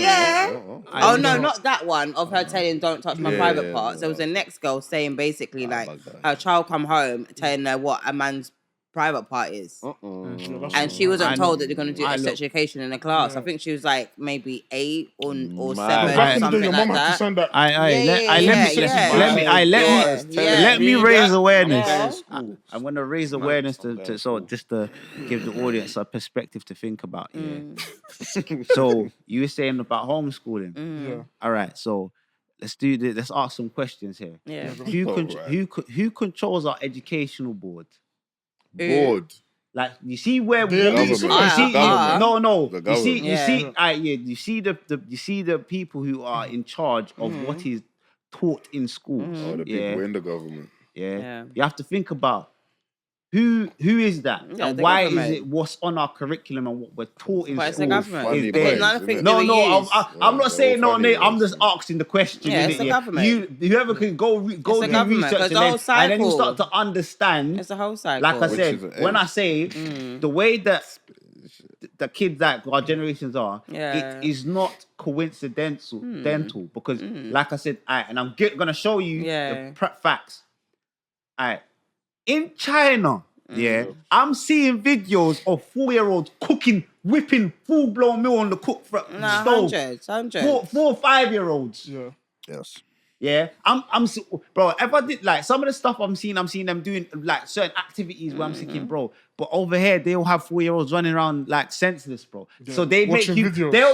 B: Yeah.
C: I
B: Oh
C: know.
B: no, not that one of her telling don't touch my private parts. There was a next girl saying basically like her child come home telling her what a man's private part is. And she wasn't told that they're going to do sex education in a class. I think she was like maybe 8 or 7 or something like that.
C: Let me raise awareness. I'm going to raise awareness to so just to give the audience a perspective to think about. So you were saying about homeschooling. All right, so let's do this. Let's ask some questions here.
B: Yeah.
C: Who controls our educational board?
A: Bored.
C: Like, you see where we
A: Government.
C: you see no.
A: The
C: You see the people who are in charge of what is taught in schools.
A: Oh, the people in the government.
C: Yeah. You have to think about who is that and
B: the
C: why
B: government.
C: is it what's on our curriculum and what we're taught in
B: But it's the
C: schools
B: government.
A: Funny
C: is there.
A: place.
C: I'm not saying no,
A: funny
C: Nate. I'm
A: ways.
C: just asking the question.
B: Yeah, it's the government.
C: Whoever can go
B: the
C: do
B: government,
C: research
B: 'cause the whole
C: and then you
B: cycle.
C: start to understand.
B: It's the whole cycle.
C: Like I
A: Which
C: said,
A: is an
C: when
A: end.
C: I say the way that the kids that our generations are,
B: Yeah.
C: it is not coincidental. Because, like I said, and I'm gonna show you the facts. In China, I'm seeing videos of 4-year-olds cooking, whipping full-blown meal on the cook stove.
B: Hundreds.
C: 4 or 5-year-olds.
D: Yeah.
A: Yes.
C: Yeah, bro. If I did like some of the stuff I'm seeing them doing like certain activities where I'm thinking, bro. But over here, they all have 4-year-olds running around like senseless, bro.
D: Yeah.
C: So they'll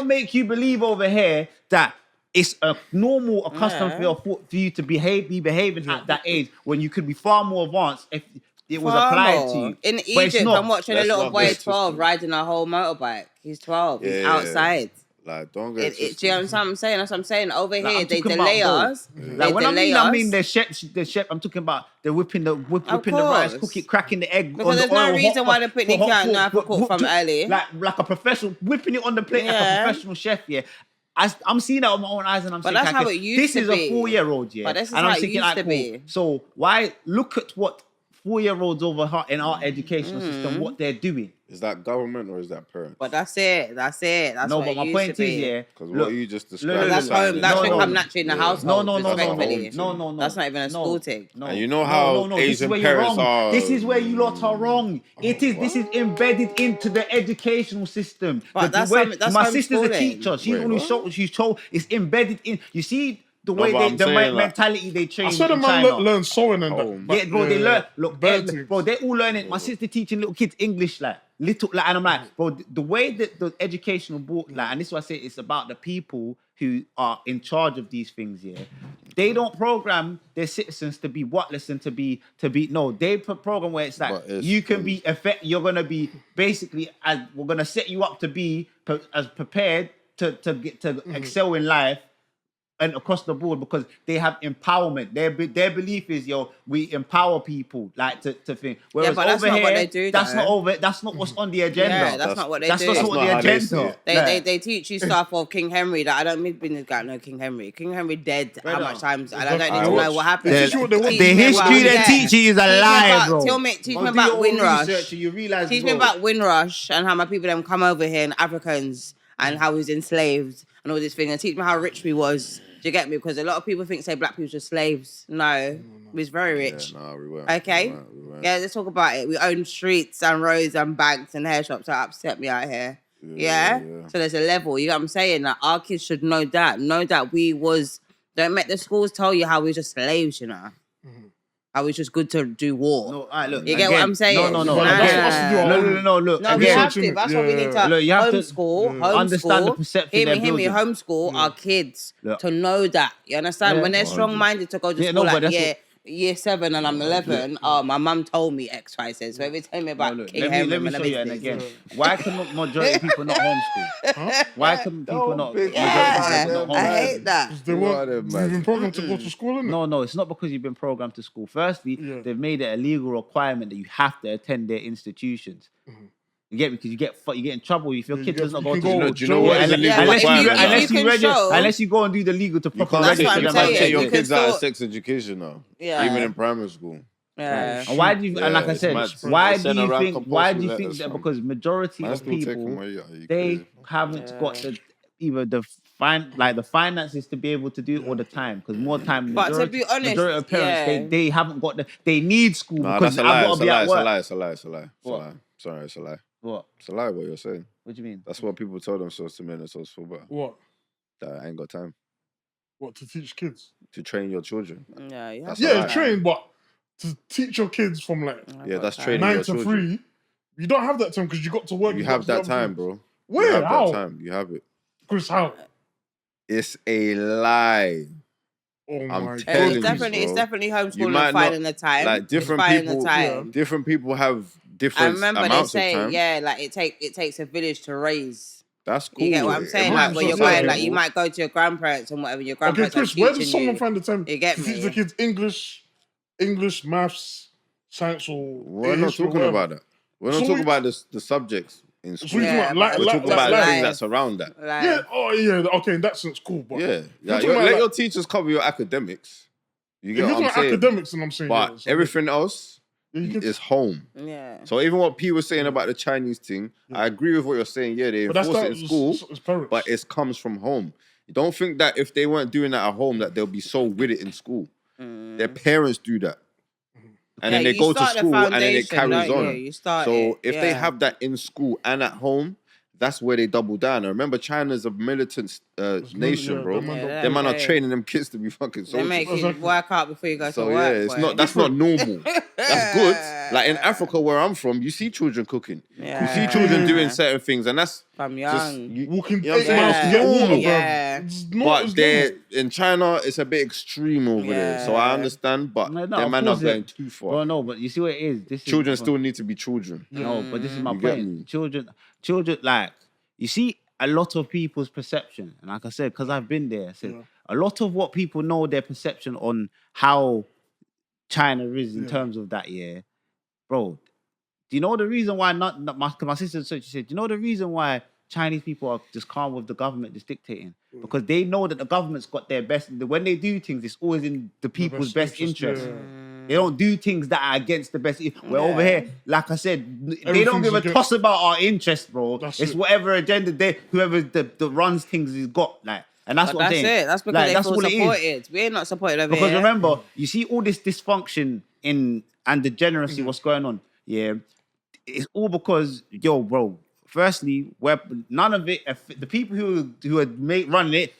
C: make you believe over here that it's a normal, accustomed for you to be behaving at that age when you could be far more advanced if it was applied to you.
B: In
C: But it's
B: Egypt,
C: not.
B: I'm watching a
A: That's
B: little
A: not
B: boy
A: this
B: 12
A: system.
B: riding a whole motorbike. He's 12. He's
A: Yeah.
B: outside.
A: Like, don't get
B: Do you know what I'm saying? That's what I'm saying. Over
C: Like,
B: here,
C: I'm
B: they
C: talking
B: delay
C: about,
B: us.
C: Like when I mean the chef. I'm talking about they're whipping the rice, cooking, cracking the egg.
B: Because there's no reason why the picnic can't know how to cook from early.
C: Like a professional, whipping it on the plate like a professional chef. Yeah. I'm seeing that with my own eyes, and I'm
B: But
C: thinking,
B: that's how it used to
C: this is
B: be.
C: a 4-year-old, yeah.
B: But this is
C: and
B: how
C: I'm
B: it
C: thinking,
B: used to be.
C: So why look at what 4-year-olds over here in our educational system, what they're doing?
A: Is that government or is that parents?
B: But that's it. That's
C: No,
B: what
C: but
B: it
C: my
B: used
C: point
B: to
C: is,
B: be.
C: yeah.
A: Because
C: Look,
A: what you just
C: look,
A: described.
B: That's
A: is
B: home.
A: something
B: That
A: that's
B: should
A: home.
B: come naturally in the household.
C: No.
B: Respectfully.
C: No.
B: That's not even a school thing.
C: No.
A: And you know how
C: This is
A: Asian
C: where you're
A: parents
C: wrong.
A: are.
C: This is where you lot are wrong. This is embedded into the educational system.
B: But that's
C: my sister's a
B: homeschooling.
C: teacher. She's
A: Wait,
C: the one she's told it's embedded in. You see the way
A: but I'm saying, like,
C: mentality they train
D: I saw the
C: in
D: man
C: China.
D: learn sewing and
A: Home.
D: that.
C: Yeah, bro, they learn. Look,
D: Bird things.
C: bro, they're all learning. My sister teaching little kids English, and I'm like, bro, the way that the educational board, and this is why I say it's about the people who are in charge of these things. Yeah, they don't program their citizens to be whatless and to be. No, they program where it's like you can be You're gonna be basically we're gonna set you up to be as prepared to excel in life. And across the board, because they have empowerment. Their belief is, we empower people to think. Whereas
B: but that's
C: over
B: not
C: here,
B: what they do,
C: that's
B: though.
C: That's not what's on the agenda.
B: Yeah, that's not what they do.
C: That's not
A: not
C: the
A: how they see
C: agenda.
A: it.
B: They teach you stuff of King Henry that I don't mean this guy know King Henry. King Henry dead how much times and I don't need to know what happened.
D: They teach you what they want.
C: The history they teach you is a lie, bro.
B: Teach me about Windrush.
C: You realize
B: Teach me about Windrush and how my people them come over here and Africans and how we was enslaved and all this thing, and teach me how rich we was. Do you get me? Because a lot of people say black people were slaves. No, we was very rich.
A: Yeah, no, we weren't.
B: Okay?
A: We weren't.
B: Yeah, let's talk about it. We own streets and roads and banks and hair shops. That upset me out here. Yeah? So there's a level. You know what I'm saying? That our kids should know that. Know that we was... Don't make the schools tell you how we was just slaves, you know? How it's just good to do war.
C: No, all right, look.
B: You get what I'm saying?
C: No.
D: Look,
C: Look,
B: we
C: again,
B: have to. That's what we need to.
C: Look, you have to
B: homeschool.
C: understand the perception
B: Hear
C: they're
B: me.
C: building.
B: Homeschool our kids
C: Look.
B: to know that. You understand?
C: Yeah.
B: When they're strong-minded to go to
C: Yeah,
B: school,
C: no, but that's
B: year 7 and I'm 11. Oh, my mum told me X, Y, Z. So if you tell me about
C: Look,
B: King
C: let
B: Henry,
C: me show you. And again, why can majority of people not homeschool? Why can people not?
A: big
B: Yeah,
A: Don't
B: I hate that.
D: They weren't. You've been programmed to go to school, innit?
C: No, it's not because you've been programmed to school. Firstly, they've made it a legal requirement that you have to attend their institutions. You get me? Because you get in trouble if your kid does not go to school.
A: Do you know what is a legal
B: but if you-
A: requirement?
B: if you can show-
C: Unless you go and do the legal to proper
A: That's
C: register
B: what I'm
C: them.
B: saying.
A: You can't take your
B: You
A: kids
B: can
A: out of
B: still-
A: sex education now.
B: Yeah.
A: Even in primary school.
B: Yeah.
C: And why do you? and like I
A: it's
C: said,
A: mad.
C: why
A: They
C: do
A: send
C: you
A: around
C: think? Why do you
A: compulsory
C: think
A: letters,
C: that?
A: fam.
C: Because majority
A: Man,
C: of
A: still take
C: people,
A: them away, are you
C: they
A: crazy?
C: haven't got either the finances to be able to do it all the time. Because more time,
B: But to be honest,
C: majority of parents they haven't got they need school
A: Nah,
C: because
A: that's a
C: I've
A: lie.
C: got
A: It's
C: to
A: a
C: be
A: lie.
C: at
A: It's a
C: work.
A: lie. It's a lie. It's a lie. It's a
C: What?
A: lie. Sorry, it's a lie.
C: What?
A: It's a lie what you're saying.
C: What do you mean?
A: That's what people tell themselves to make themselves feel better.
D: What?
A: That I ain't got time
D: What, to teach kids?
A: to train your children.
B: Yeah, you have
A: That's
B: to
A: a
D: Yeah,
A: lie.
D: train, but to teach your kids from like
A: Yeah, that's training
D: 9
A: your
D: to
A: children.
D: 3, you don't have that time because you got to work.
A: You
D: got
A: have
D: to do
A: that
D: other
A: time,
D: things.
A: bro.
D: Where?
A: You have
D: How?
A: that time. You have it.
D: Chris, how?
A: It's a lie.
D: Oh
A: I'm
D: my
A: telling
B: It's
A: you,
B: definitely
A: You
B: homeschooling
A: might
B: and finding the time.
A: Like different
B: It's finding
A: people,
B: the time.
A: different people have
B: I
A: different
B: remember they
A: amounts of
B: say,
A: time.
B: yeah, like it takes a village to raise.
A: That's cool.
B: You get what I'm
A: It
B: saying?
A: might
B: Like when
A: be
B: you're
A: so
B: going, like
A: simple.
B: you might go to your grandparents and whatever. Your
D: Okay,
B: grandparents
D: Chris,
B: are
D: where does
B: teaching
D: someone
B: you.
D: find the time
B: You get
D: to teach
B: me?
D: the kids English, maths, science, or
A: We're not
D: history or
A: talking
D: whatever?
A: about that. We're not
D: So
A: talking
D: we-
A: about the subjects in
D: So
A: school.
D: you
B: Yeah,
D: talking about
B: but
A: We're
D: like,
A: talking about the
B: life.
A: things that's around that.
B: Like,
D: yeah, oh yeah, okay, in that sense, cool. But
A: Yeah,
D: you're
A: yeah.
D: talking about,
A: Let
D: like-
A: your teachers cover your academics. You
D: if
A: get
D: you're
A: what I'm
D: talking
A: saying?
D: academics, and I'm saying,
A: But
D: yeah, so
A: everything else
D: you can,
A: is home.
B: yeah.
A: So even what P was saying about the Chinese thing, I agree with what you're saying. Yeah, they
D: but that's
A: enforce
D: not
A: it in school,
D: it's parents.
A: but it comes from home. You don't think that if they weren't doing that at home, that they'll be so with it in school. Their parents do that. And then
B: Yeah,
A: they
B: you
A: go to
B: start the
A: school and then it
B: foundation,
A: carries
B: don't you?
A: on.
B: You start
A: So
B: it,
A: if they
B: yeah.
A: have that in school and at home, that's where they double down. I remember China's a militant nation, bro.
B: Yeah,
A: Them man are
B: yeah.
A: training them kids to be fucking
B: They
A: soldiers.
B: make you work out before you go
A: So
B: to
A: yeah,
B: work.
A: it's
B: boy.
A: not. That's not normal. That's good, Like in Africa, where I'm from, you see children cooking.
B: Yeah.
A: You see children doing certain things, and that's
B: From
A: just
B: young.
D: Walking
A: you know what I'm
D: 8
A: saying?
D: miles to get water, bro.
B: Yeah.
D: It's not
A: But
D: as
A: they're
D: long.
A: in China, it's a bit extreme over there. So I
B: Yeah.
A: understand, but
C: No,
A: their
C: of
A: man are
C: course it-
A: going too far.
C: Bro, no, but you see what it is.
A: Children still need to be children.
C: No, but this is my
A: You get
C: point.
A: me?
C: Children, like you see, a lot of people's perception, and like I said, because I've been there, I said a lot of what people know their perception on how China is in terms of that. Yeah, bro. Do you know the reason why my sister said, she said, do you know the reason why Chinese people are just calm with the government just dictating? Because they know that the government's got their best. When they do things, it's always in the people's best interest.
D: yeah.
C: They don't do things that are against the best. We're over here, like I said, they don't
D: Everything's
C: give a
D: against-
C: toss about our interests, bro.
D: That's
C: It's
D: it.
C: whatever agenda whoever the runs things has got, like, and that's
B: But
C: what I'm
B: that's
C: saying.
B: it. That's because
C: Like,
B: they
C: that's
B: feel
C: what it is.
B: supported. We're not supported over
C: Because
B: here.
C: remember, you see all this dysfunction and degeneracy, what's going on? Yeah, it's all because bro. Firstly, none of it. The people who are running it,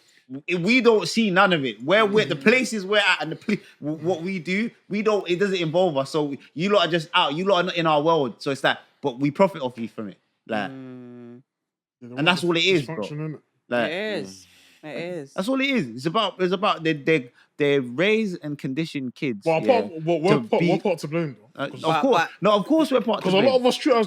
C: we don't see none of it. Where we're the places we're at and what we do, we don't. It doesn't involve us. So you lot are just out. You lot are not in our world. So it's like, but we profit off you from it. Like, and that's all it is, bro.
D: Dysfunction, innit?
C: Like,
B: It is. It is.
C: that's all it is. It's about they raise and condition kids.
D: But
C: yeah,
D: we're part to blame, though.
C: of course we're part.
D: Because a lot of us treat our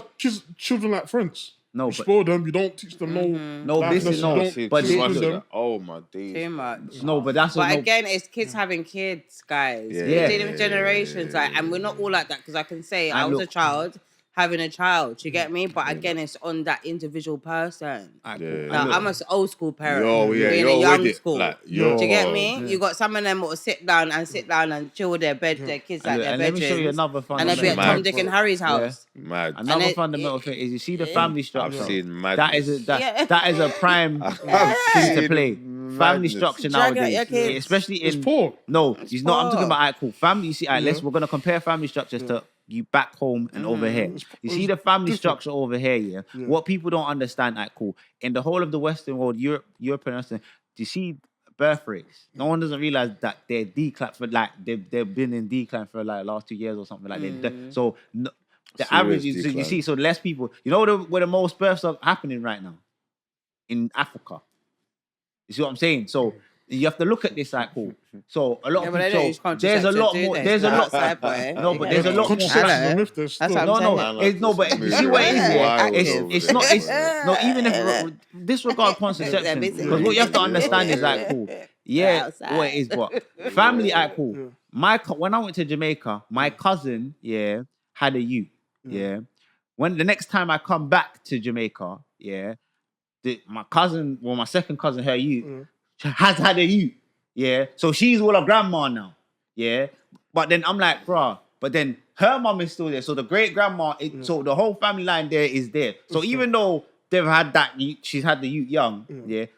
D: children like friends.
C: No,
D: You
C: but
D: spoil them, you don't teach them
C: No,
D: life
C: this is
D: lessons,
C: no.
D: you don't
A: See,
C: But
A: too
C: they-
A: much of
D: them.
A: that. Oh my days.
B: Too much.
C: no, but that's
B: But
C: what.
B: again, it's kids having kids, guys.
A: Yeah.
B: We're dealing with generations, like, and we're not all like that. Because I can say I
C: And
B: was a
C: look-
B: child having a child. You get me? But again, it's on that individual person.
C: Alright,
A: Yeah.
C: cool.
B: Like, I'm an old school parent.
A: Yo, yeah,
B: being
A: you're
B: a young
A: with it.
B: school.
A: Like,
B: Do you get
A: yo.
B: me? You got some of them that will sit down and chill with their kids at
C: And
B: their
C: let me show you
B: bedrooms.
C: another
B: And they'll be at
A: Mad,
B: Tom, Dick, and Harry's house.
A: Mad.
C: Another
B: And it-
C: fundamental thing is you see the family structure.
A: I've seen madness.
C: That is a prime
A: I've
C: thing to
A: seen
C: play. Family
A: madness.
C: structure
B: Drag out
C: nowadays,
B: your kids.
C: especially
D: It's
C: in
D: poor.
C: no, he's not. I'm talking
B: poor.
C: about cool family. You see, we're gonna compare family structures to you back home and over here. You see the family structure over here, yeah. What people don't understand, cool. In the whole of the Western world, Europe and Western, do you see birth rates? No one doesn't realize that they're decline for like they've been in decline for like last 2 years or something like that. So no, the
A: Serious
C: average is so you
A: decline.
C: see, so less people. You know where the most births are happening right now? In Africa. You see what I'm saying? So you have to look at this like cool. So a lot
B: Yeah,
C: of
B: but they don't use
C: people. So there's a lot
B: contraceptive,
C: more.
B: do they?
C: There's a
B: It's
C: lot.
B: outside, boy.
C: No, but there's a lot more.
D: Contraception's
B: Hello.
D: a myth. There's
B: That's
D: still.
B: what I'm
C: No,
B: saying.
C: it's no, but you see what it is.
A: Wild
C: Yeah?
A: over
C: It's
A: there.
C: not. It's no. Even if disregard contraception,
B: busy.
C: because what you have to understand is like cool. Yeah,
B: outside.
C: what it is, but family cool. When I went to Jamaica, my cousin had a ute. Yeah. When the next time I come back to Jamaica, my second cousin, her ute, has had a ute. Yeah. So she's all a grandma now. Yeah. But then I'm like, bruh, but then her mum is still there. So the great grandma, so the whole family line there is there. So even though they've had that ute, she's had the ute young,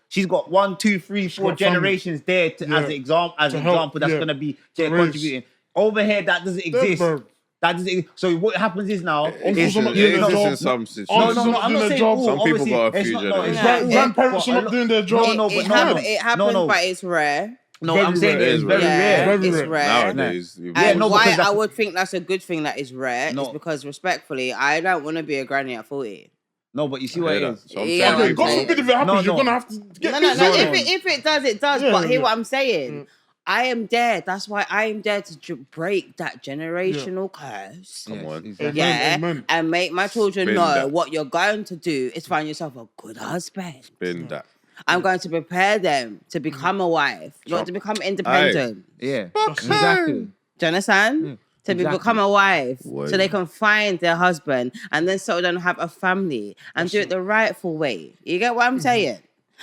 C: she's got 1, 2, 3, 4
D: got family.
C: generations there as an example,
D: help,
C: that's
D: yeah.
C: gonna be
D: To raise.
C: contributing. Over here, that doesn't exist.
D: bro.
C: That doesn't. So what happens is now
D: Uncles are not
A: It
D: doing their
A: exists
D: job.
A: in some
C: no,
A: situations.
C: no, no. I'm not saying all.
A: Some people
C: Obviously,
A: got a
C: it's
A: few
C: not. No, it's
A: generations.
C: not.
D: Grandparents are not doing their job.
C: No,
B: It
C: but
B: happens,
C: no.
B: but it's rare.
C: No,
D: Very
C: I'm saying
D: rare.
C: it's very
B: Yeah,
C: rare.
D: Very
B: it's
D: rare.
B: rare.
A: Nowadays,
B: And
C: no,
B: why
C: because
B: I would think that's a good thing that is rare is
C: No.
B: because respectfully, I don't want to be a granny at 40.
C: No, but you see what it is.
A: So I'm
B: Yeah,
A: saying
D: Okay,
A: people-
D: God forbid if it happens,
C: No,
D: you're
C: no.
D: gonna have to get
B: No.
D: busy.
B: If it does, it does.
D: Yeah,
B: But hear
D: yeah.
B: what I'm saying. I am there. That's why I am there to break that generational curse.
A: Come on.
C: Exactly.
B: Yeah,
D: Amen.
B: and make my children
A: Spin
B: know
A: that.
B: what you're going to do is find yourself a good husband.
A: Been that.
B: I'm going to prepare them to become a wife, not to become independent.
C: Yeah, exactly.
B: Do you understand? To
C: exactly.
B: become a wife,
A: Word.
B: so they can find their husband and then settle down and have a family and do it the rightful way. You get what I'm saying?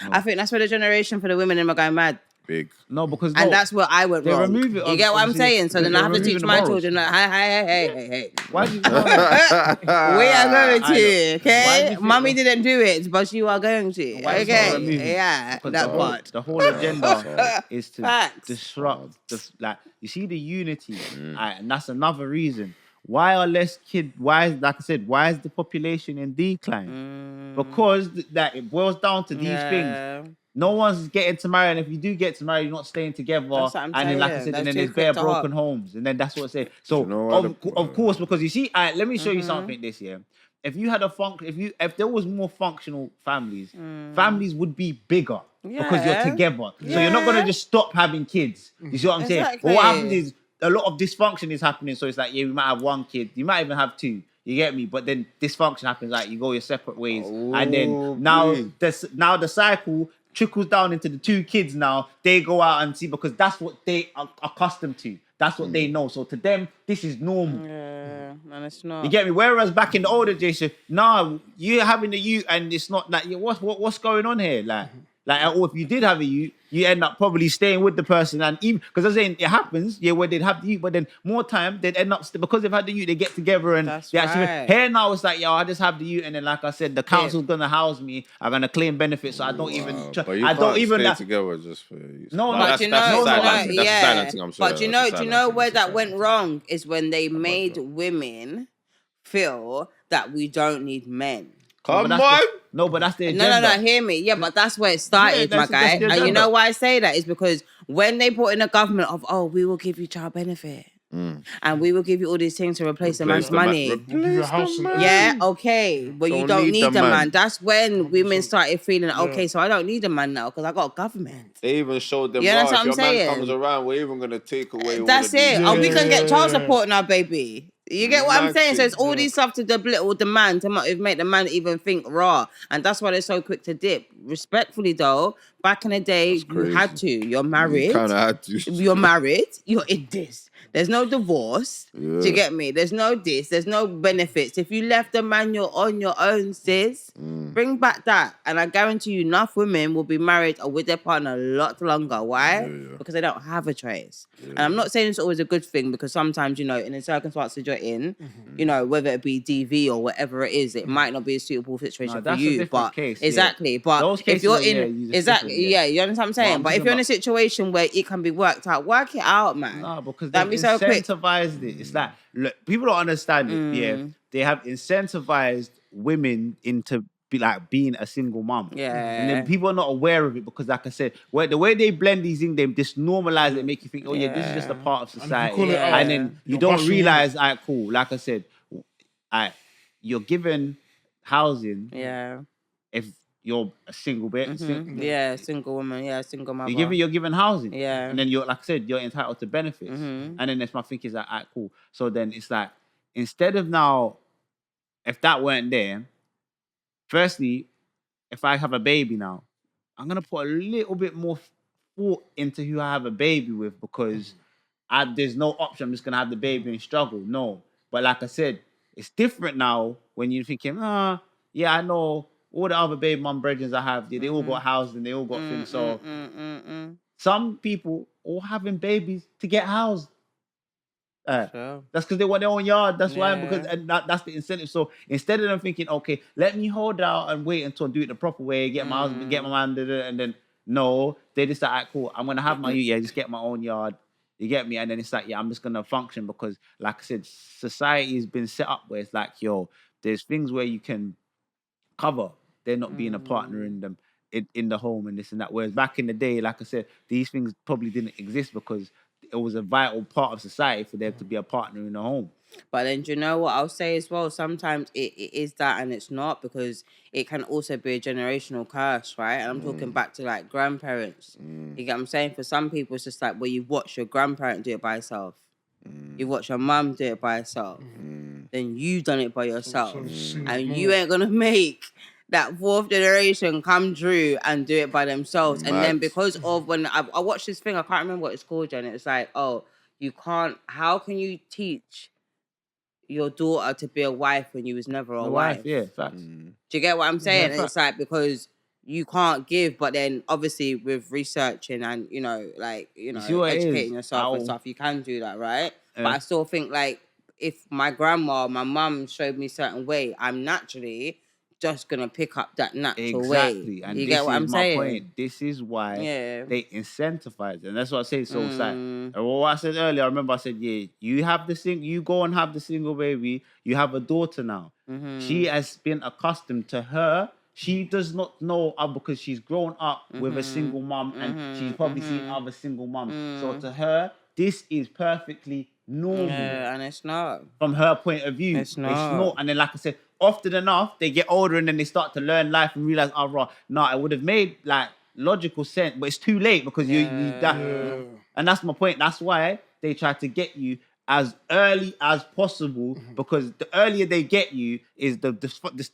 B: I think that's where the generation for the women are going mad.
A: Big.
C: No, because
B: And that's where I went
C: They
B: wrong.
C: remove it,
B: You get what I'm
C: obviously,
B: saying? So then
C: they're
B: I have to
C: removing
B: teach
C: the
B: my
C: morals.
B: children that, hey.
C: Why do you?
B: We are going
C: I
B: to,
C: know. Why do
B: okay?
C: you think
B: Mommy
C: that-
B: didn't do it, but you are going to.
C: Why is it
B: Okay?
C: removing?
B: Yeah,
C: Because
B: that part.
C: the whole agenda is to
B: Facts.
C: disrupt like you see the unity, and that's another reason why are less kids. Why is like I said, why is the population in decline? Because that it boils down to these things. No one's getting to marry, and if you do get to marry, you're not staying together.
B: That's what I'm
C: and then, like I
B: saying.
C: said,
B: That's
C: and then
B: too
C: there's
B: quick
C: bare
B: to
C: broken
B: hop.
C: homes, and then that's what I say. So
A: you know what
C: of course, because you see, let me show you something this year. If you had if there was more functional families, families would be bigger because you're
B: Yeah.
C: together. So you're not gonna
B: Yeah.
C: just stop having kids. You see what I'm saying?
B: Exactly.
C: But what happens is a lot of dysfunction is happening. So it's like, yeah, we might have one kid, you might even have two. You get me? But then dysfunction happens, like you go your separate ways, and then now the cycle trickles down into the two kids. Now they go out and see because that's what they are accustomed to. That's what they know. So to them, this is normal.
B: Yeah, and it's not.
C: You get me? Whereas back in the older days, nah, you're having a youth, and it's not like what's going on here, or if you did have a youth, you end up probably staying with the person, and even because I'm saying it happens, where they'd have the youth, but then more time they'd end up because they've had the youth, they get together and
B: That's
C: they actually
B: right.
C: here now it's like, yo, I just have the youth, and then like I said, the council's gonna house me, I'm gonna claim benefits, so I don't even.
A: But you
C: I
A: can't
C: don't even.
A: stay together just for you.
C: No,
A: Like,
C: but
A: that's,
B: you
A: that's
B: know,
A: a silent thing. That's a silent thing. I'm sorry.
B: But do you
A: That's a
B: know
A: silent
B: where
A: thing.
B: that went wrong is when they made women feel that we don't need men.
A: Come
C: but
A: on.
C: but that's the agenda.
B: No, hear me. Yeah, but that's where it started,
C: Yeah,
B: my
C: that's
B: guy.
C: the
B: And you
C: agenda.
B: know why I say that is because when they brought in a government of, we will give you child benefit. And we will give you all these things to replace the man's money.
D: We'll give you a house and
B: Yeah, okay. But you don't need the man. That's when women started feeling, okay, so I don't need a man now because I got a government.
A: They even showed them,
B: Yeah, that's
A: if
B: what
A: your
B: I'm
A: man
B: saying.
A: comes around, we're even going to take away all
B: That's
A: of these.
B: it. Oh, we can get child support now, baby. You get what I'm saying? So it's all these stuff to belittle the man, to make the man even think raw. And that's why they're so quick to dip. Respectfully, though, back in the day, you had to. You're married.
A: You kind of had to.
B: You're married. You're in this. There's no divorce.
A: Yeah.
B: Do you get me? There's no this. There's no benefits. If you left the man, you're on your own, sis. Bring back that. And I guarantee you, enough women will be married or with their partner a lot longer. Why?
A: Yeah.
B: Because they don't have a choice. And I'm not saying it's always a good thing because sometimes, in the circumstances you're in, whether it be DV or whatever it is, it might not be a suitable situation for
C: that's a
B: you.
C: different
B: But
C: case,
B: exactly. But
C: those
B: if
C: cases
B: you're
C: are,
B: in,
C: just different,
B: you understand what I'm saying?
C: I'm
B: But if
C: talking
B: you're in a
C: about-
B: situation where it can be worked out, work it out, man.
C: No, because
B: That'd
C: they've
B: be so quick.
C: incentivized it. It's like, look, people don't understand it. Yeah, they have incentivized women into being a single mom.
B: Yeah.
C: And then people are not aware of it because, like I said, the way they blend these in, they just normalize it, make you think, oh yeah, this is just a part of society.
D: call it
C: And then you
D: you're
C: don't
D: bashing
C: realize, all right, cool. Like I said, you're given housing
B: Yeah.
C: if you're a single
B: Yeah, single woman. Yeah, single mother.
C: You're given housing.
B: Yeah.
C: And then you're, like I said, you're entitled to benefits.
B: Mhm.
C: And then that's my thinking is like, all right, cool. So then it's like, instead of now, if that weren't there, firstly, if I have a baby now, I'm gonna put a little bit more thought into who I have a baby with because there's no option. I'm just gonna have the baby and struggle. No. But like I said, it's different now when you're thinking, yeah, I know all the other baby mum brethren I have, they all got housed and they all got things. So some people all having babies to get housed.
B: Sure.
C: That's because they want their own yard. That's why,
B: Yeah.
C: because that's the incentive. So instead of them thinking, okay, let me hold out and wait until I do it the proper way, get my husband, get my man, and then no, they just like, all right, cool, I'm gonna have my just get my own yard. You get me? And then it's like, yeah, I'm just gonna function because, like I said, society has been set up where it's like, yo, there's things where you can cover. They're not being a partner in them in the home and this and that. Whereas back in the day, like I said, these things probably didn't exist because it was a vital part of society for them to be a partner in the home.
B: But then, do you know what I'll say as well? Sometimes it is that and it's not because it can also be a generational curse, right? And I'm talking back to like grandparents. You get what I'm saying? For some people, it's just like, well, you watch your grandparent do it by herself. You watch your mum do it by herself. Then you done it by yourself. And you ain't going to make that fourth generation come through and do it by themselves. And then because of when I watched this thing, I can't remember what it's called, Jen. It's like, how can you teach your daughter to be a wife when you was never a wife?
C: Yeah, facts.
B: Do you get what I'm saying?
C: Yeah,
B: And it's like because you can't give, but then obviously with researching and
C: see what it
B: educating
C: is?
B: yourself and stuff, you can do that, right?
C: Yeah.
B: But I still think like if my grandma, my mum showed me a certain way, I'm naturally just gonna pick up that natural
C: Exactly.
B: way.
C: And
B: You
C: this
B: get what
C: is
B: I'm
C: my
B: saying?
C: point. This is why they incentivize it. And that's what I say. So it's like,
B: Mm.
C: what I said earlier, I remember I said, yeah, you go and have the single baby, you have a daughter now.
B: Mm-hmm.
C: She has been accustomed to her She does not know because she's grown up with a single mum and she's probably seen other single mums. So to her, this is perfectly normal.
B: Yeah, and it's not.
C: From her point of view.
B: It's not.
C: And then, like I said, often enough, they get older and then they start to learn life and realize, oh, right, no, it would have made like logical sense, but it's too late because and that's my point. That's why they try to get you as early as possible because the earlier they get you is the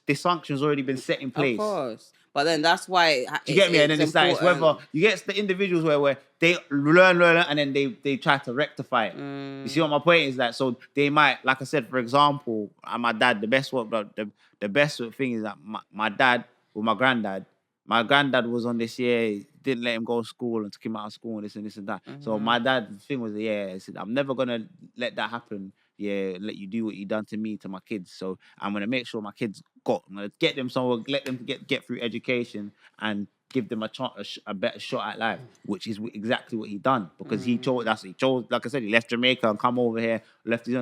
C: dysfunction's already been set in place.
B: Of course. But then that's why
C: you get me? And then it's like, it's whether you get the individuals where they learn, and then they try to rectify it. You see what my point is? Like, so they might, like I said, for example, my dad, the best thing is that my dad or my granddad was on this year, didn't let him go to school and took him out of school and this and that. So my dad's thing was, he said, I'm never gonna let that happen. Yeah, let you do what you done to me, to my kids. So I'm gonna make sure my kids I'm gonna get them somewhere, let them get through education and give them a better shot at life, which is exactly what he done because he chose. Like I said, he left Jamaica and come over here. He left his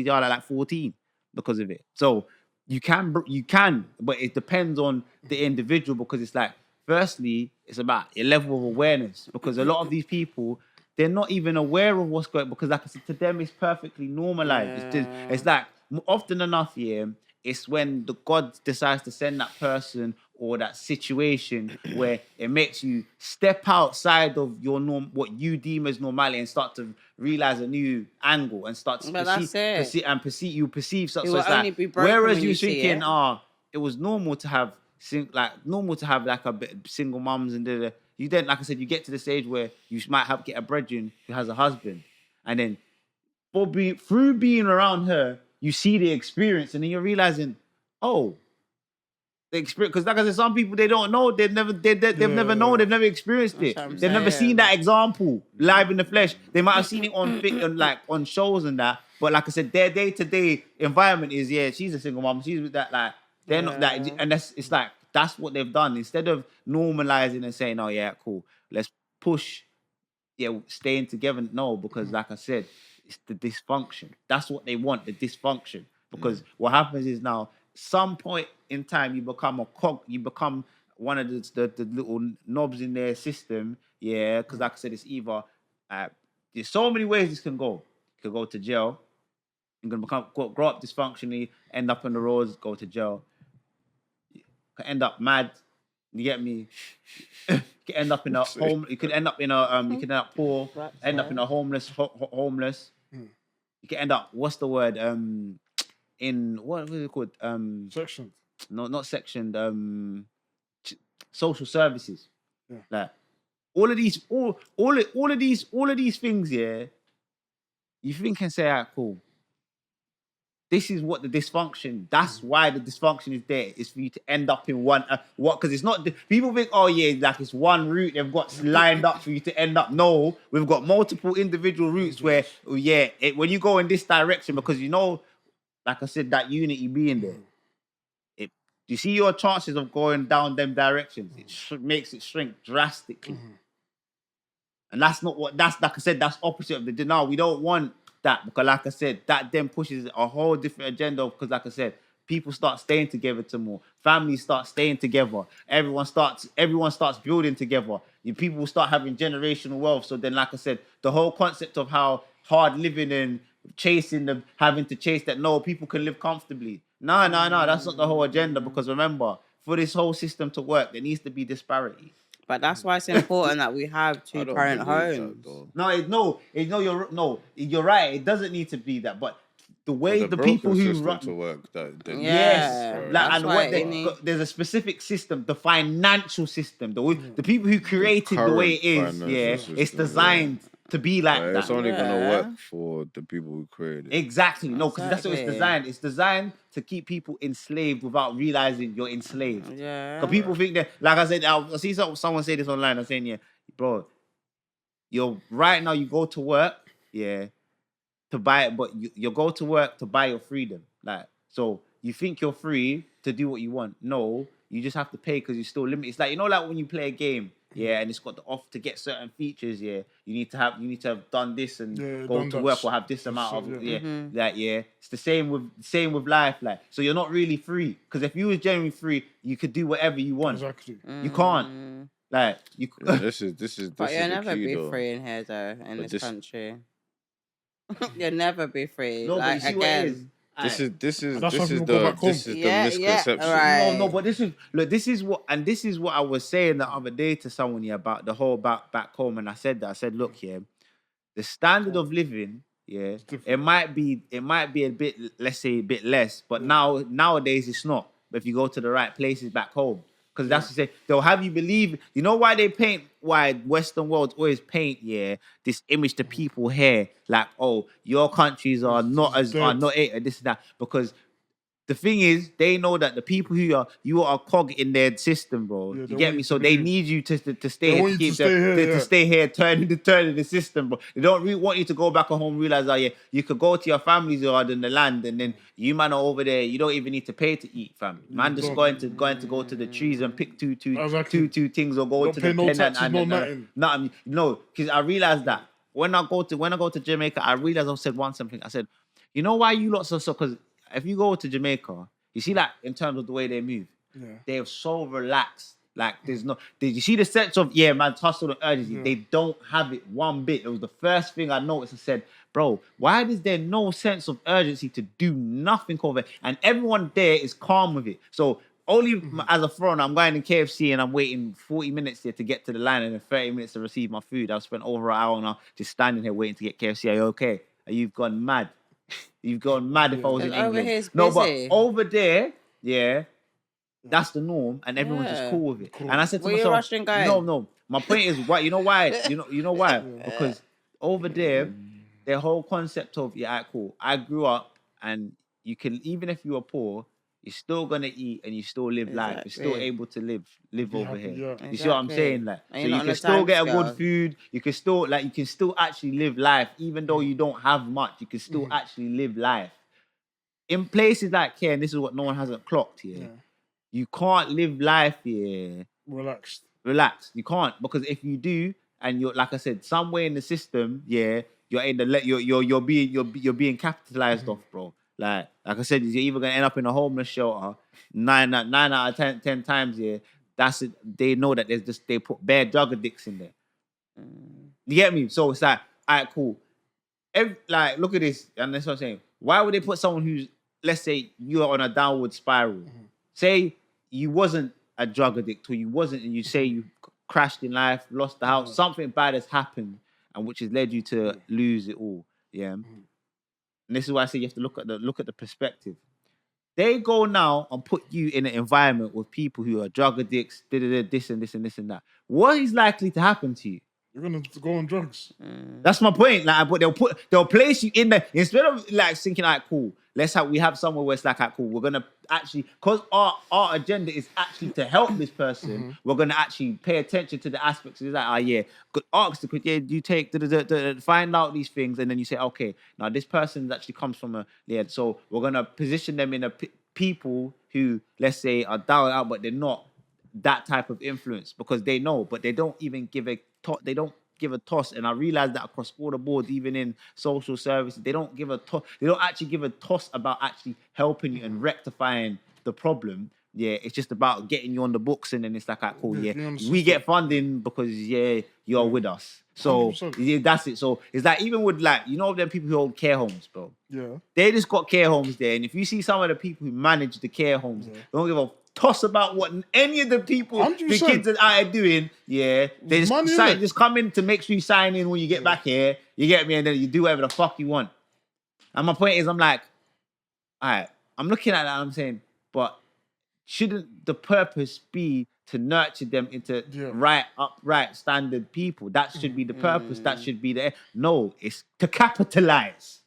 C: yard at like 14 because of it. So you can, but it depends on the individual because it's like, firstly, it's about your level of awareness because a lot of these people, they're not even aware of what's going on because, like I said, to them, it's perfectly normalized. It's like, often enough, it's when the God decides to send that person or that situation where it makes you step outside of your norm, what you deem as normality, and start to realize a new angle and start to perceive something. So it's like, whereas you're thinking, it was normal to have like a bit single mums and you then, like I said, you get to the stage where you might get a brethren who has a husband, and then through being around her, you see the experience, and then you're realizing, the experience. Because like I said, some people, they don't know, they've never known, they've never experienced it, they've never seen that example live in the flesh. They might have seen it on shows and that, but like I said, their day-to-day environment is, she's a single mom, she's with that, like they're not that, and it's like that's what they've done. Instead of normalizing and saying, oh yeah, cool, let's push, staying together. No, because like I said, it's the dysfunction. That's what they want, the dysfunction. Because what happens is now, some point in time, you become a cog, you become one of the little knobs in their system. Yeah, because like I said, it's either, there's so many ways this can go. You could go to jail, you're going to grow up dysfunctionally, end up on the roads, go to jail. You could end up mad, you get me? You could end up in a home. You could end up in a you could end up poor. End up in a homeless. You could end up. What's the word? In what is it called?
D: Sectioned.
C: No, not sectioned. Social services.
D: Yeah.
C: Like all of these things. Yeah. You think and say, "Ah, cool. This is what the dysfunction. That's why the dysfunction is there. Is for you to end up in one. Because it's not. People think, oh yeah, like it's one route they've got lined up for you to end up. No, we've got multiple individual routes where, when you go in this direction, because like I said, that unity being there, you see your chances of going down them directions. It makes it shrink drastically, and that's like I said, that's opposite of the denial. We don't want that, because like I said, that then pushes a whole different agenda, because like I said, people start staying together to more. Families start staying together. Everyone starts building together. People will start having generational wealth. So then, like I said, the whole concept of how hard living and having to chase that, no, people can live comfortably. No, that's not the whole agenda, because remember, for this whole system to work, there needs to be disparity.
B: But that's why it's important that we have two-parent homes.
C: You're right. It doesn't need to be that, but the way the people who run
A: to work,
C: there's a specific system, the financial system, the people who created the way it is. It's designed to be like that.
A: It's only gonna work for the people who created it.
C: Exactly. No, because that's what it's designed. It's designed to keep people enslaved without realizing you're enslaved.
B: Yeah.
C: Because people think that, like I said, I see someone say this online. I'm saying, bro, right now you go to work, to buy it, but you go to work to buy your freedom. Like, so you think you're free to do what you want. No, you just have to pay because you're still limited. It's like, like when you play a game yeah, and it's got the off to get certain features, yeah. You need to have done this and
D: Yeah,
C: go
D: done
C: to
D: that
C: work or have this
D: stuff,
C: amount of
D: yeah.
C: like It's the same with life, like. So you're not really free, because if you was genuinely free, you could do whatever you want.
D: Exactly.
C: You can't. Like you.
A: Yeah, this is
B: But you'll
A: the
B: never
A: key
B: be
A: though.
B: free in here though, in
A: But
B: this country. You'll never be free.
C: No, but you
B: Like
C: see what it is.
B: again.
A: This is
D: That's why people go back home.
A: the
B: Yeah,
A: misconception.
B: right.
C: No, but this is what I was saying the other day to someone here about the whole back home, and I said, look here, the standard of living, yeah, it might be a bit, let's say a bit less, but nowadays it's not. But if you go to the right places back home, because that's to say they'll have you believe. You know why Western worlds always paint this image to people here, like, oh, your countries are not this and that, because the thing is, they know that the people you are a cog in their system, bro.
D: Yeah,
C: You get me? So they need you to stay
D: They
C: here,
D: want you to
C: stay here, turning the system, bro. They don't really want you to go back home, realize, oh yeah, you could go to your family's yard in the land, and then you man are over there. You don't even need to pay to eat, fam. Man, just going to go to the trees and pick two things, or go
D: Don't
C: to
D: pay
C: the
D: no
C: pen
D: taxes,
C: and nothing. No, because I realized that when I go to Jamaica, I realized I said something. I said, you know why you lot so because if you go to Jamaica, you see, like, in terms of the way they move, they're so relaxed. Like, you see the sense of, man, tussle and urgency. They don't have it one bit. It was the first thing I noticed. I said, bro, why is there no sense of urgency to do nothing over it? And everyone there is calm with it. So only as a foreigner, I'm going to KFC and I'm waiting 40 minutes here to get to the line, and then 30 minutes to receive my food. I've spent over an hour now just standing here waiting to get KFC. Are you okay? You've gone mad. You've gone mad if I was in England.
B: Over here is
C: no, but
B: busy.
C: over there, that's the norm, and everyone's just cool with it. Cool. And I said to
B: Where
C: myself,
B: you rushing going?
C: no. My point is, why? You know why? You know why? Because over there, their whole concept of cool. I grew up, and you can, even if you are poor, you're still gonna eat and you still live life. You're still able to live over here.
D: Yeah.
C: You see what I'm saying? Like,
B: And
C: so
B: you're
C: you
B: not on
C: can
B: a
C: still
B: time
C: get a
B: scale.
C: good food. You can still actually live life, even though you don't have much. You can still actually live life. In places like here, and this is what no one hasn't clocked here. You can't live life here relaxed. You can't, because if you do, and you're, like I said, somewhere in the system, you're in you're being capitalized off, bro. Like I said, you're either gonna end up in a homeless shelter 9 out of 10 times. That's it. They know that they put bare drug addicts in there. You get me? So it's like, all right, cool. Like, look at this, and that's what I'm saying. Why would they put someone who's, let's say, you're on a downward spiral? Say you wasn't a drug addict, or you wasn't, and you say you crashed in life, lost the house, something bad has happened, and which has led you to lose it all. And this is why I say you have to look at the perspective. They go now and put you in an environment with people who are drug addicts, this and this and this and that. What is likely to happen to you?
D: You're gonna go on drugs.
C: That's my point. Like, but they'll place you in there instead of like thinking, all right, cool. We have somewhere where it's like, all right, cool. We're gonna actually, because our agenda is actually to help this person. We're gonna actually pay attention to the aspects. It's like, ask the question. You take find out these things, and then you say, okay, now this person actually comes from so we're gonna position them in people who, let's say, are down and out, but they're not that type of influence, because they know, but they don't even give a toss. And I realize that across all the boards, even in social services, they don't give a toss. They don't actually give a toss about actually helping you and rectifying the problem. It's just about getting you on the books, and then it's like, cool, we get funding because you're with us. So 100%. That's it. So it's like, even with, like, you know, them people who own care homes, bro. They just got care homes there, and if you see some of the people who manage the care homes, they don't give a toss about what any of the people,
D: 100%.
C: the kids that are doing. They just come in to make sure you sign in when you get back here. You get me, and then you do whatever the fuck you want. And my point is, I'm like, all right, I'm looking at that and I'm saying, but shouldn't the purpose be to nurture them into upright, standard people? That should be the purpose. That should be the... No, it's to capitalize.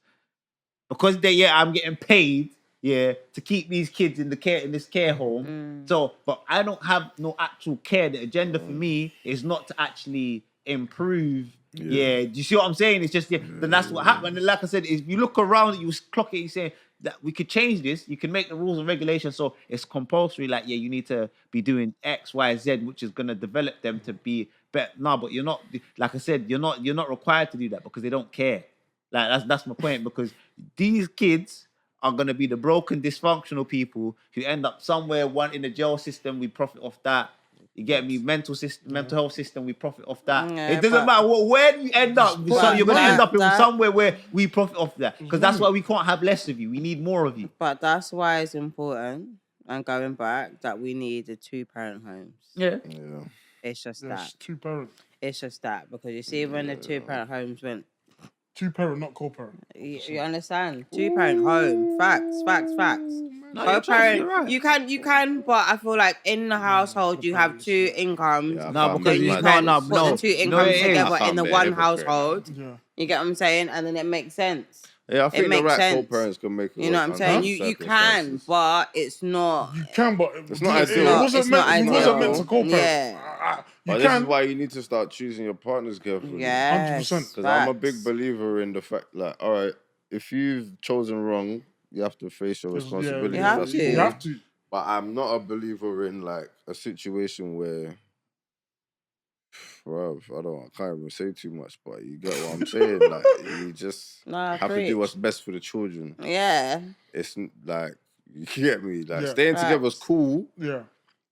C: Because I'm getting paid, to keep these kids in this care home. So, but I don't have no actual care. The agenda for me is not to actually improve. Do you see what I'm saying? It's just, then that's what happened. And like I said, if you look around, you clock it, you say that we could change this. You can make the rules and regulations so it's compulsory. Like, you need to be doing X, Y, Z, which is going to develop them to be but you're not. Like I said, you're not required to do that because they don't care. Like that's my point, because these kids are gonna be the broken, dysfunctional people who end up somewhere. One in the jail system, we profit off that. You get me? Mental health system, we profit off that.
B: Yeah,
C: it doesn't matter where you end up. So you're gonna end up in somewhere where we profit off that, because that's why we can't have less of you. We need more of you.
B: But that's why it's important. And going back, that we need the 2-parent homes.
C: Yeah.
B: It's just that.
D: 2-parent.
B: It's just that, because you see when the 2-parent homes went.
D: 2-parent, not co-parent.
B: You understand? 2-parent home. Facts.
C: No,
B: Co-parent,
C: right.
B: you can, but I feel like in the household you have 2 incomes.
A: Yeah,
C: No, because
B: you
C: you
B: can't
C: can't.
B: put the 2 incomes together in the one
A: hypocrite.
B: household.
D: Yeah.
B: You get what I'm saying? And then it makes sense.
A: Yeah, I think the
B: makes
A: right
B: sense.
A: co-parents can make it.
B: You know what I'm
A: work
B: saying?
A: under
B: You can,
A: circumstances.
B: but it's not.
D: You can, but
A: It's not ideal.
D: It wasn't
B: It's not
D: meant. It wasn't
B: ideal.
D: meant to co-parent.
B: Yeah.
D: You
A: But this
D: can.
A: is why you need to start choosing your partners carefully.
B: Yeah.
D: 100%.
A: Because I'm a big believer in the fact, like, all right, if you've chosen wrong, you have to face your responsibility.
B: You have
A: That's
B: to.
A: cool.
D: You have to.
A: But I'm not a believer in like a situation where, bro, I can't even say too much, but you get what I'm saying. Like, you just have to do what's best for the children.
B: Yeah.
A: It's like, you get me? Like,
D: Yeah.
A: staying together is cool.
D: Yeah.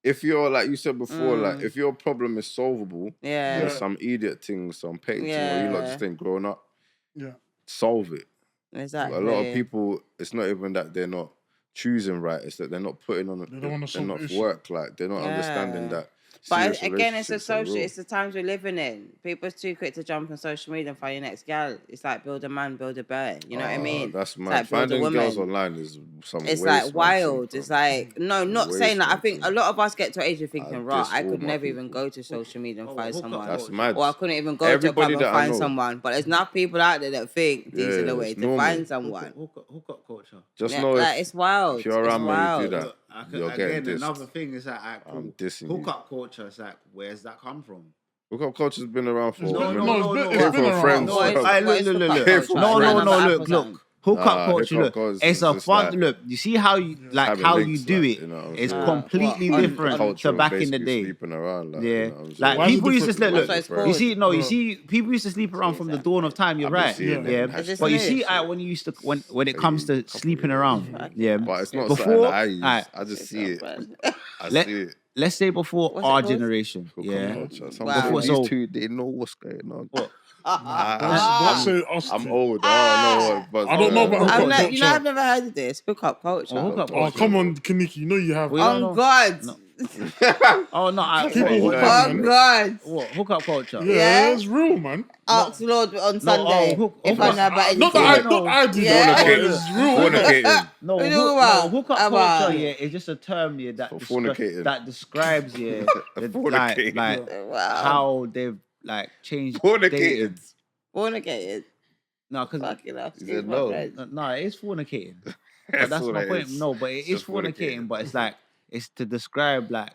A: If you're, like you said before, like, if your problem is solvable,
B: Yeah.
A: there's some idiot thing, some petty thing, or you lot just ain't grown up,
D: Yeah.
A: solve it.
B: Exactly.
A: A lot of people, it's not even that they're not choosing right, it's that they're not putting on
D: They don't wanna solve the
A: enough
D: issue.
A: work, like, they're not understanding
B: Yeah.
A: that.
B: But
A: serious
B: again, it's a
A: relationships are
B: social.
A: real.
B: It's the times we're living in. People's too quick to jump on social media and find your next gal. It's like build a man, build a bear. You know what I mean?
A: That's
B: It's
A: mad.
B: like build a
A: Finding girls
B: woman.
A: online is some
B: It's
A: waste,
B: like
A: man,
B: wild.
A: thing,
B: It's
A: bro.
B: like not
A: Waste,
B: saying that. I
A: man,
B: think a
A: thing.
B: lot of us get to an age of thinking, right, I
A: diss all
B: could
A: my
B: never even
A: people.
B: go to social media and find
C: hook up
B: someone.
A: That's mad.
B: Or I couldn't even go to a
A: Everybody
B: club
A: that
B: and
A: I
B: find
A: know.
B: someone. But there's enough people out there that think these are
A: Yeah,
B: the way
A: it's
B: to
A: normal.
B: find someone.
C: Hook up culture.
A: Just
B: Yeah,
A: know
B: like,
A: if,
B: it's wild.
A: if you're
B: It's
A: around me and you do
B: wild.
A: that, you're getting dissed.
C: Another thing is that
A: I'm dissing
C: hook
A: you.
C: up culture. It's like, where's that come from?
A: Hookup culture's been around for
D: It's
A: a
D: been-
A: minute.
D: no, it's
A: Came
D: been
A: from
D: around.
A: friends.
B: What is-
A: bro.
B: what
C: look,
B: is
C: look,
B: hookup
C: look.
A: Came
B: culture?
A: from
C: No,
A: friends.
C: no,
B: Another
C: look.
B: Afro
C: Hookup
A: Nah,
C: culture,
A: hookup
C: look.
A: culture
C: It's
A: is
C: a
A: just
C: fun
A: like-
C: look. You see how you
A: Having
C: how
A: links,
C: you do
A: like,
C: it.
A: you know what I'm
C: It's
A: saying?
C: completely
B: What?
C: different
A: Culture
C: to
A: of
C: back in the
A: basically
C: day.
A: sleeping around, like,
C: Yeah,
A: you know what I'm saying?
C: like
D: Why is it
C: people used to
D: different?
C: look.
B: That's what
C: You
B: it's
C: see,
B: called.
C: you see, people used to sleep around from the dawn of time. You're
A: I've been
C: right.
A: seeing
D: Yeah.
A: it in
C: Yeah,
B: Is this
C: but you
B: new?
C: see, when you used to when it comes to
A: couple
C: sleeping
A: years.
C: around, yeah.
A: But it's not
C: Before-
A: something that I use.
C: alright.
A: I just see it. I
C: Let-
A: see it.
C: Let's say before
B: What's it
C: our
B: called?
C: generation,
A: Hookup
C: yeah.
A: culture. Some
B: Wow.
A: people,
C: So-
A: these two, they know what's going on.
C: What?
D: Don't say us.
A: I'm
D: two.
A: old. I don't know what. But
D: I don't know about
B: I've
D: hookup
B: ne-
D: culture.
B: you know, I've never heard of this. Hookup culture.
C: Oh, hookup
D: Oh,
C: culture.
D: come on, Kaniki. You know you have.
C: We don't know.
B: Oh God.
C: No. Oh no!
D: People
A: What?
D: hook
A: No,
D: up,
B: Oh
D: man.
B: God.
C: What hookup culture?
D: Yeah,
B: Yeah.
D: it's real, man.
B: Ask Lord on Sunday
C: hook
B: if I know about
D: Not
B: anything.
D: that I do
B: Yeah.
D: that, but it's real.
A: Fornicating.
C: No,
B: What you talking about?
C: hookup
B: About-
C: culture, yeah, is just a term, yeah, that
A: For fornicating.
C: that describes, yeah,
A: Fornicating.
C: like
B: Wow.
C: how they've like changed
A: Fornicating.
C: dating.
B: Fornicated.
C: No, because
B: Fucking hell.
A: He
B: Excuse
A: said
B: my
A: no.
B: French.
C: no, it is fornicating. But that's
A: what
C: my
A: it
C: point.
A: is.
C: No, but it
A: It's
C: is
A: just fornicating.
C: fornicating. But it's like it's to describe like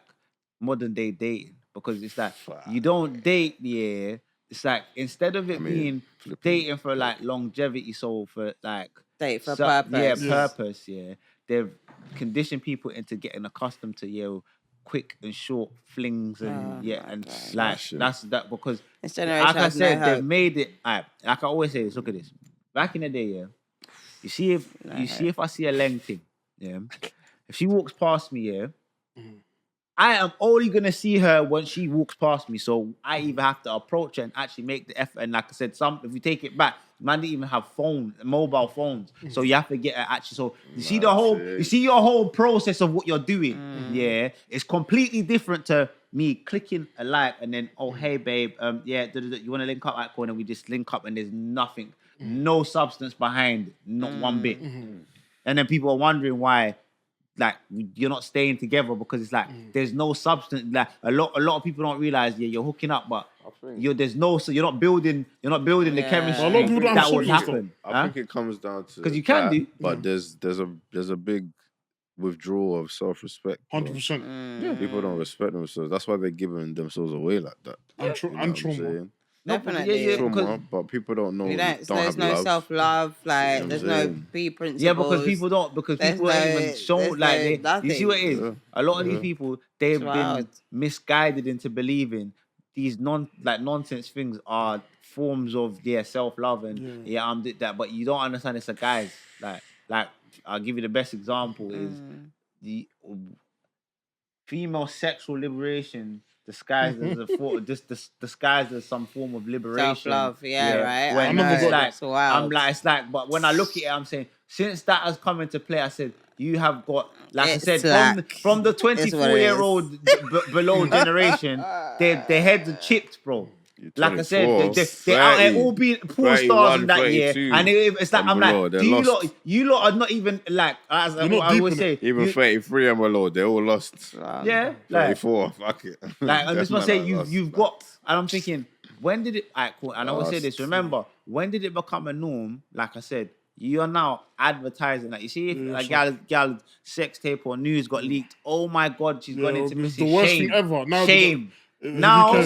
C: modern day dating, because it's like
A: Fuck.
C: you don't date, yeah. It's like instead of it
A: I mean,
C: being
A: flipping-
C: dating for like longevity, so for like
B: Date for
C: so-
B: purpose.
C: Yeah,
D: Yes.
C: purpose. Yeah, they've conditioned people into getting accustomed to quick and short flings and
B: Oh
C: yeah,
B: my
C: and
B: God.
C: like
A: Smashing.
C: that's that because
B: This generation
C: like I
B: has no
C: said, they've
B: hope.
C: made it. Like I always say this. Look at this. Back in the day, yeah. You see if I see a Leng thing, yeah. If she walks past me, yeah. I am only gonna see her when she walks past me. So I either have to approach her and actually make the effort. And like I said, if you take it back, man didn't even have mobile phones. So you have to get her actually. So you see you see your whole process of what you're doing. Yeah, it's completely different to me clicking a like and then hey babe, yeah, you want to link up at corner? We just link up and there's nothing, no substance behind it, not one bit. And then people are wondering why. Like you're not staying together because it's like there's no substance. Like a lot of people don't realize you're hooking up, but you're not building the chemistry
B: A lot of
D: people don't
C: that
D: have
C: would
D: substance,
C: happen.
A: I think it comes down to
C: 'Cause you can
A: that,
C: do.
A: but there's a big withdrawal of self-respect. bro.
D: 100%.
A: People don't respect themselves. That's why they're giving themselves away like that.
D: And
A: You know
D: and
A: what I'm
D: trauma.
A: saying?
C: No, but
B: Definitely.
C: yeah,
A: Trauma,
C: because
A: but people don't know.
B: You
A: Don't
B: there's
A: have
B: no
A: love.
B: self-love. Like,
A: what
B: there's
A: I'm
B: no
A: saying?
B: B principles.
C: yeah, because people
B: There's
C: people don't even
B: no-
C: show
B: there's
C: like
B: no
C: you see what it is.
A: Yeah.
C: A lot of these people they've
B: It's wild.
C: been misguided into believing these nonsense things are forms of self-love and that, but you don't understand it's a guys like I'll give you the best example is the female sexual liberation disguised as disguised as some form of liberation.
B: Self-love, right.
C: When
B: it's wild.
C: it's like, but when I look at it, I'm saying since that has come into play, I said you have got, like
B: It's
C: I said, from the
B: It's what it
C: 24-year-old below generation, their heads are chipped, bro. Like I said, they out there all being poor stars in that year, and it's like I'm like, you lot are not even like as I always say,
A: even 33 and below, they're all lost.
C: Yeah,
A: 34, fuck it.
C: Like I'm just gonna say you've got, and I'm thinking, when did it? Alright, cool. And I always say this. Remember, when did it become a norm? Like I said, you are now advertising. Like you see, if like gal sex tape or news got leaked. Oh my God, she's gone into missing.
D: The worst thing ever. Now
C: shame. Now,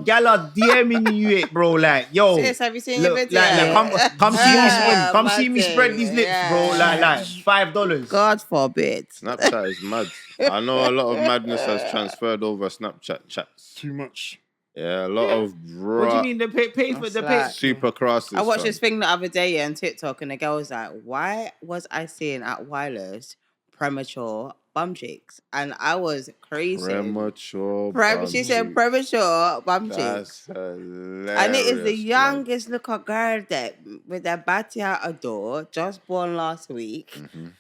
C: gal are DMing you it, bro. Like, yo,
B: Sis, have you seen your video?
C: Come see me spread these lips, bro. Like $5.
B: God forbid.
A: Snapchat is mad. I know a lot of madness has transferred over Snapchat chats.
D: Too much.
A: Yeah, a lot of
C: What do you mean? They pay for the pay?
A: Super crosses.
B: I watched this thing the other day on TikTok, and the girl was like, "Why was I seeing at Wireless premature bum cheeks?" And I was crazy. She said premature bum cheeks.
A: Hilarious,
B: and it is the youngest little girl that with her batty out a door, just born last week,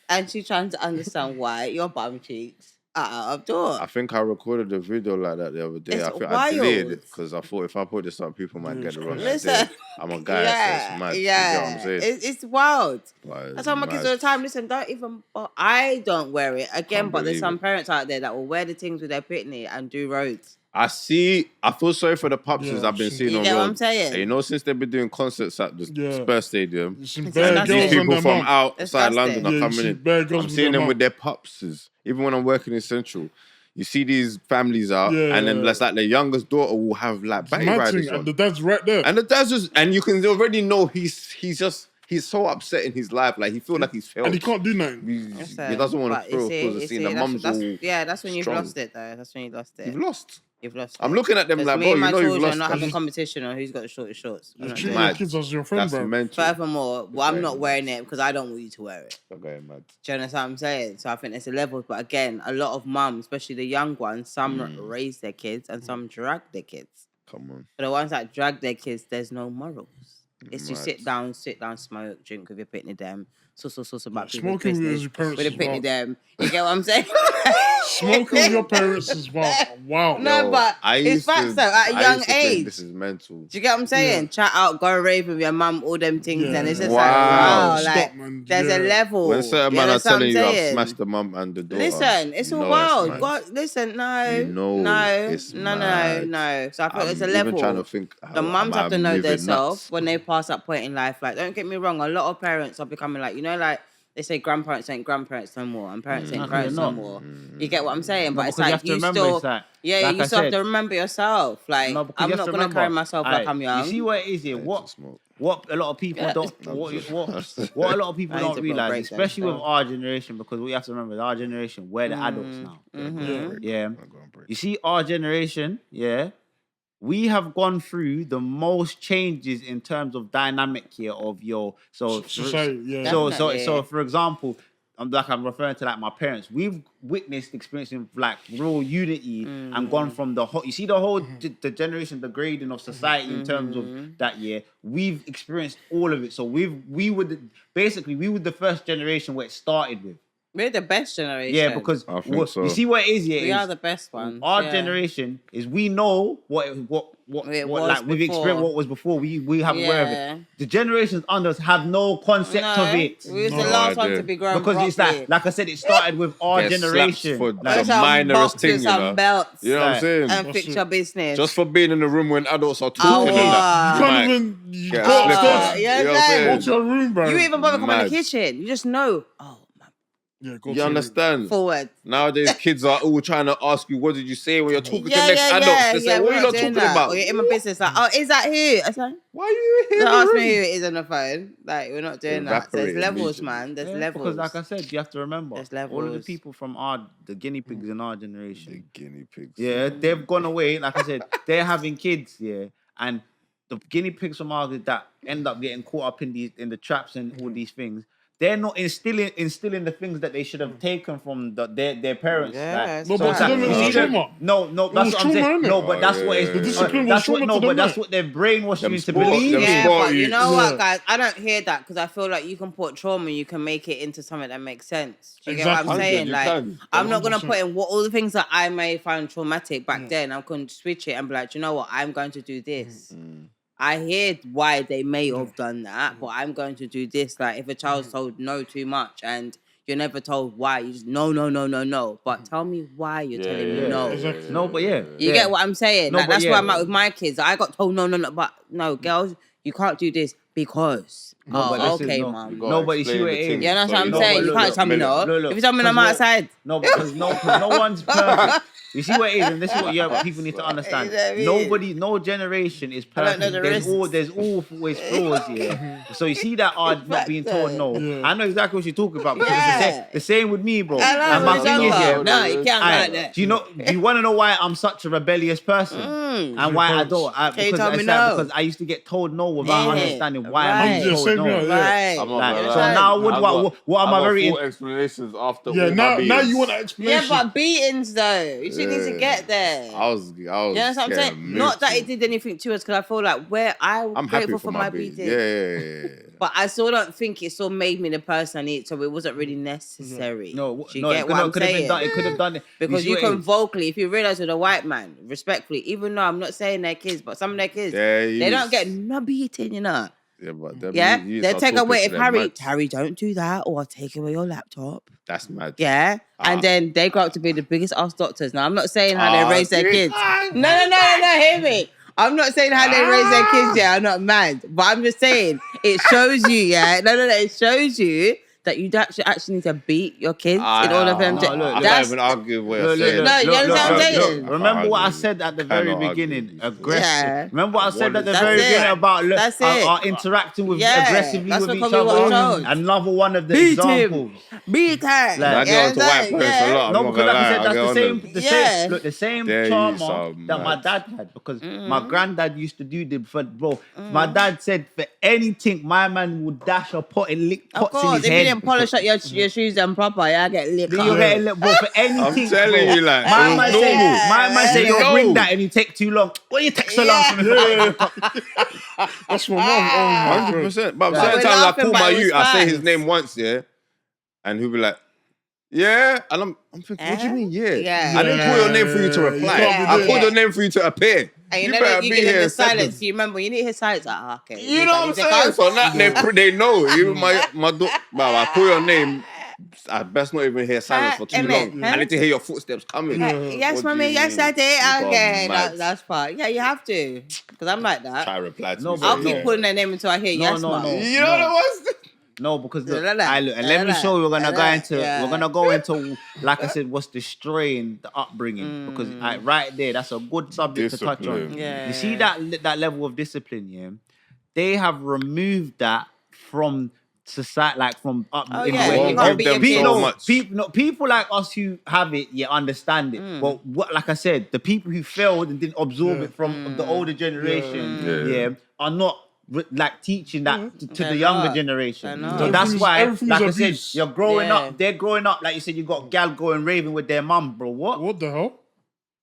B: and she's trying to understand why your bum cheeks are out of door.
A: I think I recorded a video like that the other day.
B: It's
A: I think
B: wild.
A: I deleted it because I thought if I put this up, people might get it wrong.
B: Listen,
A: I'm a guy, so it's mad. You get what I'm saying?
B: It's wild.
A: Like,
B: I tell my kids all the time, listen, don't even, I don't wear it. Again, but there's some parents out there that will wear the things with their pitney and do roads.
A: I feel sorry for the pupsters I've been seeing on
B: road. You know what I'm
A: road.
B: saying?
A: You know, since they've been doing concerts at the Spurs Stadium, these
B: people
A: from outside London are coming in.
D: I'm
A: seeing them with their pupsters. Even when I'm working in Central, you see these families out, and then that's like the youngest daughter will have like baby riders on.
D: And the dad's right there.
A: And the dad's just, and you can already know he's so upset in his life. Like he feels like he's failed.
D: And he can't do nothing.
A: He doesn't want to feel because the mum's all
B: that's when you've
A: strong.
B: lost it though. That's when you lost it.
A: You've lost.
B: it.
A: I'm looking at them like, bro, you know you've lost.
B: We're not having competition on who's got the shortest shorts.
D: You treat your kids as your friend, bro.
A: Mental.
B: Furthermore, I'm not wearing it because I don't want you to wear it.
A: I'm going mad.
B: Do you understand what I'm saying? So I think there's a level. But again, a lot of mums, especially the young ones, some raise their kids and some drag their kids.
A: Come on.
B: For the ones that drag their kids, there's no morals. It's to sit down, smoke, drink with your pitney them. So about people's
D: smoking
B: business.
D: with your parents
B: with a pitney them. You get what I'm saying?
D: Smoking with your parents is wow.
B: No, but it's facts though. At a young age,
A: this is mental.
B: Do you get what I'm saying? Chat out, go rave with your mum, all them things, and it's just
A: Wow.
B: like, wow, like
D: man.
B: there's a level.
A: When certain man are telling you I've
B: saying?
A: smashed the mum and the daughter.
B: Listen, it's all wild. God, listen, no. So I feel there's a level.
A: Even trying to think
B: the mums have to know themselves when they pass that point in life. Like, don't get me wrong, a lot of parents are becoming like, like they say grandparents ain't grandparents no more and parents ain't parents no more. You get what I'm saying? But it's like you still, you still have to remember yourself. Like, I'm not gonna carry myself like I'm young.
C: You see what it is here? What a lot of people don't, what a lot of people don't realize, especially with our generation, because we have to remember, our generation, we're the adults now. Yeah. You see, our generation, we have gone through the most changes in terms of dynamic here of your
D: society.
C: So for example, I'm referring to like my parents. We've witnessed experiencing like real unity and gone from the whole. You see the whole the generation, the grading of society in terms of that year. We've experienced all of it. So we were the first generation where it started with.
B: We're the best generation.
C: Yeah, because you see what it is.
B: We are the best ones.
C: Our generation is we know what like we've experienced what was before. We have aware of it. The generations under us have no concept of it.
B: We was the last one to be grown
C: because it's like I said, it started with our generation.
A: For the minorest thing, you know.
B: Belts,
A: you know what I'm saying?
B: And fix your business.
A: Just for being in the room when adults are talking.
D: You can't even go upstairs.
B: What's
D: your room, bro?
B: You even bother come in the kitchen. You just know.
D: Yeah, go
A: You
D: to
A: understand?
B: Forward.
A: Nowadays, kids are all trying to ask you, what did you say when you're talking to
B: Yeah,
A: next
B: yeah,
A: adults?
B: yeah,
A: They say,
B: yeah.
A: what
B: We're
A: are you
B: not
A: not
B: doing
A: talking
B: that.
A: about?
B: Or you're in my business, like, oh, is that who? I was like,
A: Why are you here?
B: don't ask me who it is on the phone. Like, we're not doing that. There's
A: Evaporate
B: levels,
A: immediately.
B: man. There's
C: Yeah,
B: levels.
C: because like I said, you have to remember
B: There's
C: all of the
B: levels.
C: people from the guinea pigs in our generation.
A: The guinea pigs.
C: Yeah, they've gone away. Like I said, they're having kids. Yeah, and the guinea pigs from ours that end up getting caught up in the traps and all these things. They're not instilling the things that they should have taken from their parents.
B: Yeah,
C: like,
D: No,
C: so
D: but
C: it's
D: to
C: like,
D: them it
C: you
D: was
C: see them-
D: trauma.
C: No,
D: It
C: that's
D: was
C: what I'm
D: trauma,
C: saying.
D: innit?
C: No, but that's what it's.
A: The
D: discipline was
C: that's what
D: trauma to them,
C: that's
D: innit?
C: what they're brainwashing
A: Them
C: you to
A: sport-
C: believe.
A: them
C: in.
B: Yeah,
A: sport
B: but you
A: youths.
B: know
D: Yeah.
B: what, guys? I don't hear that because I feel like you can put trauma, you can make it into something that makes sense. Do you get what I'm
D: Exactly.
B: saying?
A: 100, you
B: Like,
A: can.
B: I'm not gonna
D: 100%.
B: put in all the things that I may find traumatic back then. I'm going to switch it and be like, you know what? I'm going to do this. I hear why they may have done that, but I'm going to do this. Like, if a child's told no too much and you're never told why, you just no. But tell me why you're telling me
C: yeah,
B: no.
D: Exactly.
C: No, but yeah,
B: You get what I'm saying?
C: No,
B: Like,
C: but
B: that's
C: yeah.
B: where I'm at with my kids. I got told no, but no, girls, you can't do this because.
C: No, but
B: Oh,
C: this is
B: okay,
C: no-
B: mum.
A: gotta
C: No, but you see
A: explain
C: what
A: the
C: it is.
A: thing.
B: Yeah, that's what I'm
C: No,
B: saying.
C: but
B: You
C: look,
B: can't tell me no.
C: look,
B: If you tell me I'm
C: 'cause
B: outside,
C: No, because no one's perfect. You see what it is, and this is what people need to understand.
B: You know what I mean?
C: No generation is
B: I don't know
C: perfect.
B: the
C: There's always flaws, yeah. So you see that are not being told no.
D: Yeah.
C: I know exactly what you're talking about because
B: Yeah.
C: the same with me, bro.
B: I know,
C: And my
B: it's
C: thing is,
B: younger.
C: yeah,
B: No, you can't
C: Aye,
B: like that.
C: do you want to know why I'm such a rebellious person and why I don't?
B: Can you
C: Because
B: tell me
C: it's like,
B: no?
C: because I used to get told no without
B: Yeah.
C: understanding why
B: Right.
C: I'm
D: Yeah,
C: being
D: same
C: told
D: here,
C: no.
D: yeah.
B: right?
A: I'm not
C: Like,
A: gonna
C: so
A: lie.
C: now what am I
A: got
C: very?
A: full explanations after
D: Yeah,
A: all my
D: now you
A: beatings.
D: want an
B: Yeah,
D: explanation.
B: but beatings though, you still need to get there.
A: I was
B: You know what I'm saying?
A: getting
B: Not that
A: moved
B: it did anything to us, because I feel like I'm
A: I'm happy
B: grateful
A: for
B: for
A: my
B: my
A: beatings.
B: beating.
A: Yeah.
B: But I still don't think it still made me the person I need, so it wasn't really necessary.
C: No,
B: Do you
C: no,
B: get what I'm
C: could have been
B: saying?
C: done. It could have done it
B: Because
C: see
B: you
C: what it
B: can
C: is?
B: vocally, if you realize with a white man, respectfully, even though I'm not saying their kids, but some of their kids,
A: Yeah,
B: they don't get no beating, you know.
A: Yeah, but them
B: Yeah,
A: youths
B: they'll
A: are
B: take
A: talking
B: away
A: to
B: if
A: them mads.
B: Harry, don't do that, or I'll take away your laptop.
A: That's mad.
B: Yeah, and then they grow up to be the biggest ass doctors. Now I'm not saying how they raise their
A: see?
B: kids. No, hear me. I'm not saying how they raise their kids. Yeah, I'm not mad, but I'm just saying it shows you. Yeah, no, it shows you that you actually need to beat your kids in order for them to.
C: no, look,
A: I can't even argue with
C: Look,
A: saying.
B: No, you understand what I'm saying?
C: Remember what I
A: argue.
C: said at the
A: Cannot
C: very
A: argue
C: beginning?
A: with these
C: Aggressive.
B: Yeah.
C: Remember what I said at the
B: That's
C: very
B: it.
C: beginning about
B: That's it.
C: our interacting with
B: Yeah,
C: aggressively
B: that's
C: with
B: what
C: each
B: probably what I
C: other.
B: told.
C: Another one of the
B: Beat
C: examples.
B: him. Beat her.
C: Like,
A: I get onto white parents a lot.
C: No,
A: I'm not
C: because
A: gonna
C: like I
A: lie,
C: said,
A: I
C: that's
A: get
C: the
A: on
C: same,
A: them.
C: the
B: Yeah.
C: same, look, the same
A: There you
C: trauma
A: some
C: that my
A: mad.
C: dad had because my granddad used to do the bro. My dad said for anything, my man would dash a pot and lick
B: Of
C: pots in
B: course,
C: his
B: if you
C: head.
B: didn't polish up your shoes and proper, I get licked
C: Then
B: up.
C: you get a little bro for anything.
A: I'm telling
C: bro.
A: you, like,
C: my
A: it
C: man
A: was
C: say,
A: normal.
C: my man say,
A: You
C: yo,
A: know.
C: bring that and you take too long. What you take so long for me?
D: That's my mum. Oh my god.
A: 100%. But
B: But
A: certain
B: we're
A: times I
B: laughing,
A: call
B: but
A: my
B: it was
A: youth, I say his
B: fans.
A: name once, yeah, and he'll be like, yeah, and I'm thinking, what do you mean, yeah?
B: Yeah.
A: I didn't call your name for you to
D: Yeah,
A: reply.
D: you can't
A: I
D: be
A: called
B: doing
A: your name for you to appear.
B: And
A: you
B: you know
A: better
B: that you
A: be
B: give them
A: here
B: the
A: in seconds.
B: silence. You remember, you need his silence. Ah, okay.
A: You know what I'm saying? So now they know. Even my daughter, I call your name. I best not even hear silence for too
B: Emmett,
A: long.
B: huh?
A: I need to hear your footsteps coming.
B: Yes,
A: What do
B: mommy.
A: you
B: Yes,
A: mean?
B: I did.
A: You gone
B: Okay,
A: mad.
B: that's fine. Yeah, you have to, because I'm like that.
A: Try reply to
C: No,
A: me.
C: but
B: I'll
A: saying,
B: keep pulling their name until I hear yes,
C: no,
B: mum.
C: no.
A: You know what it was?
C: No, because look,
B: La, la, la.
C: I look, and let me
B: La, la.
C: show you. We're gonna
B: La,
C: go
B: la.
C: into,
B: Yeah.
C: we're gonna go into, like I said, what's destroying the upbringing because right there, that's a good subject to touch on.
A: Discipline.
B: Yeah.
C: You see that level of discipline, yeah. They have removed that from society, like from up.
B: Oh,
C: in
B: yeah,
C: the way
A: you can't beat your
C: people,
A: kids. So much.
C: people like us who have it, yeah, understand it. But what, like I said, the people who failed and didn't absorb it from the older generation, yeah, are not like teaching that to
B: They're
C: the younger
B: not.
C: generation.
B: They're
C: So
B: not.
C: that's why,
D: Everything's
C: like I
D: abuse.
C: said, you're growing
B: Yeah.
C: up. They're growing up, like you said, you got gal going raving with their mum, bro.
D: What the hell?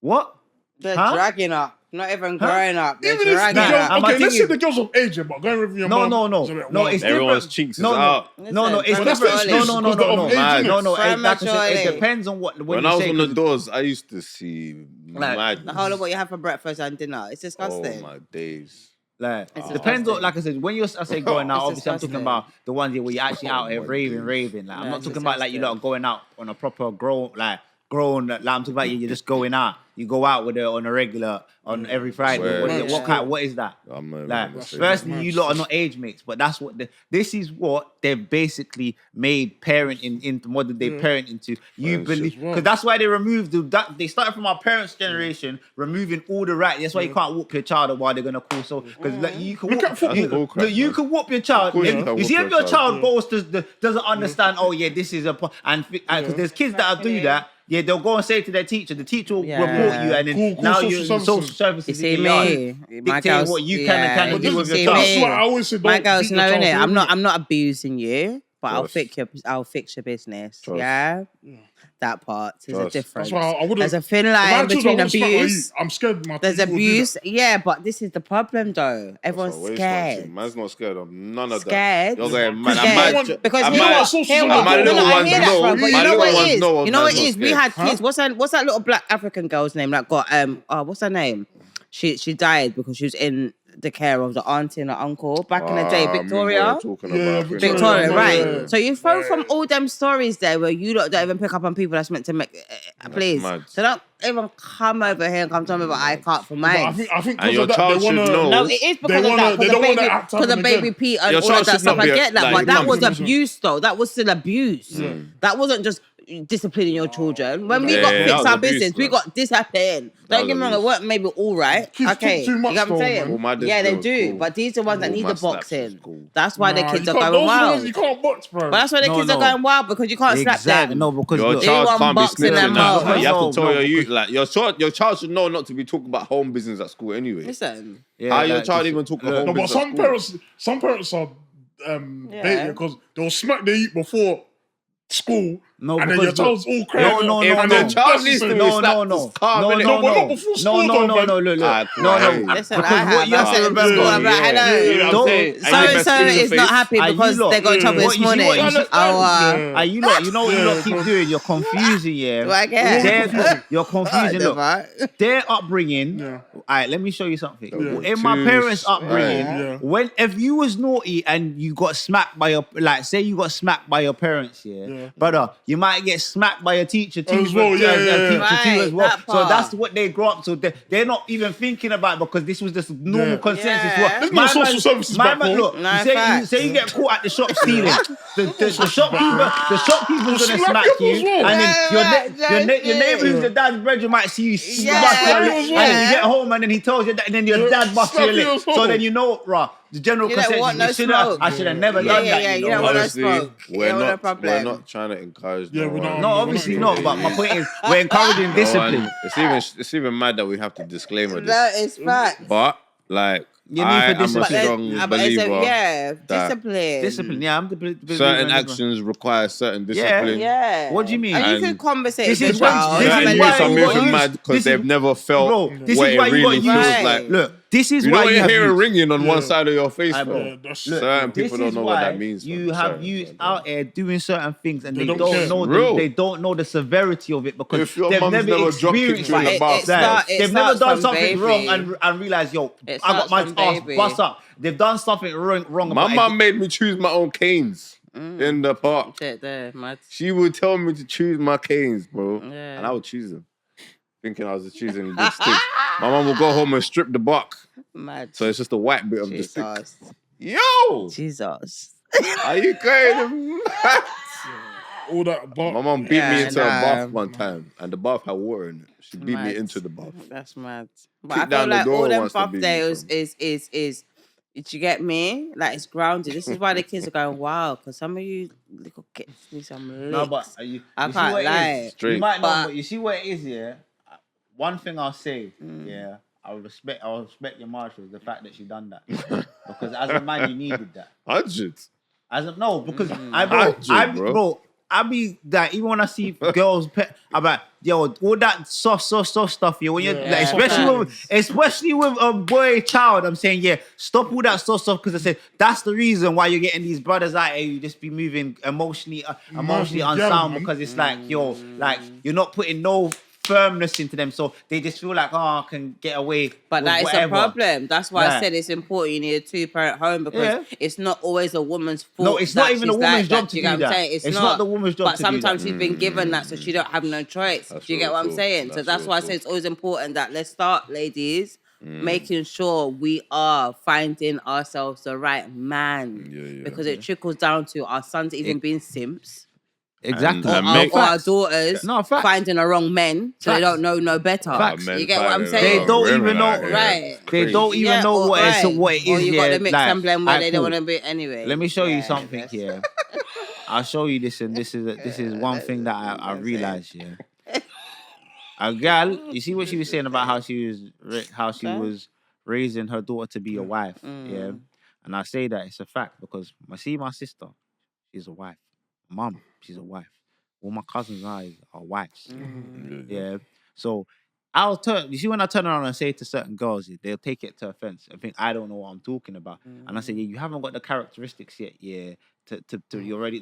C: What?
B: They're
C: Huh?
B: dragging up. Not even growing up. They're
D: Even if the
B: dragging
D: girls,
B: up.
C: I'm
D: okay,
C: not
D: let's say
C: thinking-
D: the girls of age, but going with your
C: No,
D: mum.
C: no, no,
D: is a bit
C: no.
D: wild.
C: It's
A: Everyone's
C: different.
A: cheeks is
C: no,
A: out.
C: no,
B: Listen,
C: no. It's
B: but
D: that's
C: different.
D: the
C: No,
D: excuse,
C: no, no,
D: because
C: no,
D: of
C: no,
D: age,
A: innit?
C: no, no. Like I said,
B: Prematurely.
C: it depends on what when
A: When
C: you
A: I was
C: say.
A: on the
C: 'cause-
A: doors, I used to see
C: Like,
A: mad.
B: The whole of what you have for breakfast and dinner. It's
A: Oh
B: disgusting.
A: my days.
C: Like,
B: It's
C: depends on,
B: disgusting.
C: like I said, when I say going out,
B: It's
C: obviously I'm talking
B: disgusting.
C: about the ones where you're actually out here
A: my
C: raving. Like, I'm
B: Yeah,
C: not
B: it's
C: talking about like you lot
B: disgusting.
C: going out on a proper grow, like grown. Like I'm talking about, you're just going out. You go out with her on a regular, on every Friday.
A: Swear.
C: What is it? What is that?
A: I'm not even
C: Like,
A: gonna say
C: firstly,
D: that.
C: you lot are not age mates, but that's what this is what they've basically made parenting into modern day parenting to. You
A: Friendship.
C: believe because that's why they removed they started from our parents' generation removing all the right. That's why you can't whoop your child while they're gonna call. So because like you can
D: Look
C: whoop,
D: at football.
C: you can whoop your child.
A: course you
C: If
A: can
C: you see
A: whoop
C: if
A: your
C: your child goes to doesn't understand. Oh yeah, this is and because there's kids that do that. Yeah, they'll go and say to their teacher. The teacher will report you, and then
D: Call
C: now
D: social
C: you're
D: services.
C: social services.
B: You see
C: in your
B: me,
C: yard,
B: my
C: dictating
B: girls,
C: what you can and
B: yeah.
C: can't do with your
B: See
C: child.
D: That's
B: me.
D: why I always say don't
B: My girls
D: beat your
B: know
D: child,
B: it. I'm
D: innit?
B: not abusing you, but I'll
A: Trust.
B: fix your business.
A: Trust.
B: Yeah. That part is a
A: Trust.
B: difference.
D: That's why I wouldn't.
B: There's a thin
D: If I
B: line
D: had children,
B: between
D: I wouldn't smack my
B: abuse.
D: youth. I'm scared. My
B: There's
D: people will do
B: abuse,
D: that.
B: yeah, but this is the problem though.
A: That's
B: Everyone's
A: what waste man
B: scared.
A: shit. Man's not scared of none of
B: Scared.
A: that. You're going, man,
B: Scared.
A: I might,
B: Because
A: I
B: hear
A: might-
B: what, hear
D: and
B: what.
A: my
B: No,
A: little
B: no, I
A: ones
B: hear that,
A: know.
B: bro. But
A: My
B: you know
A: little
B: what
A: ones
B: it is?
A: know
B: You know what
A: man's
B: it is?
A: not
B: We had
A: scared.
B: kids. What's that little black African girl's name that got what's her name? She died because she was in the care of the auntie and the uncle back in the day,
A: I remember what
B: Victoria.
A: you're talking
D: Yeah,
A: about.
B: Victoria,
D: Yeah,
B: right?
D: yeah.
B: So you throw from
D: Right.
B: all them stories there where you don't even pick up on people that's meant to make. Please,
A: mad.
B: so don't even come over here and come tell me about I can't for
D: But
B: mine.
D: I think
A: And
D: because
A: your
D: of that,
A: child
D: they
A: should
D: wanna.
A: know.
B: No, it is because of that.
D: They don't want that act to
B: Because of
D: happen
B: baby
D: again.
B: Pete and
A: Your
B: all
A: child
B: of that
A: should
B: stuff.
A: not
B: I
A: be a-
B: get that,
A: like,
B: but that
A: come
B: was
A: to-
B: abuse, though. That was still abuse. That wasn't just disciplining your children. When we
A: Yeah,
B: got
A: that
B: fixed
A: was
B: our
A: abuse,
B: business, we
A: man.
B: got disciplined.
A: That
B: Don't get me
A: was
B: wrong, it
A: abuse.
B: weren't maybe all right.
D: Kids
B: Okay,
D: talk too much
B: you get what I'm
D: though,
B: saying?
D: man.
A: All my
B: Yeah, they
A: drills
B: do.
A: cool.
B: But these are the ones that
A: All
B: need
A: my
B: the
A: slaps
B: boxing.
A: is cool.
B: That's why the
D: Nah,
B: kids
D: you
B: are
D: can't-
B: going
D: those
B: wild.
D: ones you can't box, bro.
B: But that's why the
C: No,
B: kids
C: no.
B: are going wild because you can't slap
C: Exactly.
B: them.
C: No, because
A: Your
C: look,
A: child
B: want
A: can't be
B: boxing
A: snitching
B: them
A: now.
B: out.
A: Like, you have
C: No,
A: to tell
C: no,
A: your youth,
C: because-
A: like your child should know not to be talking about home business at school anyway.
B: Listen.
C: yeah,
A: How your
C: like,
A: child
C: this-
A: even talk
C: look,
A: about home
D: No, but
A: business at school?
D: some parents are
B: Yeah.
D: dating because they'll smack their youth before school,
C: No,
D: and then
C: because
D: your child's all crazy.
C: no,
A: If
C: no,
A: the
C: no.
A: child needs to be
C: No,
A: slapped,
C: no, no.
A: just calm,
C: No,
A: innit?
C: no,
D: but
C: no.
D: not before school,
C: No,
D: though,
C: no,
D: man.
C: no, look.
A: Ah,
C: No,
A: cool.
C: no.
B: Listen,
C: Because
B: I
C: what you have to
B: said
C: remember.
B: school, I'm like,
A: Yeah.
B: hello.
A: You know what I'm
C: Don't-
A: saying?
B: So and so is not happy
C: Are you
B: because
C: lot-
B: they got in trouble
C: What
B: this
C: you see
B: morning.
C: what you see-
B: Oh,
C: Are you lot? You know what you lot
D: Yeah,
C: keep
D: bro.
C: doing? You're confusing, yeah.
B: do I get?
C: You're confusing. Look,
B: Look.
C: their upbringing.
D: Yeah.
C: All right, let me show you something.
A: Yeah.
C: In my
A: Too
C: parents'
A: right.
C: upbringing,
D: Yeah.
C: if you was naughty and you got smacked by your say you got smacked by your parents,
D: Yeah.
C: brother, you might get smacked by a teacher too.
D: As well, yeah, yeah,
C: teacher
B: yeah.
C: too as well.
B: Right, that
C: So
B: part.
C: that's what they grow up. So they're not even thinking about it because this was just normal
D: Yeah.
C: consensus.
B: Yeah.
C: What
D: There's no social services
C: my
D: back
C: man,
D: home.
C: look,
B: No,
C: you
B: facts.
C: say you get caught at the shop stealing. The shopkeeper's gonna
D: Slap
C: smack
D: you
C: you,
D: as well.
C: and then
B: Yeah,
C: your neighbor who's
B: yeah.
C: your dad's brother might see you smack
B: Yeah.
C: you, and then you get home and then he tells you that, and then your dad busts
D: Slap
C: your
D: you
C: lip.
D: as well.
C: So then you know, rah, the general
B: You don't
C: consensus.
B: want no
C: I
B: smoke.
C: should have never
B: Yeah,
C: done
B: yeah,
C: that.
B: yeah,
C: You
B: you
C: know?
B: don't want no
A: Honestly,
B: smoke.
A: we're
B: Yeah, no
A: not
B: problem.
A: we're not trying to encourage.
D: Yeah, we're not.
C: No, obviously not. But my point is, we're encouraging discipline.
A: It's even mad that we have to disclaimer this.
B: That is fact.
A: But like,
C: You need
A: I
C: for
A: am a
C: discipline.
A: strong
B: But it's
A: believer.
B: yeah,
A: that
B: discipline.
C: Discipline. Yeah, I'm the
A: Certain actions require certain discipline.
B: Yeah.
C: What do you mean?
B: And you
A: And
B: can conversate
C: this
B: with
C: is
B: the
C: why-
B: child.
C: this is
A: Certain
B: have a
C: why
A: youths are
B: little
C: you
A: moving
C: use-
A: mad because
C: this
A: they've
C: is-
A: never felt
C: Bro, this
A: what
C: is
A: it
C: why you
A: really
C: got
A: feels
B: Right.
A: like.
C: Look, this is
A: You
C: why
A: don't
C: you have
A: hear it
C: youth.
A: ringing on one side of your face,
C: Aye,
A: bro.
C: bro.
D: Yeah, that's
C: Look,
A: Certain
C: this
A: people don't
C: is
A: know what
C: why
A: that means.
C: you
A: man.
C: have
A: Certain
C: youth
A: people.
C: out here doing certain things and
D: They
C: they
D: don't
C: don't
D: care.
C: know
A: Real.
C: they don't know the severity of it because
A: If your
C: they've
A: mum's
C: never
A: never dropped kicked
C: experienced
A: you in
C: it.
A: the bath,
C: They've never
B: starts
C: done
B: from
C: something
B: baby.
C: wrong and realized, yo,
B: It
C: I got
B: starts
C: my
B: from
C: ass
B: baby.
C: bust up. They've done something wrong.
A: My
C: about
A: mum
C: it.
A: made me choose my own canes in the park.
B: Shit there, mad.
A: She would tell me to choose my canes, bro,
B: Yeah.
A: and I would choose them, thinking I was just choosing good sticks. My mum would go home and strip the bark,
B: Mad.
A: so it's just a white bit of the stick.
B: Jesus.
A: Yo,
B: Jesus.
A: are you going?
D: all that. But
A: My mum beat
B: Yeah,
A: me into a
B: nah.
A: bath one time, and the bath had water in it. She beat
B: Mad.
A: me into the bath.
B: That's mad. But
A: Kick
B: I
A: down
B: feel
A: the
B: like
A: door
B: all them
A: wants to
B: buff
A: be
B: days
A: from.
B: is did you get me? Like it's grounded. This is why the kids are going wild because some of you little kids need some licks.
C: No, but you
B: I
C: see
B: can't
C: what it is?
B: lie.
C: You
A: Straight.
C: might know,
B: But-
C: but you see what it is, yeah. One thing I'll say, yeah, I respect your marshal is the fact that she done that because as a man you needed that.
A: 100.
C: Because I be that even when I see girls, I'm like, yo, all that soft stuff, yeah. When you're like, especially with a boy child, I'm saying, yeah, stop all that soft stuff because I said that's the reason why you're getting these brothers out here. You just be moving emotionally unsound
D: man.
C: because it's like, yo, like you're not putting no firmness into them, so they just feel like, I can get away.
B: But
C: with
B: that is
C: whatever.
B: a problem. That's why I
C: Right.
B: said it's important you need a two-parent home because it's not always a woman's fault.
C: No, it's not even a
B: she's
C: woman's
B: like
C: job
B: that.
C: to
B: Do you
C: do
B: get what I'm
C: that.
B: saying?
C: It's not the woman's job
B: but
C: to do that.
B: sometimes she's been given that, so she don't have no choice.
A: That's
B: Do you get
A: real
B: what I'm
A: talk.
B: saying? So
A: That's
B: that's
A: real
B: why I
A: talk.
B: say it's always important that let's start, ladies, making sure we are finding ourselves the right man.
A: Yeah.
B: Because it trickles down to our sons even being simps.
C: Exactly.
A: And
B: Or
A: make-
B: our daughters
C: No, facts.
B: finding the wrong men, so they
C: Facts.
B: don't know no better.
C: Facts.
B: You get what I'm
A: They
B: saying?
C: They don't even know.
B: Right.
C: They don't even know what it is.
B: Or you got the mix and blend where
C: alright,
B: they don't
C: cool.
B: want to be anyway.
C: Let me show you
B: Yeah,
C: something
B: that's-
C: here. I'll show you this, and this is one thing that I realized. Yeah, a gal. You see what she was saying about how she was raising her daughter to be a wife. Yeah, and I say that it's a fact because my sister, she's a wife. Mum, she's a wife. All my cousins and I are wives. Yeah. So I'll turn. You see, when I turn around and say to certain girls, they'll take it to offense and think I don't know what I'm talking about. And I say, yeah, you haven't got the characteristics yet. Yeah. To you're ready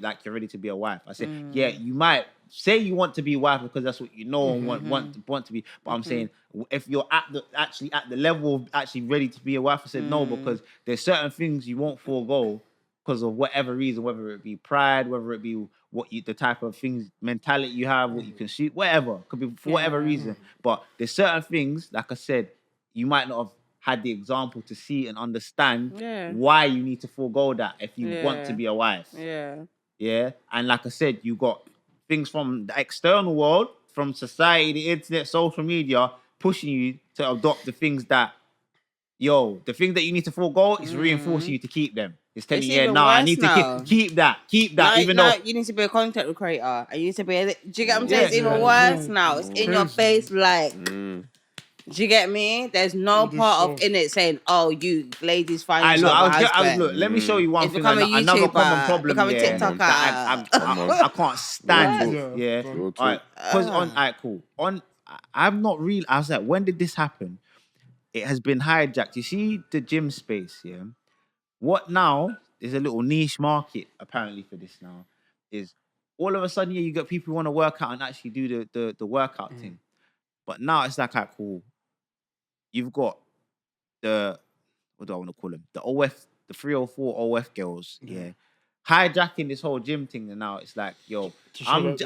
C: to be a wife. I say, yeah, you might say you want to be a wife because that's what you know and want to be. But I'm saying if you're at the level of actually ready to be a wife, I said no, because there's certain things you won't forego because of whatever reason, whether it be pride, whether it be the type of things, mentality you have, what you can shoot, whatever. Could be for whatever reason. But there's certain things, like I said, you might not have had the example to see and understand why you need to forego that if you want to be a wife.
B: Yeah.
C: Yeah. And like I said, you got things from the external world, from society, the internet, social media, pushing you to adopt the things that, the thing that you need to forego is reinforcing you to keep them. It's telling
B: It's
C: you,
B: even
C: I
B: worse
C: need
B: now.
C: to keep that. Even
B: No,
C: though
B: you need to be a content creator and you need to be do you get what I'm saying?
C: Yeah.
B: It's even worse now. It's in your face, like do you get me? There's no part of in it saying, "Oh, you ladies find yourself a husband."
C: Look, let me show you one
B: It's
C: thing.
B: become a
C: Another
B: YouTuber,
C: common problem,
B: become a
C: that
B: TikToker.
C: I can't stand.
D: Yeah.
C: All right, because cool. I'm not real. I was like, when did this happen? It has been hijacked. You see the gym space, yeah. What now? There's a little niche market apparently for this now. Is all of a sudden, you got people who want to work out and actually do the workout thing. But now it's like, cool. You've got what do I want to call them? The OF, the 304 OF girls, hijacking this whole gym thing. And now it's like,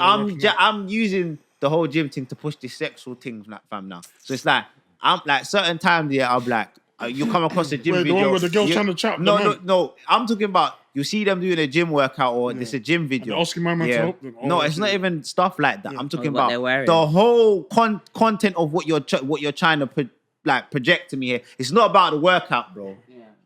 C: I'm using the whole gym thing to push this sexual thing, fam. Now, so it's like I'm like certain times, I'm like, you come across a gym
D: Wait,
C: video.
D: the one where the girl's trying to chat the man?
C: No. I'm talking about you see them doing a gym workout or it's a gym video.
D: they're asking my man to help them.
C: No,
D: Oh,
C: it's not
D: okay.
C: even stuff like that. I'm talking
B: what they're
C: about
B: wearing.
C: the whole content of what you're trying to project to me here. It's not about the workout, bro.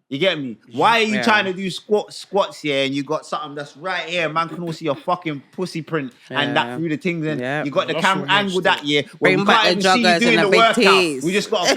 C: You get me? Why are you trying to do squats here and you got something that's right here? Man can all see your fucking pussy print and that through the things and you got the
D: That's
C: camera
D: so much
C: angle that
D: stuff.
C: year.
B: Bring
C: we
B: back
C: can't
B: the
C: even see you
B: joggers
C: doing
B: and
C: the
B: the big
C: workout.
B: tees.
C: We just got a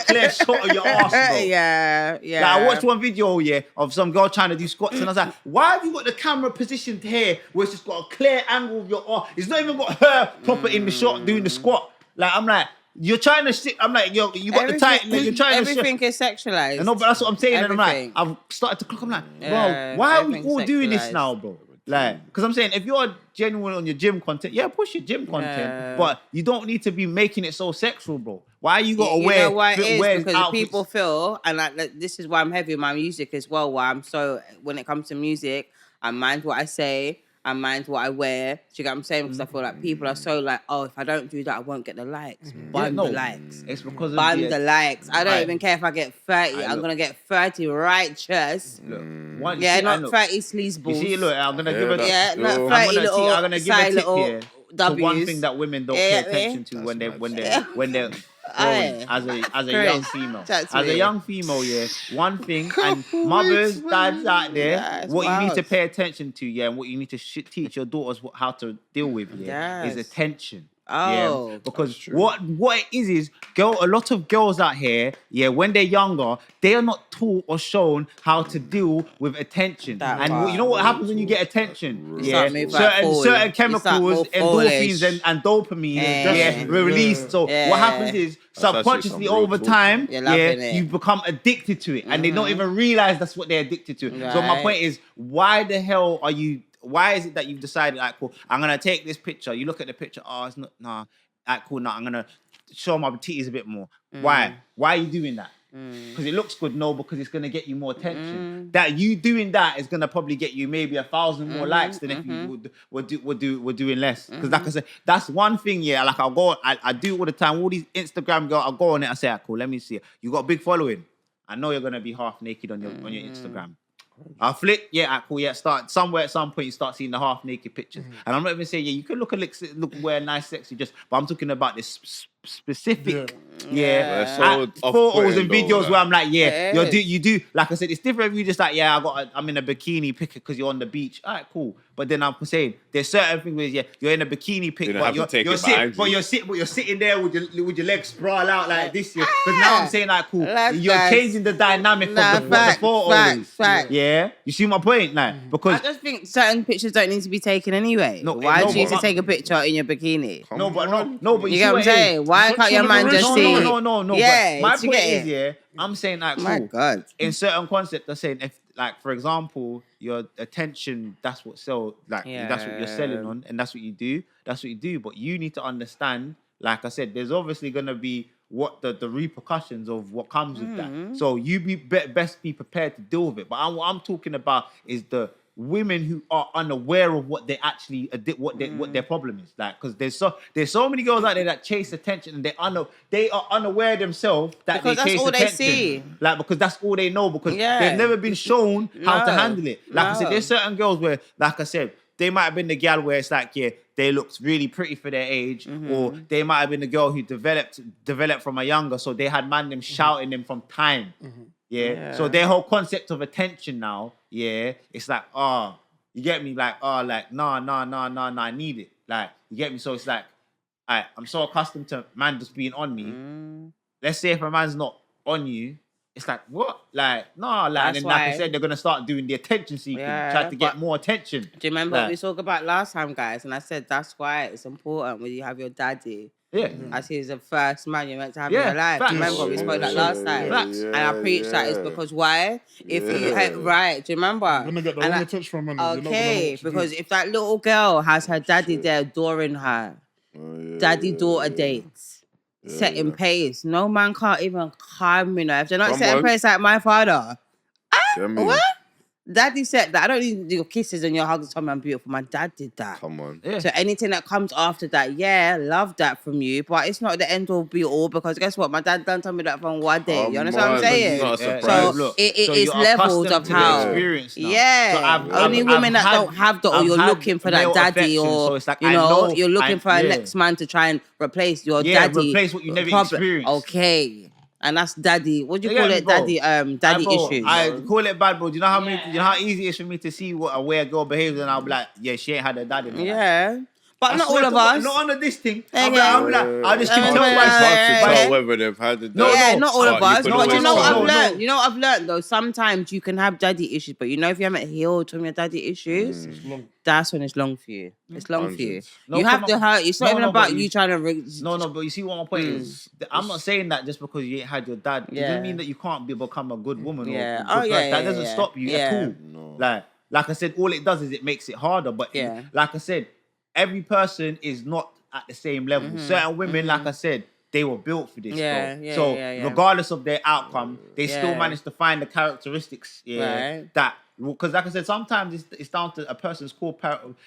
C: clear shot of your ass, bro.
B: Yeah.
C: Like, I watched one video, of some girl trying to do squats, and I was like, why have you got the camera positioned here where it's just got a clear angle of your arm? It's not even got her proper in the shot doing the squat. Like, I'm like, you're trying to sit. I'm like, you got the tight. Like, you're trying to.
B: Everything is sexualized.
C: No, but that's what I'm saying.
B: Everything.
C: And I'm like, I've started to clock. I'm like,
B: Yeah,
C: bro, why are we
B: everything's
C: all doing this
B: sexualized.
C: now, bro? Like, because I'm saying, if you're genuine on your gym content, push your gym content, but you don't need to be making it so sexual, bro. Why you got to
B: You
C: wear?
B: know why it is?
C: wear
B: Because
C: outfits?
B: people feel, and this is why I'm heavy with my music as well. Why I'm so, when it comes to music, I mind what I say, I mind what I wear. Do you get what I'm saying? Because I feel like people are so like, oh, if I don't do that, I won't get the likes. Bun the likes.
C: It's because of
B: Bun the likes. I don't
C: Right.
B: even care if I get 30. I'm going to get 30 righteous.
C: Look,
B: Yeah,
C: see,
B: not
C: look,
B: 30
C: You
B: sleazeballs.
C: see, look, I'm gonna give it.
B: Yeah, not
A: Yo.
B: 30 little
C: I'm gonna give a
B: side
C: tip
B: little
C: here to one
B: W's.
C: thing that women don't
B: Yeah,
C: pay
B: yeah,
C: attention to when they're
B: Yeah.
C: growing
B: Aye.
C: as a
B: Chris,
C: young female.
B: chat to
C: As a
B: me.
C: young female, one thing, and
B: Couple
C: mothers,
B: weeks,
C: dads out there,
B: Yeah, it's
C: what you need to
B: wild.
C: pay attention to, and what you need to teach your daughters how to deal with, is
B: Yes.
C: attention.
B: Oh.
C: Because what it is a lot of girls out here, when they're younger, they are not taught or shown how to deal with attention.
B: That
C: And
B: part.
C: you know what happens when you get attention?
B: You start moving like
C: certain
B: forward. You
C: chemicals,
B: start more
C: endorphins
B: foolish.
C: and dopamine,
B: Yeah.
C: released. So
B: Yeah.
C: what happens is
A: That's actually
C: subconsciously
A: some real
C: over
A: talk.
C: time,
B: You're loving it.
C: you become addicted to it, and they don't even realize that's what they're addicted to. So my
B: Right.
C: point is, why the hell are you? Why is it that you've decided, like, cool, I'm gonna take this picture? You look at the picture, it's not, nah. alright, cool, now I'm gonna show my titties a bit more. Why? Why are you doing that? Because it looks good? No, because it's gonna get you more attention. That you doing that is gonna probably get you maybe 1,000 more likes than if you were doing less. Because like I said, that's one thing. Yeah, like I do all the time. All these Instagram girls, I go on it. I say, cool, let me see it. You got a big following. I know you're gonna be half naked on your Instagram. I'll flick, cool, start somewhere at some point you start seeing the half naked pictures. And I'm not even saying, you can look wear nice, sexy dress, but I'm talking about this specific, photos and videos where I'm like, you do, like I said, it's different if you just like, I'm in a bikini pic because you're on the beach. All right, cool. But then I'm saying there's certain things where you're in a bikini pic, but you're sitting there with your legs sprawl out like this. Because now I'm saying like, cool, you're changing the dynamic of the photos. Yeah, you see my point, like because
B: I just think certain pictures don't need to be taken anyway. Why do you need to take a picture in your bikini?
C: But
B: you get what I'm saying? Why can't your man just see?
C: No.
B: Yeah,
C: but my point is, I'm saying like, cool.
B: My God.
C: In certain concepts, I'm saying if, like, for example, your attention, that's what sells. Like, that's what you're selling on, and that's what you do. That's what you do. But you need to understand, like I said, there's obviously gonna be what the repercussions of what comes with that. So you best be prepared to deal with it. But what I'm talking about is the women who are unaware of what they actually what their problem is, like, because there's so many girls out there that chase attention and they are unaware themselves that
B: because
C: they chase attention.
B: They see.
C: Like, because that's all they know, because they've never been shown how to handle it. Like I said, there's certain girls where, like I said, they might have been the gal where it's like, they looked really pretty for their age, or they might have been the girl who developed from a younger, so they had them shouting them from time. So their whole concept of attention now, it's like, you get me? Like, nah, I need it. Like, you get me? So it's like, I'm so accustomed to man just being on me. Let's say if a man's not on you, it's like, what? Like, nah, like, and then, like I said, they're going to start doing the attention seeking, try to get more attention.
B: Do you remember what we talked about last time, guys? And I said, that's why it's important when you have your daddy. As he's the first man you're meant to have in your life.
C: Facts.
B: Remember, we spoke that last time. And I preached that is because why? If you right, do you remember?
D: You're gonna get the wrong attention from man.
B: Okay, because if that little girl has her daddy there adoring her, daddy-daughter dates, setting pace, no man can't even come, if they're not setting pace like my father. What? Daddy said that. I don't need your kisses and your hugs. Tell me I'm beautiful. My dad did that.
A: Come on.
B: So anything that comes after that, love that from you. But it's not the end all be all, because guess what? My dad done tell me that from one day. You understand what I'm saying?
A: Not a surprise.
B: So it's levels of how. Only women that don't have that, or you're looking for that daddy, or
C: so like,
B: you're looking for a next man to try and replace your daddy.
C: Replace what you never experienced.
B: Okay. And that's daddy. What do you call it? Daddy issues.
C: I call it bad, bro. Do you know how how easy it is for me to see what a way a girl behaves, and I'll be like, she ain't had a daddy.
B: But not all of us.
C: Not under this thing. I'm like, I'll just keep telling
A: myself whether they've had a daddy.
B: Not all of us. But you know what I've learned?
C: You
B: know what I've learned though? Sometimes you can have daddy issues, but if you haven't healed from your daddy issues, that's when it's long for you. It's long for you. You have to hurt. It's not even about you trying to...
C: No, but you see what my point is? I'm not saying that just because you ain't had your dad. It doesn't mean that you can't become a good woman or a good person. That doesn't stop you at all.
A: No.
C: Like I said, all it does is it makes it harder. But like I said, every person is not at the same level. Certain women, like I said, they were built for this. So regardless of their outcome, they still manage to find the characteristics that... Because like I said, sometimes it's down to a person's core,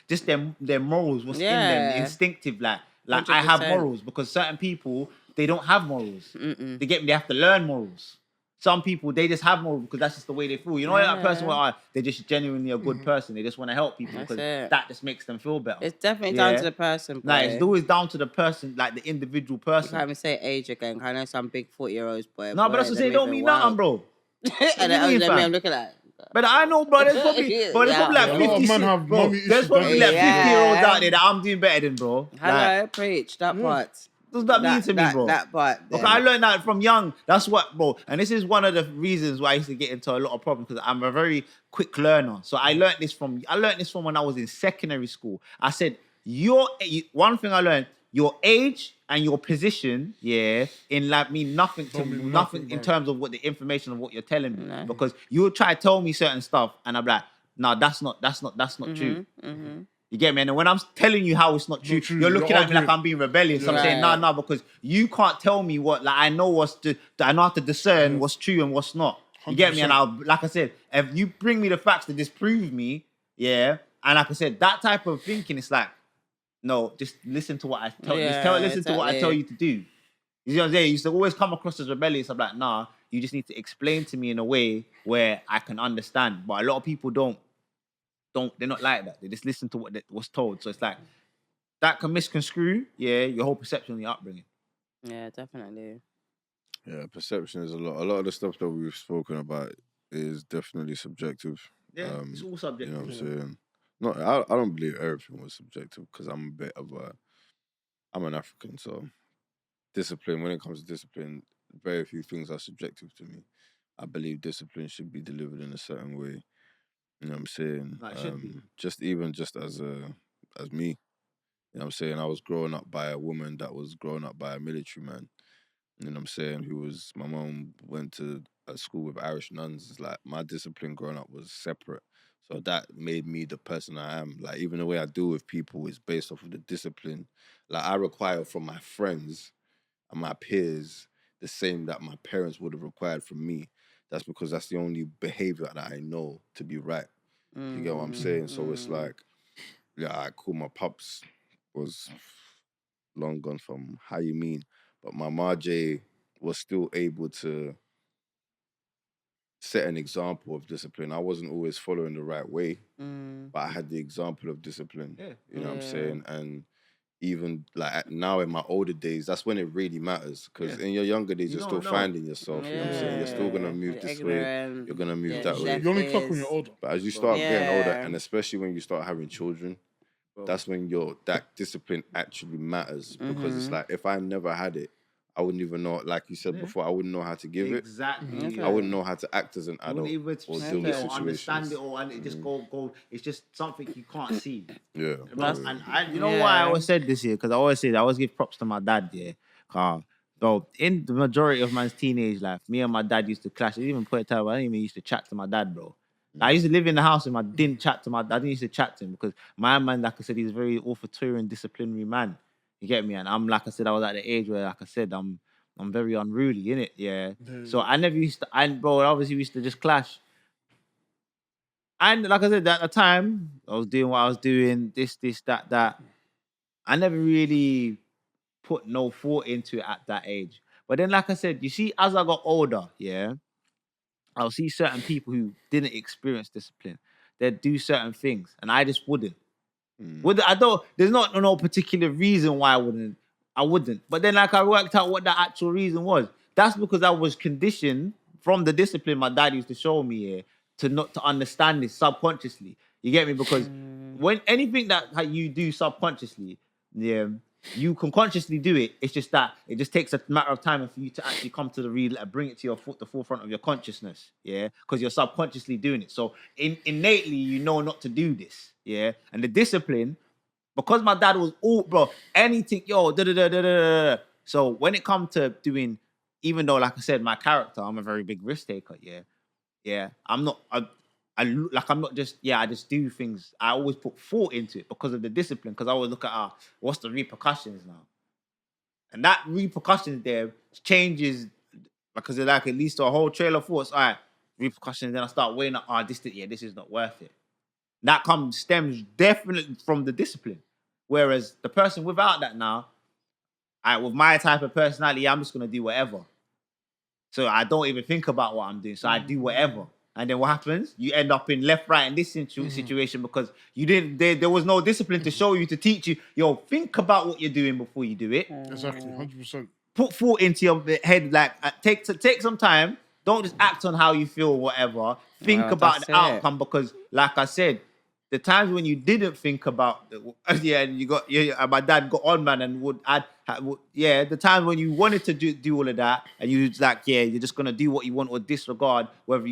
C: just their morals, what's in them, instinctive. Like 100%. I have morals, because certain people, they don't have morals. They have to learn morals. Some people, they just have morals because that's just the way they feel. You know, that person where they're just genuinely a good person. They just want to help people because that just makes them feel better.
B: It's definitely down to the person.
C: Like, it's always down to the person, like the individual person.
B: I can't even say age again. I know some big 40-year-olds, boy.
C: No, but that's what I'm saying. Don't mean nothing, bro.
B: And I'm looking at.
C: But I know, bro, there's probably like 50. There's probably like 50-year-olds out there that I'm doing better than, bro.
B: Hello, preach that part.
C: What does that mean to me, bro?
B: That part.
C: Okay, I learned that from young. That's what, bro. And this is one of the reasons why I used to get into a lot of problems, because I'm a very quick learner. So I learned this from when I was in secondary school. I said, one thing I learned, your age and your position, in like mean nothing to nothing in terms of what the information of what you're telling me. Because you will try to tell me certain stuff, and I'm like, no, that's not true. You get me? And then when I'm telling you how it's not true,
D: true.
C: you're looking at me like
D: arguing.
C: I'm being rebellious. I'm
B: Yeah.
C: saying,
B: Right.
C: no, because you can't tell me what, like, I know I know how to discern what's true and what's not. You get me? And
D: 100%.
C: like I said, if you bring me the facts to disprove me, yeah, and like I said, that type of thinking, it's like, no, just listen to what I tell you. Listen to what I tell you to do. You know what I'm saying? You used to always come across as rebellious. I'm like, nah, you just need to explain to me in a way where I can understand. But a lot of people don't, they're not like that. They just listen to what was told. So it's like, that can misconstrue, your whole perception of your upbringing.
B: Yeah, definitely.
A: Yeah, perception is a lot. A lot of the stuff that we've spoken about is definitely subjective.
C: Yeah, it's all subjective.
A: You know what I'm saying? No, I don't believe everything was subjective because I'm an African, so discipline, when it comes to discipline, very few things are subjective to me. I believe discipline should be delivered in a certain way. You know what I'm saying?
C: Like, should be.
A: Just as me. You know what I'm saying? I was growing up by a woman that was growing up by a military man. You know what I'm saying? My mom went to a school with Irish nuns. It's like my discipline growing up was separate. So that made me the person I am. Like, even the way I deal with people is based off of the discipline. Like, I require from my friends and my peers the same that my parents would have required from me. That's because that's the only behavior that I know to be right. You get what I'm saying? So it's like, yeah, I call my pops was long gone from how you mean, but my Marjay was still able to set an example of discipline. I wasn't always following the right way, but I had the example of discipline.
C: Yeah.
A: You know what I'm saying? And even like now in my older days, that's when it really matters. Because in your younger days, you're still finding yourself. You know what I'm saying? You're still gonna move this way. You're gonna move that way.
D: You only clock when you're older.
A: But as you start getting older, and especially when you start having children, that's when that discipline actually matters. Because it's like, if I never had it, I wouldn't even know, like you said before, I wouldn't know how to give it.
C: Exactly.
A: I wouldn't know how to act as an adult or deal with situations.
C: Understand it, and it just go. It's just something you can't see.
A: Yeah.
C: And you know why I always said this here? Because I always give props to my dad, So in the majority of man's teenage life, me and my dad used to clash. At even point in time, I didn't even used to chat to my dad, bro. I used to live in the house and I didn't chat to my dad. I didn't used to chat to him because my man, like I said, he's a very authoritarian, disciplinary man. You get me? And I'm, like I said, I was at the age where, like I said, I'm very unruly, innit? Yeah. So I never used to, bro, obviously we used to just clash. And like I said, at the time, I was doing what I was doing, this, that. I never really put no thought into it at that age. But then, like I said, you see, as I got older, I'll see certain people who didn't experience discipline. They'd do certain things, and I just wouldn't. There's not no particular reason why I wouldn't. But then, like, I worked out what the actual reason was. That's because I was conditioned from the discipline my dad used to show me to not to understand this subconsciously. You get me? Because when anything that you do subconsciously, you can consciously do it. It's just that it just takes a matter of time for you to actually come to bring it to the forefront of your consciousness, because you're subconsciously doing it. So innately, you know not to do this, and the discipline, because my dad was anything, So when it comes to doing, even though, like I said, my character, I'm a very big risk taker, I'm not. I'm not just, I just do things. I always put thought into it because of the discipline, because I always look at, what's the repercussions now? And that repercussions there changes, because it leads to a whole trail of thoughts. All right, repercussions, then I start weighing up, this is not worth it. That stems definitely from the discipline. Whereas the person without that now, with my type of personality, I'm just going to do whatever. So I don't even think about what I'm doing. So I do whatever. And then what happens? You end up in left, right in this situation because you didn't. There was no discipline to show you, to teach you. Think about what you're doing before you do it.
D: Exactly, 100%.
C: Put thought into your head. Take some time. Don't just act on how you feel, whatever. Think about the outcome, because, like I said, the times when you didn't think about, and my dad got on, man, and would add, the time when you wanted to do all of that, and you was like, you're just gonna do what you want or disregard whether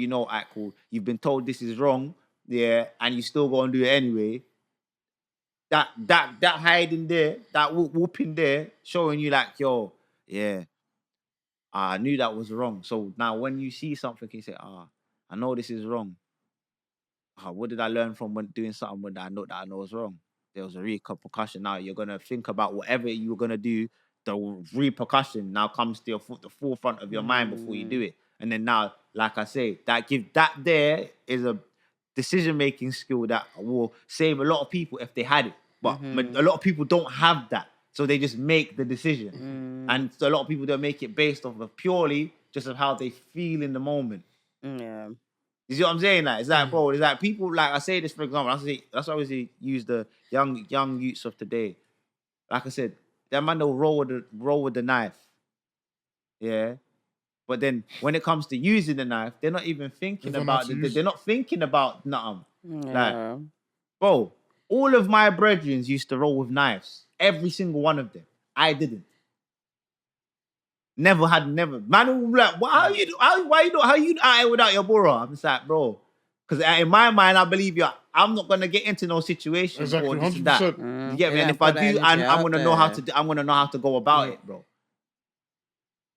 C: cool, you've been told this is wrong, and you still go and do it anyway. That hiding there, that whooping there, showing you I knew that was wrong. So now when you see something, you say, I know this is wrong. What did I learn from when doing something that I know was wrong? there was a repercussion. Now you're gonna think about whatever you were gonna do. The repercussion now comes to the forefront of your mind before you do it. And then now, like I say, that there is a decision-making skill that will save a lot of people if they had it. But a lot of people don't have that. So they just make the decision. And so a lot of people don't make it based off of purely just of how they feel in the moment.
B: Yeah.
C: You see what I'm saying? Like, it's like, bro, it's like people, like I say this, for example, that's why I always use the young youths of today. Like I said, that man will roll with the knife. Yeah. But then when it comes to using the knife, they're not even thinking about it. They're not thinking about nothing.
B: Yeah.
C: Like, bro, all of my brethren used to roll with knives. Every single one of them. I didn't. Never. Man will be like, why you out without your burro? I'm just like, bro. Because in my mind, I believe I'm not gonna get into no situation or this and that. You get me? And if I do, I'm gonna know how to. I'm gonna know how to go about it, bro.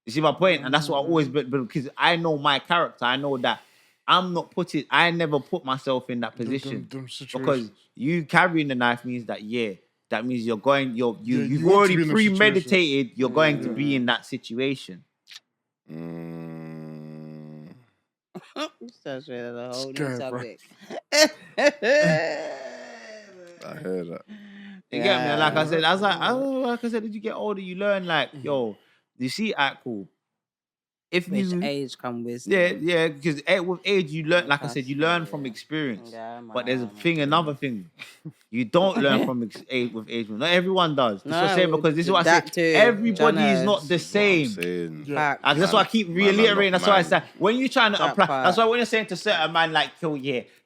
C: You see my point? And that's what I always, because I know my character. I know that I never put myself in that position. Because you carrying the knife means that, that means you've already premeditated, you're going to be in that situation.
B: That's really the whole new topic.
A: I hear that.
C: You get me? Like I said, like I said, as you get older, you learn, like, yo, you see, cool.
B: Which age come wisdom?
C: Yeah, because with age you learn, like I said, you learn from experience. But there's another thing. You don't learn from age. Not everyone does. That's what I'm saying, because this is what I said. Everybody is not the same. That's why I keep reiterating. That's why I said, when you're trying to apply, that's why when you're saying to certain man, like, yo,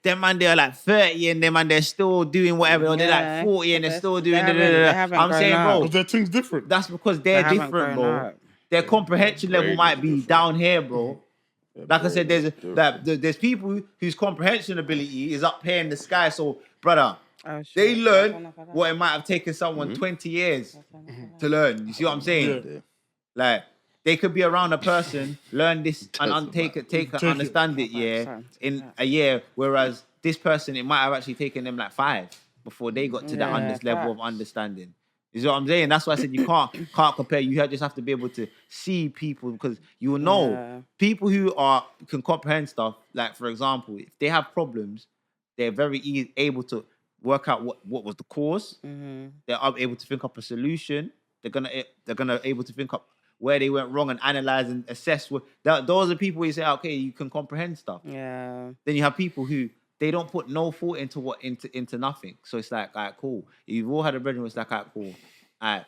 C: them man, they're like 30 and them man, they're still doing whatever, or they're like 40 and they're still doing. I'm saying, bro,
D: because their thing's different.
C: That's because they're different, bro. Their comprehension level might be down here, bro. Like I said, there's people whose comprehension ability is up here in the sky. So, brother, they learn what it might have taken someone 20 years to learn. You see what I'm saying?
A: Yeah.
C: Like, they could be around a person, learn this and understand it, in a year, whereas this person, it might have actually taken them like 5 before they got to that level of understanding. You see what I'm saying? That's why I said you can't compare. You just have to be able to see people, because you will know people who can comprehend stuff. Like, for example, if they have problems, they're very able to work out what was the cause. They're able to think up a solution. They're gonna able to think up where they went wrong and analyze and assess. Those are people where you say, okay, you can comprehend stuff.
B: Yeah.
C: Then you have people who they don't put no thought into nothing. So it's like, all right, cool. You've all had a brethren, it's like, all right, cool. All right,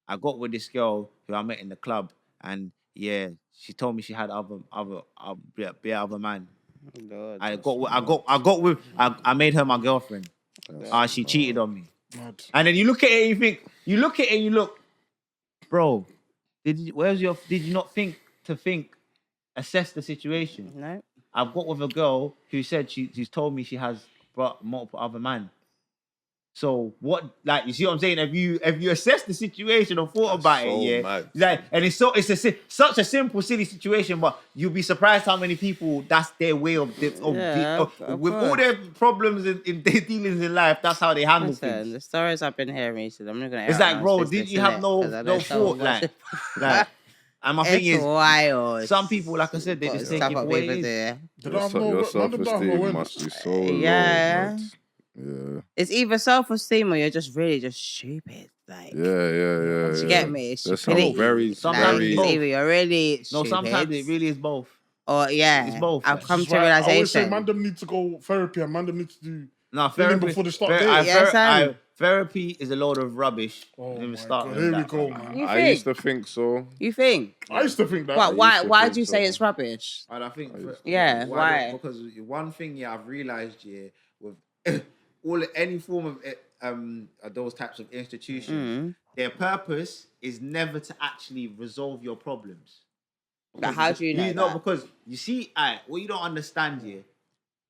C: I got with this girl who I met in the club, and she told me she had other man. Lord, I made her my girlfriend. She cheated on me. God. And then you look at it and you think, bro, did you not assess the situation?
B: No.
C: I've got with a girl who said she's told me she has brought multiple other men. So what, like, you see what I'm saying? If you assess the situation or thought about it, like, and it's such a simple, silly situation, but you'll be surprised how many people that's their way with all their problems in their dealings in life. That's how they handle things.
B: The stories I've been hearing recently, I'm not gonna.
C: It's like, bro, did you have no thought, like. And my thing is,
B: wild.
C: Some people, like I said, they just take it for what it is.
A: Your self-esteem must be so low.
B: Yeah. It's either self-esteem or you're just really just stupid. Like, you get me? It's stupidity. Either you're really stupid.
C: No, sometimes it really is both.
B: Or
C: it's both.
B: I've come to realization.
D: I always say, man, them need to go therapy, and man, them need to do.
C: No, therapy
D: before they start
C: therapy is a load of rubbish.
D: Oh my God, here we go, man.
A: I used to think so.
B: You think?
D: I used to think that.
B: But why do you say it's rubbish?
C: And I think,
B: why?
C: Because one thing, I've realized, with any form of those types of institutions, their purpose is never to actually resolve your problems.
B: But how do you know that?
C: Because you see, what you don't understand here,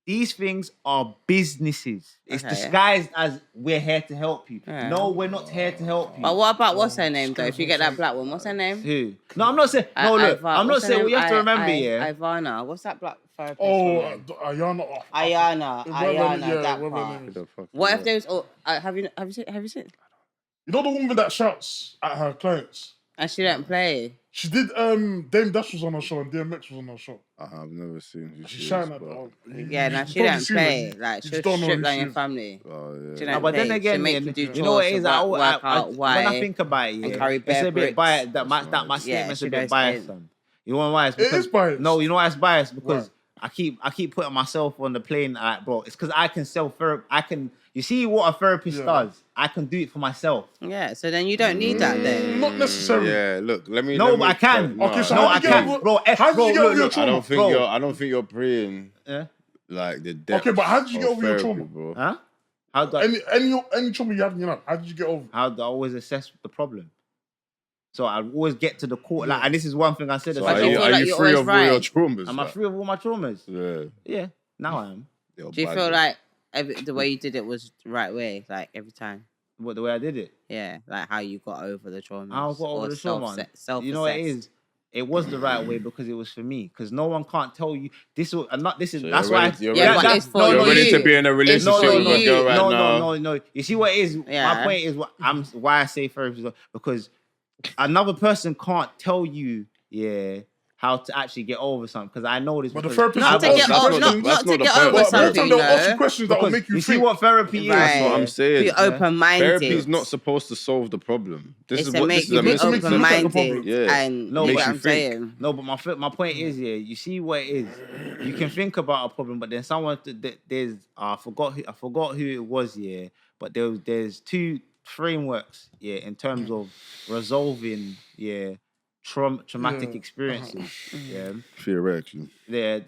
C: these things are businesses. It's
B: Okay.
C: disguised as we're here to help you.
B: Yeah.
C: No, we're not here to help you.
B: But what about what's her name though? If you get that black one, what's her name?
C: Who? No, I'm not saying. No, look, I'm not saying. What you have to remember, yeah.
B: Ivana. What's that black therapist?
D: Oh, Ayana.
B: Ayana.
D: Yeah,
B: That
D: whatever her
B: part.
D: name is.
B: What if there's? Oh, have you seen?
D: You know the woman that shouts at her clients?
B: And she don't play.
D: She did. Dame Dash was on her show and DMX was on her show.
A: I've never seen who
D: She's
A: she
D: shouting
A: is,
D: at
A: but-
B: Yeah, now
D: you
B: she
D: probably
B: don't
D: seen
B: play.
D: it.
B: Like
D: You
B: she'll
D: just don't know
B: strip
D: who
B: down
D: she
B: your
D: is.
B: family.
A: Oh, yeah.
B: She
C: No,
B: don't
C: but then
B: play.
C: again,
B: She'll make
C: yeah,
B: you do
C: you know what it is?
B: chores, work out
C: when
B: why.
C: I think about it,
B: and
C: yeah,
B: carry
C: it's
B: bare
C: a bit
B: bricks.
C: biased. That my
A: That's nice.
C: statement's
B: Yeah,
C: a
B: she
C: bit
B: goes
C: biased.
B: in.
C: Son. You know why? It's
D: It
C: because,
D: is biased.
C: No, you know why it's biased? Because
D: Why?
C: I keep putting myself on the plane, like, bro. It's because I can self-therapy. You see what a therapist
D: Yeah.
C: does? I can do it for myself.
B: Yeah, so then you don't need that then.
D: Not necessarily.
A: Yeah, look, let me.
C: No,
A: let me-
C: but I can.
D: Okay, so
C: No,
D: how
C: I
D: did you get
C: can't,
D: over?
C: bro.
D: How did you get over your
C: look,
D: trauma?
A: I don't think you're praying
C: Yeah.
A: like the depth.
D: Okay, but how did you get
A: of
D: over your
A: therapy,
D: trauma?
A: bro?
C: Huh? How do I,
D: Any trauma you have in your life, how did you get over?
C: how do I always assess the problem? So I always get to the core. Like, and this is one thing I said.
A: So
B: But
A: are
B: do you
A: you,
B: feel
A: are
B: like
A: you
B: you're
A: free
B: always
A: of all your
B: right?
A: traumas?
C: Am I
A: like?
C: free of all my traumas?
A: Yeah.
C: Yeah. Now I am.
A: You're
B: Do you
A: bad,
B: feel
A: bro.
B: like the way you did it was the right way, like every time?
C: What, the way I did it?
B: Yeah, like how you got over the trauma.
C: How I got over the trauma. You know what it is? It was the right way because it was for me. Because no one can't tell you this. This is.
A: So
C: That's
A: you're
C: why.
A: ready- you're
B: Yeah,
A: ready
B: but
A: to-
B: it's for
A: You're ready
B: you.
A: to be in a relationship
B: for
A: with a
B: you.
A: girl right now.
C: No. You see what it is?
B: Yeah.
C: My point is why I say therapy is because another person can't tell you, how to actually get over something. Because I know this.
D: But the
C: because
D: therapist
B: Not to
D: will
B: get
D: ask
B: over,
D: you
B: not
D: questions.
A: that's
B: to
A: not the
B: get
A: point.
B: over
A: Well,
D: But every time
B: something,
D: they'll ask you
B: though.
D: questions that will
C: because
D: make you
C: you see
D: think.
C: what therapy is.
B: Right.
A: That's what I'm saying.
B: Be open-minded.
A: Therapy is not supposed to solve the problem. This
B: It's
A: is
B: to
A: what
B: make
A: this is
B: you
A: a
B: be
D: Makes you look at the problem.
B: open-minded.
A: Yeah.
B: And
C: No,
B: you
C: but-
B: get what I'm
A: Makes you think.
B: saying?
C: No, but my point is, you see what it is. You can think about a problem, but then someone there's I forgot who it was, but there's two frameworks, in terms of resolving, traumatic experiences. Yeah.
A: Theoretically.
C: They're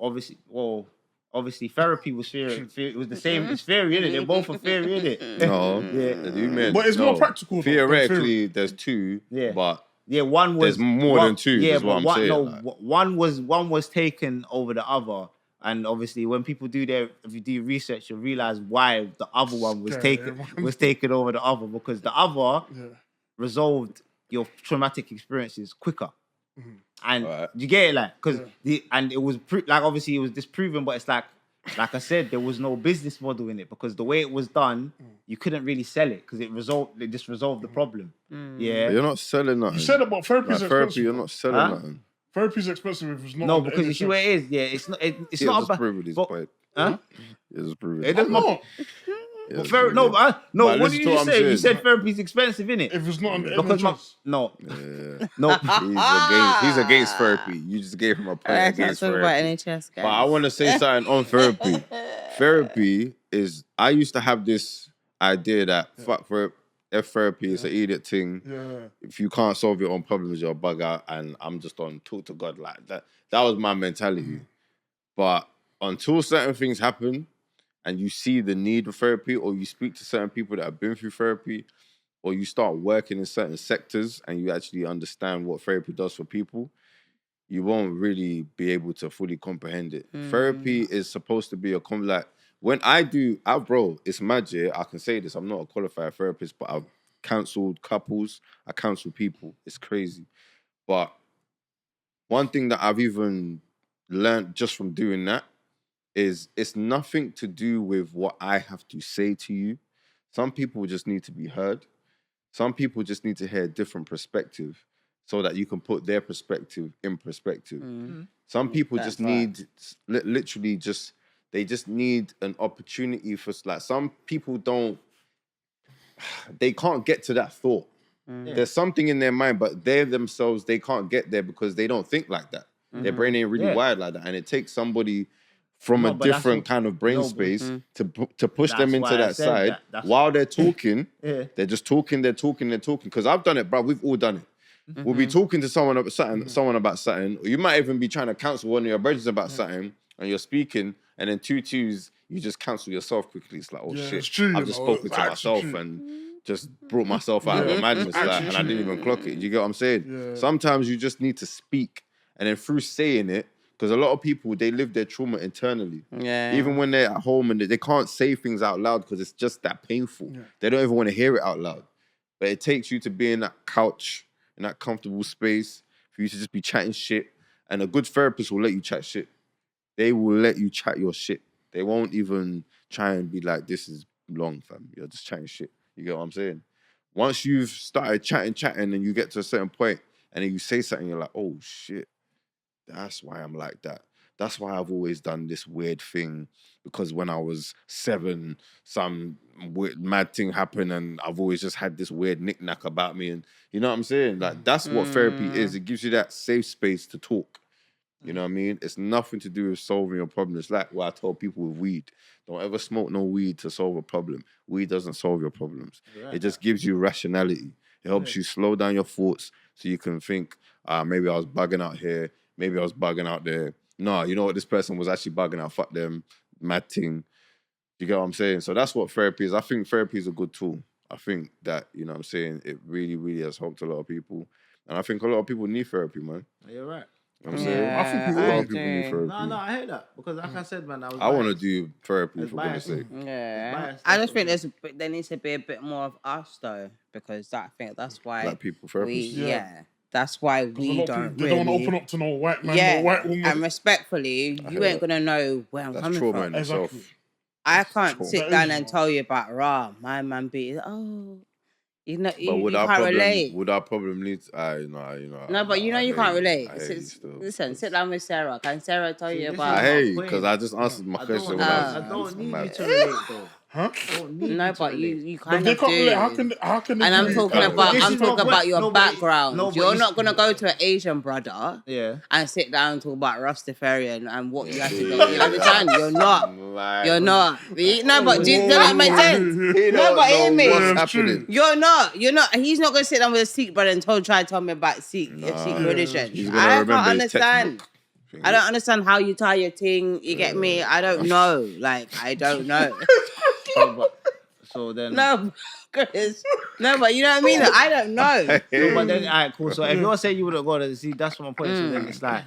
C: obviously therapy was theory. It was the same. It's theory, innit? They're both a theory, innit?
A: No.
C: Yeah.
A: You meant,
D: But it's
A: no.
D: more practical, though, than
A: Theoretically, there's two,
C: Yeah.
A: but
C: Yeah, one was
A: There's more than two,
C: Yeah,
A: is what
C: but
A: I'm saying,
C: No,
A: like.
C: one was taken over the other, and obviously when people if you do research, you'll realize why the other one was taken over the other, because the other resolved your traumatic experiences quicker. And
A: Right.
C: you get it, like, because and it was obviously it was disproven, but it's like I said, there was no business model in it, because the way it was done, you couldn't really sell it because it just resolved the problem. Yeah.
A: But you're not selling nothing.
D: You said about therapy is
A: Like therapy,
D: expensive.
A: you're not selling
C: Huh?
A: nothing.
D: Therapy's expensive if it's not.
C: No,
D: on the
C: because you see
D: NHS.
C: what it is. Yeah, it's not. It's
A: Yeah,
C: not
A: just
C: about.
A: prove it is
C: but-
A: point.
C: Huh?
A: Yeah, just prove it.
C: It doesn't.
D: No,
C: But
A: Yeah,
C: no,
A: yeah.
C: no.
A: But
C: What
A: listen
C: did
A: to
C: you
A: what I'm
C: say? You
A: saying.
C: said therapy's expensive, innit?
D: if it's not on the
C: Because
D: NHS.
C: no,
A: Yeah.
C: no.
A: He's against therapy. You just gave him a point
B: I can't
A: against
B: talk about
A: therapy.
B: NHS, guys.
A: But I want to say something on therapy. Therapy is. I used to have this idea that if therapy is an idiot thing.
D: Yeah.
A: If you can't solve your own problems, you're a bug out, and I'm just on talk to God like that. That was my mentality. But until certain things happen, and you see the need of therapy, or you speak to certain people that have been through therapy, or you start working in certain sectors and you actually understand what therapy does for people, you won't really be able to fully comprehend it. Therapy is supposed to be when bro, it's magic. I can say this, I'm not a qualified therapist, but I've counseled couples, I counsel people. It's crazy. But one thing that I've even learned just from doing that is it's nothing to do with what I have to say to you. Some people just need to be heard. Some people just need to hear a different perspective so that you can put their perspective in perspective. Some people
B: That's
A: just need, literally just, they just need an opportunity for, like, some people they can't get to that thought. There's something in their mind, but they themselves, they can't get there because they don't think like that. Their brain ain't really wired like that. And it takes somebody from a
C: No, but that's
A: different
C: what-
A: kind of brain
C: no, but-
A: space to push them
C: That's
A: into
C: why I
A: that
C: said
A: side.
C: that. That's-
A: While they're talking,
C: Yeah.
A: they're just talking. Because I've done it, bro. We've all done it. We'll be talking to someone about something, or you might even be trying to counsel one of your brothers about something, and you're speaking, and then two twos, you just cancel yourself quickly. It's like, oh
D: Yeah,
A: shit,
D: it's true,
A: I've
D: you
A: just
D: know,
A: spoken
D: it's
A: to
D: actually
A: myself
D: true.
A: and just brought myself out of a madness, like,
D: actually
A: and I didn't
D: true.
A: even clock it. You get what I'm saying?
D: Yeah.
A: Sometimes you just need to speak, and then through saying it, Because a lot of people, they live their trauma internally.
B: Yeah.
A: Even when they're at home and they can't say things out loud because it's just that painful.
D: Yeah.
A: They don't even want to hear it out loud. But it takes you to be in that couch, in that comfortable space, for you to just be chatting shit. And a good therapist will let you chat shit. They will let you chat your shit. They won't even try and be like, this is long, fam. You're just chatting shit. You get what I'm saying? Once you've started chatting, and you get to a certain point, and then you say something, you're like, oh, shit. That's why I'm like that. That's why I've always done this weird thing, because when I was 7, some weird, mad thing happened and I've always just had this weird knick-knack about me. And you know what I'm saying? Like, that's what therapy is. It gives you that safe space to talk. You know what I mean? It's nothing to do with solving your problem. It's like what I told people with weed. Don't ever smoke no weed to solve a problem. Weed doesn't solve your problems. Right. It just gives you rationality. It helps you slow down your thoughts so you can think, maybe I was bugging out here. Maybe I was bugging out there. No, you know what? This person was actually bugging out. Fuck them. Mad thing. You get what I'm saying? So that's what therapy is. I think therapy is a good tool. I think that, you know what I'm saying, it really, really has helped a lot of people. And I think a lot of people need therapy, man.
C: You're right.
A: You know what I'm saying?
D: I think
A: a lot of people need therapy.
C: No, I hear that. Because like I said, man,
A: I want to do therapy, for goodness sake.
B: Yeah. I just think there needs to be a bit more of us, though, because I think that's why...
A: Black people therapists?
B: Yeah. That's why we don't
D: They don't want to open up to no white man,
B: yeah,
D: no white woman.
B: And respectfully, you ain't going to know where I'm coming from.
A: That's trauma in itself.
B: I can't sit down and tell you about, my man beat, you know, you can't relate.
A: Would our problem need...
B: No, but you know you can't relate. Listen, sit down with Sarah. Can Sarah tell you about...
A: I hear you, because I just answered my question.
C: I don't need you to relate, though.
D: Huh?
B: No, but you kind of
D: do. How can they
B: and I'm talking about your background. You're not gonna go to an Asian brother, and sit down and talk about Rastafarian and what you have to do. You understand? You're not. You're not. No, but does that make sense? No, but hear me.
A: What's happening?
B: You're not. He's not gonna sit down with a Sikh brother and try to tell me about Sikh religion. I can't understand. I don't understand how you tie your thing. You get me? I don't know. Like, I don't know.
C: So then...
B: No, Chris. No, but you know what I mean? I don't know.
C: No, but then, all right, cool. So if you're saying you wouldn't go to see, that's my point. So then it's like,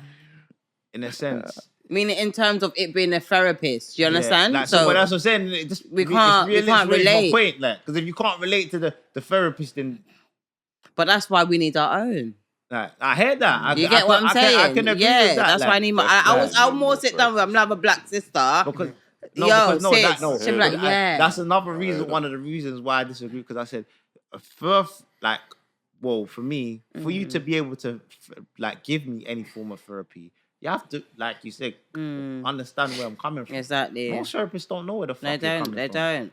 C: in a sense...
B: Meaning in terms of it being a therapist. Do you understand?
C: Like, so but that's what I'm saying.
B: We can't relate.
C: My point, like, because if you can't relate to the therapist, then...
B: But that's why we need our own.
C: Like, I heard that.
B: You get what I'm saying?
C: I can agree with that.
B: That's why I need my... I'll more sit down with... I'm like a black sister.
C: Because...
B: That's
C: another reason. One of the reasons why I disagree, because I said, for me, for you to be able to give me any form of therapy, you have to, like you said, understand where I'm coming from.
B: Exactly.
C: Most therapists don't know where the fuck
B: they don't.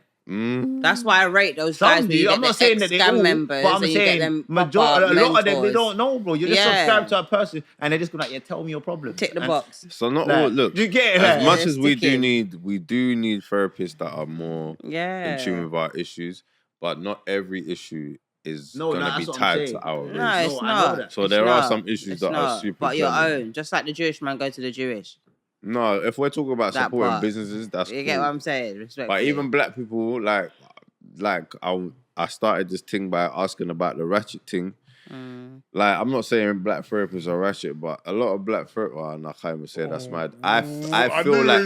B: That's why I rate those guys.
C: I'm not saying that they all,
B: members,
C: but I'm saying a lot of them, they don't know, bro. You're just subscribed to a person and they're just going tell me your problem.
B: Tick the box.
A: So not all, look,
C: you get it,
A: as much as we do need therapists that are more in tune with our issues, but not every issue is going to be tied to our race.
B: No, it's not.
A: So there are some issues that are super...
B: But your own. Just like the Jewish man go to the Jewish.
A: No, if we're talking about supporting businesses, that's
B: you get what I'm saying. Respect.
A: But even black people, like I started this thing by asking about the ratchet thing. Like, I'm not saying black therapists are ratchet, but a lot of black therapists... Oh, no, I can't even say that's mad. I feel like...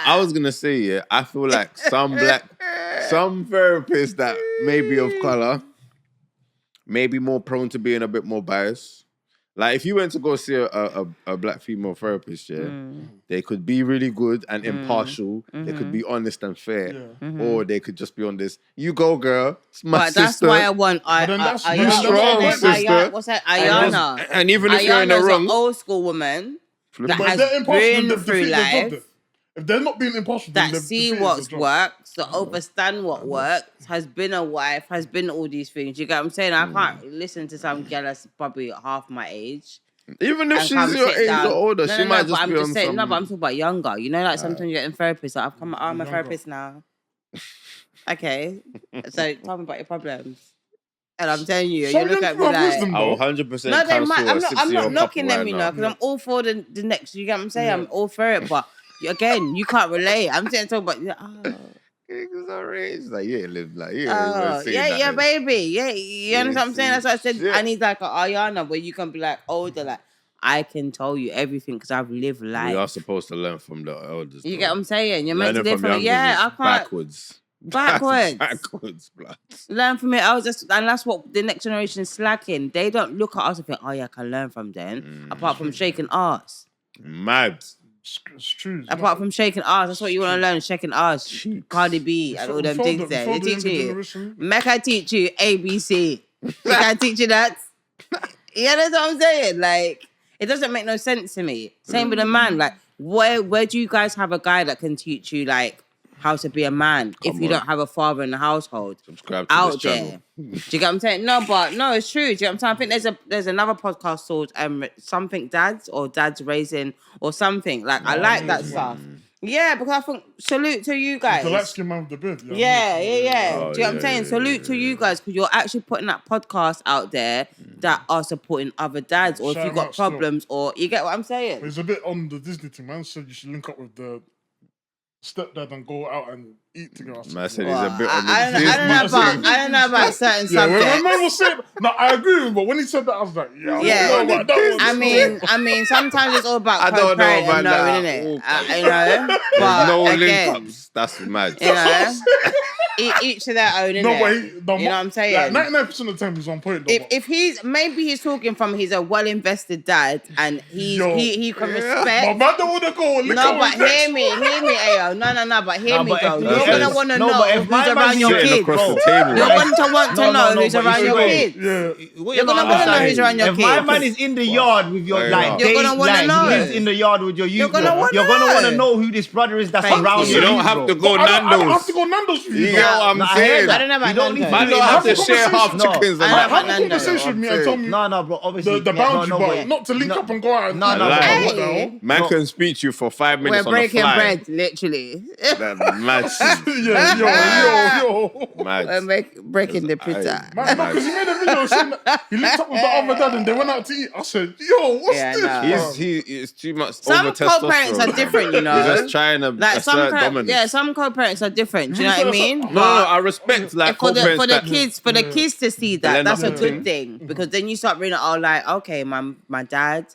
A: I was going to say, I feel like some therapists that may be of colour may be more prone to being a bit more biased. Like, if you went to go see a black female therapist, they could be really good and impartial. They could be honest and fair. Or they could just be on this, you go, girl. It's my sister.
B: That's why I want...
A: you strong, sister.
B: What's that? Ayana.
A: And even if you're in the wrong...
B: an old school woman that has
D: been
B: through life.
D: If they're not being impartial,
B: that see what works, that understand what works, has been a wife, has been all these things. You get what I'm saying? I can't listen to some girl that's probably half my age.
A: Even if she's your age or older, she might just be on some...
B: No, but I'm talking about younger. You know, like sometimes you get in therapist. Like, I'm a therapist now. Okay. So tell me about your problems. And I'm telling you, you look at me like...
A: I will 100%
B: I'm not knocking them, you know, because I'm all for the next... You get what I'm saying? I'm all for it, but... Again, you can't relate. I'm saying talking about
A: it's like
B: baby. Yeah, you understand what I'm saying? That's why I said I need like an Ayana where you can be like older, like, I can tell you everything because I've lived life.
A: We are supposed to learn from the elders.
B: You
A: though.
B: get what I'm saying? You're meant to
A: Learning
B: live
A: from
B: from it.
A: youngers
B: Yeah,
A: is
B: I can't.
A: Backwards,
B: Backwards.
A: blood.
B: Learn from it. And that's what the next generation is slacking. They don't look at us and think, oh yeah, I can learn from them. Apart from shaking arse.
A: Mad.
D: It's true.
B: Apart from shaking arse, that's what you want to learn, shaking arse.
A: Cheeks.
B: Cardi B and all them
D: We
B: things
D: found
B: there.
D: the
B: They teach
D: younger
B: you.
D: generation.
B: Make I teach you ABC. Make I teach you that. Yeah, that's what I'm saying. Like, it doesn't make no sense to me. Same with a man. Like, where do you guys have a guy that can teach you, like, how to be a man if you don't have a father in the household?
A: Subscribe to
B: Out
A: this
B: there.
A: channel.
B: Do you get what I'm saying? No, it's true. Do you get what I'm saying? I think there's another podcast called something dads or dads raising or something. Like, I like that stuff. Yeah, because I think salute to you guys.
D: The light skin man with the beard.
B: Yeah.
A: Oh,
B: Do you know what I'm
A: yeah,
B: saying? Salute to you guys because you're actually putting that podcast out there that are supporting other dads, or if
D: Shout
B: you've got
D: out still.
B: problems, or you get what I'm
D: But
B: saying?
D: it's a bit on the Disney thing, man. Said you should link up with the stepdad and go out and eat together.
A: Man said he's a bit on the
B: I don't know about certain
D: Yeah, when
B: subjects.
D: my man was saying, no, I agree with him, but when he said that, I was like, yeah, I don't know about that one.
B: I mean, sometimes it's all about
A: I don't know
B: co-parenting,
A: about that.
B: innit?
A: Okay.
B: You know, but
A: no
B: again,
A: link-ups. That's mad.
B: you know, each to their own, innit?
D: No, but
B: you know what I'm saying?
D: Like 99% of the time he's on point, though.
B: If he's talking from he's a well invested dad and he can
D: but
B: respect.
D: man don't want to go link
B: No,
D: up
B: but
D: with
B: hear me, Ayo. No, but hear me
C: but
B: though.
C: if-
B: You're
C: if-
B: gonna want to
C: no,
B: know
C: but if
B: who's
C: my
B: around
C: man's
B: your
A: sitting
B: kids.
A: across the
B: You're
A: table,
B: going
A: right?
B: to want to know who's
C: but
B: around
C: you
B: your
C: see,
B: kids.
D: Yeah.
C: What
B: You're gonna want to know who's around your
C: If my
B: kids.
C: man is in the yard with your
A: Fair
C: like,
A: enough.
B: You're
C: days,
B: gonna wanna
C: like,
B: know.
C: he lives in the yard with your youth.
B: You're gonna wanna
C: You're gonna want to
B: know.
C: know who this brother is that's
B: Thank
C: around
B: you.
C: your
A: You don't
C: youth,
A: have
C: bro.
A: to go
D: I don't have
A: Nando's.
D: to go Nando's for you.
A: You
D: though.
A: get what I'm
C: No, I
A: saying?
C: hear that.
B: I don't know about
C: You don't need
B: Nando's.
C: to
A: Man
C: do
A: don't have to
C: that.
A: share half
C: No.
A: chickens.
B: I
A: and
B: know
A: that.
B: about
D: Have a
B: Nando's.
D: conversation with me and tell me
C: No, bro. Obviously,
D: the boundary,
C: no,
D: but not to link up and go out and
C: No,
D: eat.
C: no,
A: Like,
C: but-
D: what the hell?
A: Man can speak to you for 5
B: We're
A: minutes on the
B: breaking
A: fly.
B: bread, literally.
A: That mad shit.
D: Yeah, yo.
A: Mad.
B: We're breaking the pizza.
A: Aye.
D: Man, no, because he made a video saying that he linked up with the other dad and they went out to eat. I said, yo, what's
B: Yeah,
D: this?
B: no.
D: bro?
A: He's too much
B: Some
A: over
B: co-parents
A: testosterone.
B: are different, you know.
A: He's just trying to
B: Like some
A: assert dominance.
B: some co-parents are different. Do you know what I mean?
D: No,
A: No, I respect like
B: for the
A: co-parents that-
B: kids to see
A: They'll
B: that,
A: end
B: that's
A: up
B: a
A: with
B: good thing because then you start reading all like, okay, my dad,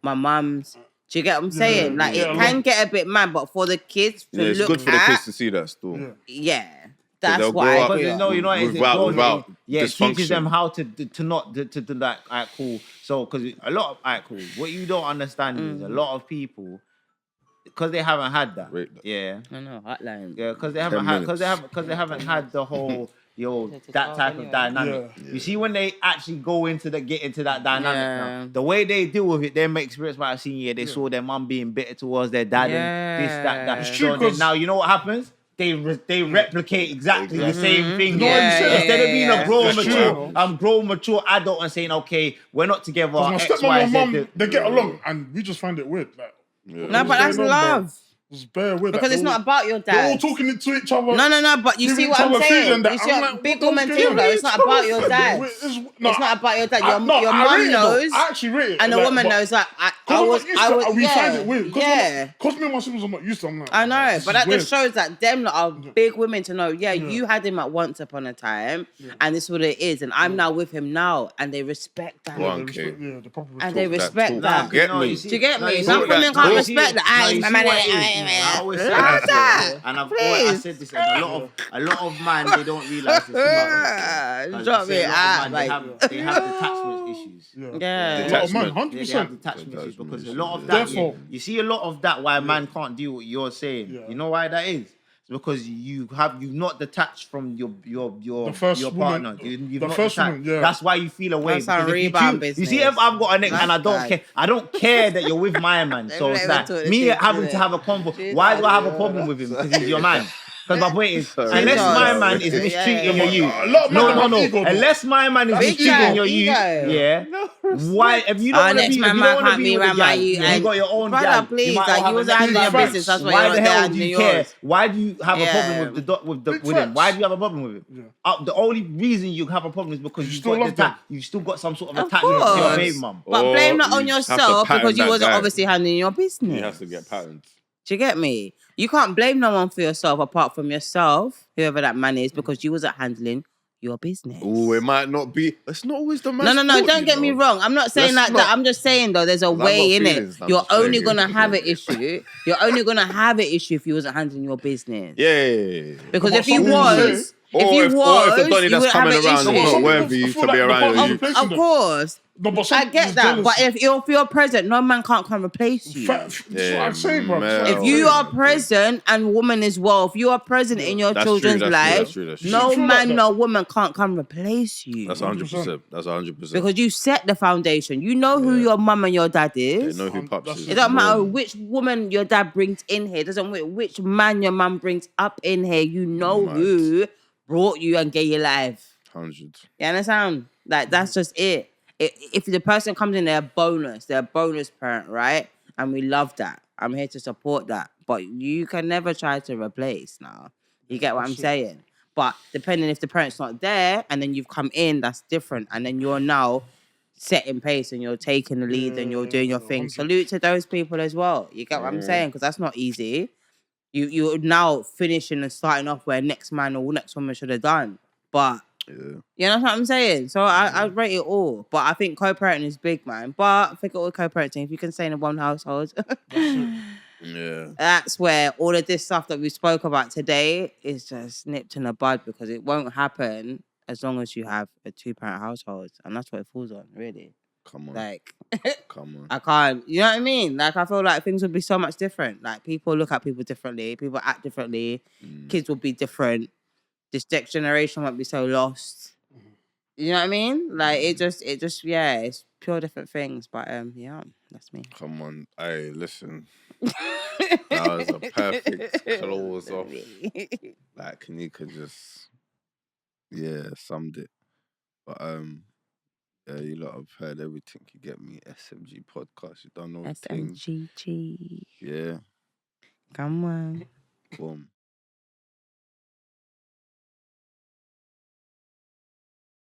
B: my mum's. Do you get what I'm saying? Like
D: yeah,
B: it can get a bit mad, but for the kids to
A: Yeah, it's
B: look
A: good for the
B: at,
A: kids to see that still.
D: Yeah.
B: that's
A: they'll
B: what
A: grow
B: I
A: up
C: But
B: agree
C: there's
B: on.
C: no, you know, it's
A: Without
C: yeah, it teaches them
A: dysfunction.
C: how to not to like, alright, cool. So, because a lot of, alright, cool. What you don't understand is a lot of people, because they haven't had that.
A: Rate that.
C: Yeah,
B: I know hotline.
C: yeah, because they
A: 10
C: haven't had,
A: minutes.
C: because they haven't had the whole. That type of dynamic.
D: Yeah.
C: You see, when they actually get into that dynamic
B: Yeah.
C: now, the way they deal with it, their experience might have seen, they saw their mum being bitter towards their dad and this, that.
B: It's
D: true,
C: So then
D: 'cause-
C: now you know what happens? They replicate exactly the same thing.
D: know what you said?
C: Instead of being a grown,
D: That's
C: mature, grown, mature adult and saying, okay, we're not together.
D: My
C: X,
D: stepmom
C: Y,
D: and
C: Z,
D: mum, they get along, and we just find it weird. Like,
B: No, but that's
D: going on, bro?
B: love
D: Just bear with
B: because
D: that.
B: it's not about your
D: They're all
B: dad.
D: talking to each other.
B: No, but you
D: giving
B: see
D: each
B: what I'm
D: other food
B: saying?
D: and that.
B: You see
D: I'm
B: what
D: like,
B: big
D: what
B: woman
D: the
B: thing
D: hell
B: though.
D: is
B: It's not
D: going
B: about
D: on?
B: your dad.
D: It's
B: not about your dad.
D: I
B: Your
D: rate
B: mum
D: it, though.
B: knows,
D: I actually rate it.
B: and the
D: like,
B: woman
D: but-
B: knows. Like I
D: Cause
B: was,
D: we
B: yeah,
D: find it weird. Cause
B: yeah.
D: Because me and my siblings are not used to it. I'm like,
B: I know,
D: this
B: but
D: is
B: that
D: weird.
B: just shows that them lot are big women to know. Yeah, you had him at once upon a time, and this is what it is, and I'm now with him now, and they respect that,
A: Go on.
D: They
A: Okay.
D: respect- yeah, the proper
B: and they
D: respect.
B: respect
A: talk.
B: that.
A: Get
C: No,
A: me.
C: you see-
B: Do you get
C: no,
B: me?
C: you
B: Some
C: see
B: women
C: that-
B: can't
C: no, you
B: respect
C: see-
B: that.
C: no,
B: Ah,
C: you
B: it's my
C: see
B: man,
C: what it is. I always say
B: How's
C: this,
B: that?
C: and I
B: Please.
C: said this, and a lot of man, they don't realize this about
B: Drop me out,
C: they
B: like.
C: they have detachment issues.
B: Yeah.
D: A lot of man,
A: Detachment.
D: 100%.
C: They have detachment issues because a lot of that,
D: Therefore-
C: you see a lot of that why man can't deal with what you're saying.
D: Yeah.
C: You know why that is? It's because you've not detached from your
D: The first
C: your
D: woman-
C: partner. You've
D: the
C: not
D: first
C: detached.
D: woman, yeah.
C: That's why you feel away.
B: That's our
C: because if you
B: rebound
C: choose- You see,
B: business.
C: if I've got an ex and I don't
B: That's
C: care, I don't care that you're with my man. So
B: Let
C: it's
B: me
C: like
B: talk this
C: me
B: shit,
C: having
B: innit?
C: to have a convo.
B: She's
C: Why do I have a
B: like,
C: problem with him? Because he's your man. Because my point is,
A: Sorry.
C: unless
B: Jesus.
C: my man is
B: Yeah,
C: mistreating
B: yeah,
C: your youth,
D: A lot of men have
C: no.
D: ego, though.
C: Unless my man is
B: Big
C: mistreating
B: time,
C: your youth,
B: ego.
C: yeah. Why? If you don't want to
B: next
C: be,
B: man
C: if you
B: might
C: don't want to
B: can't
C: be
B: be
C: with a
B: around my
C: guy,
B: youth.
C: you got your own
B: Brother,
C: gal.
B: please,
C: might
B: like,
C: have
B: you was
C: a
B: handling
C: next
B: your
C: man.
B: business, that's why
C: Why
B: you're
C: the
B: not
C: hell
B: there
C: do you
B: handling
C: care?
B: yours.
C: Why do you have a
B: Yeah.
C: problem with
D: Big
C: with him?
D: facts.
C: Why do you have a problem with him? The only reason you have a problem is because you
D: still love them.
C: you still got some sort of
B: Of
C: attachment to your
B: course.
C: baby mum.
B: But
A: Or
B: blame that
A: you
B: on
A: have to
B: yourself
A: pattern
B: because you
A: that
B: wasn't
A: guy.
B: obviously handling your business.
A: He has to get patterned.
B: Do you get me? You can't blame no one for yourself apart from yourself, whoever that man is, because you wasn't handling your business.
A: Oh, it might not be. It's not always the man's
B: No.
A: fault,
B: Don't
A: you
B: get me
A: know.
B: wrong. I'm not saying
A: Let's
B: like that.
A: not-
B: I'm just saying though, there's a
A: I've got
B: way in it.
A: feelings, I'm
B: You're
A: just
B: only
A: playing.
B: gonna have an issue. You're only gonna have an issue if you wasn't handling your business.
A: Yeah.
B: Because
D: But
B: if you
D: some people
B: was,
D: say-
A: Or if the Donny
B: you
A: that's
B: would have
A: coming
B: an
A: around
B: issue.
A: is not
D: Some people
A: worthy
D: feel
A: to
D: like
A: be
D: the
A: around
D: partner's
A: you.
D: replacing
B: Of
D: them.
B: course.
D: No, but some
B: I get that,
D: jealousy.
B: but if you're present, no man can't come replace you.
D: That's what I'm saying, bro. That's what
A: Mel.
D: I'm
B: If you
D: saying.
B: are present and woman as well, if you are present in your
A: That's
B: children's
A: true,
B: life,
A: that's true.
D: You
B: no
D: feel like
B: man,
D: that.
B: no woman can't come replace you.
A: That's 100%. That's 100%.
B: Because you set the foundation. You know who your mum and your dad is.
A: They know who Pops
D: That's
A: is.
B: It don't matter
A: Boom.
B: which woman your dad brings in here. It doesn't matter which man your mum brings up in here. You know
A: Mad.
B: who brought you and gave you life.
A: 100.
B: You understand? Like, that's just it. If the person comes in, they're a bonus parent, right? And we love that. I'm here to support that. But you can never try to replace now. You get what I'm saying? But depending if the parent's not there and then you've come in, that's different. And then you're now setting pace and you're taking the lead and you're doing your thing. Salute to those people as well. You get what I'm saying? Because that's not easy. You're now finishing and starting off where next man or next woman should have done. But you know what I'm saying? So I rate it all. But I think co-parenting is big, man. But I think all co-parenting, if you can stay in one household, that's where all of this stuff that we spoke about today is just nipped in the bud because it won't happen as long as you have a 2-parent household. And that's what it falls on, really.
A: Come on.
B: Like,
A: Come on.
B: I can't, you know what I mean? Like, I feel like things would be so much different. Like, people look at people differently. People act differently. Kids will be different. This next generation won't be so lost. You know what I mean? Like, it just, yeah, it's pure different things. But, yeah, that's me.
A: Come on. Hey, listen. That was a perfect close off. Like, Kanika just, summed it. But, yeah, you lot have heard everything. You get me? SMG Podcast. You don't know the thing.
B: SMGtv.
A: Yeah.
B: Come on.
A: Boom.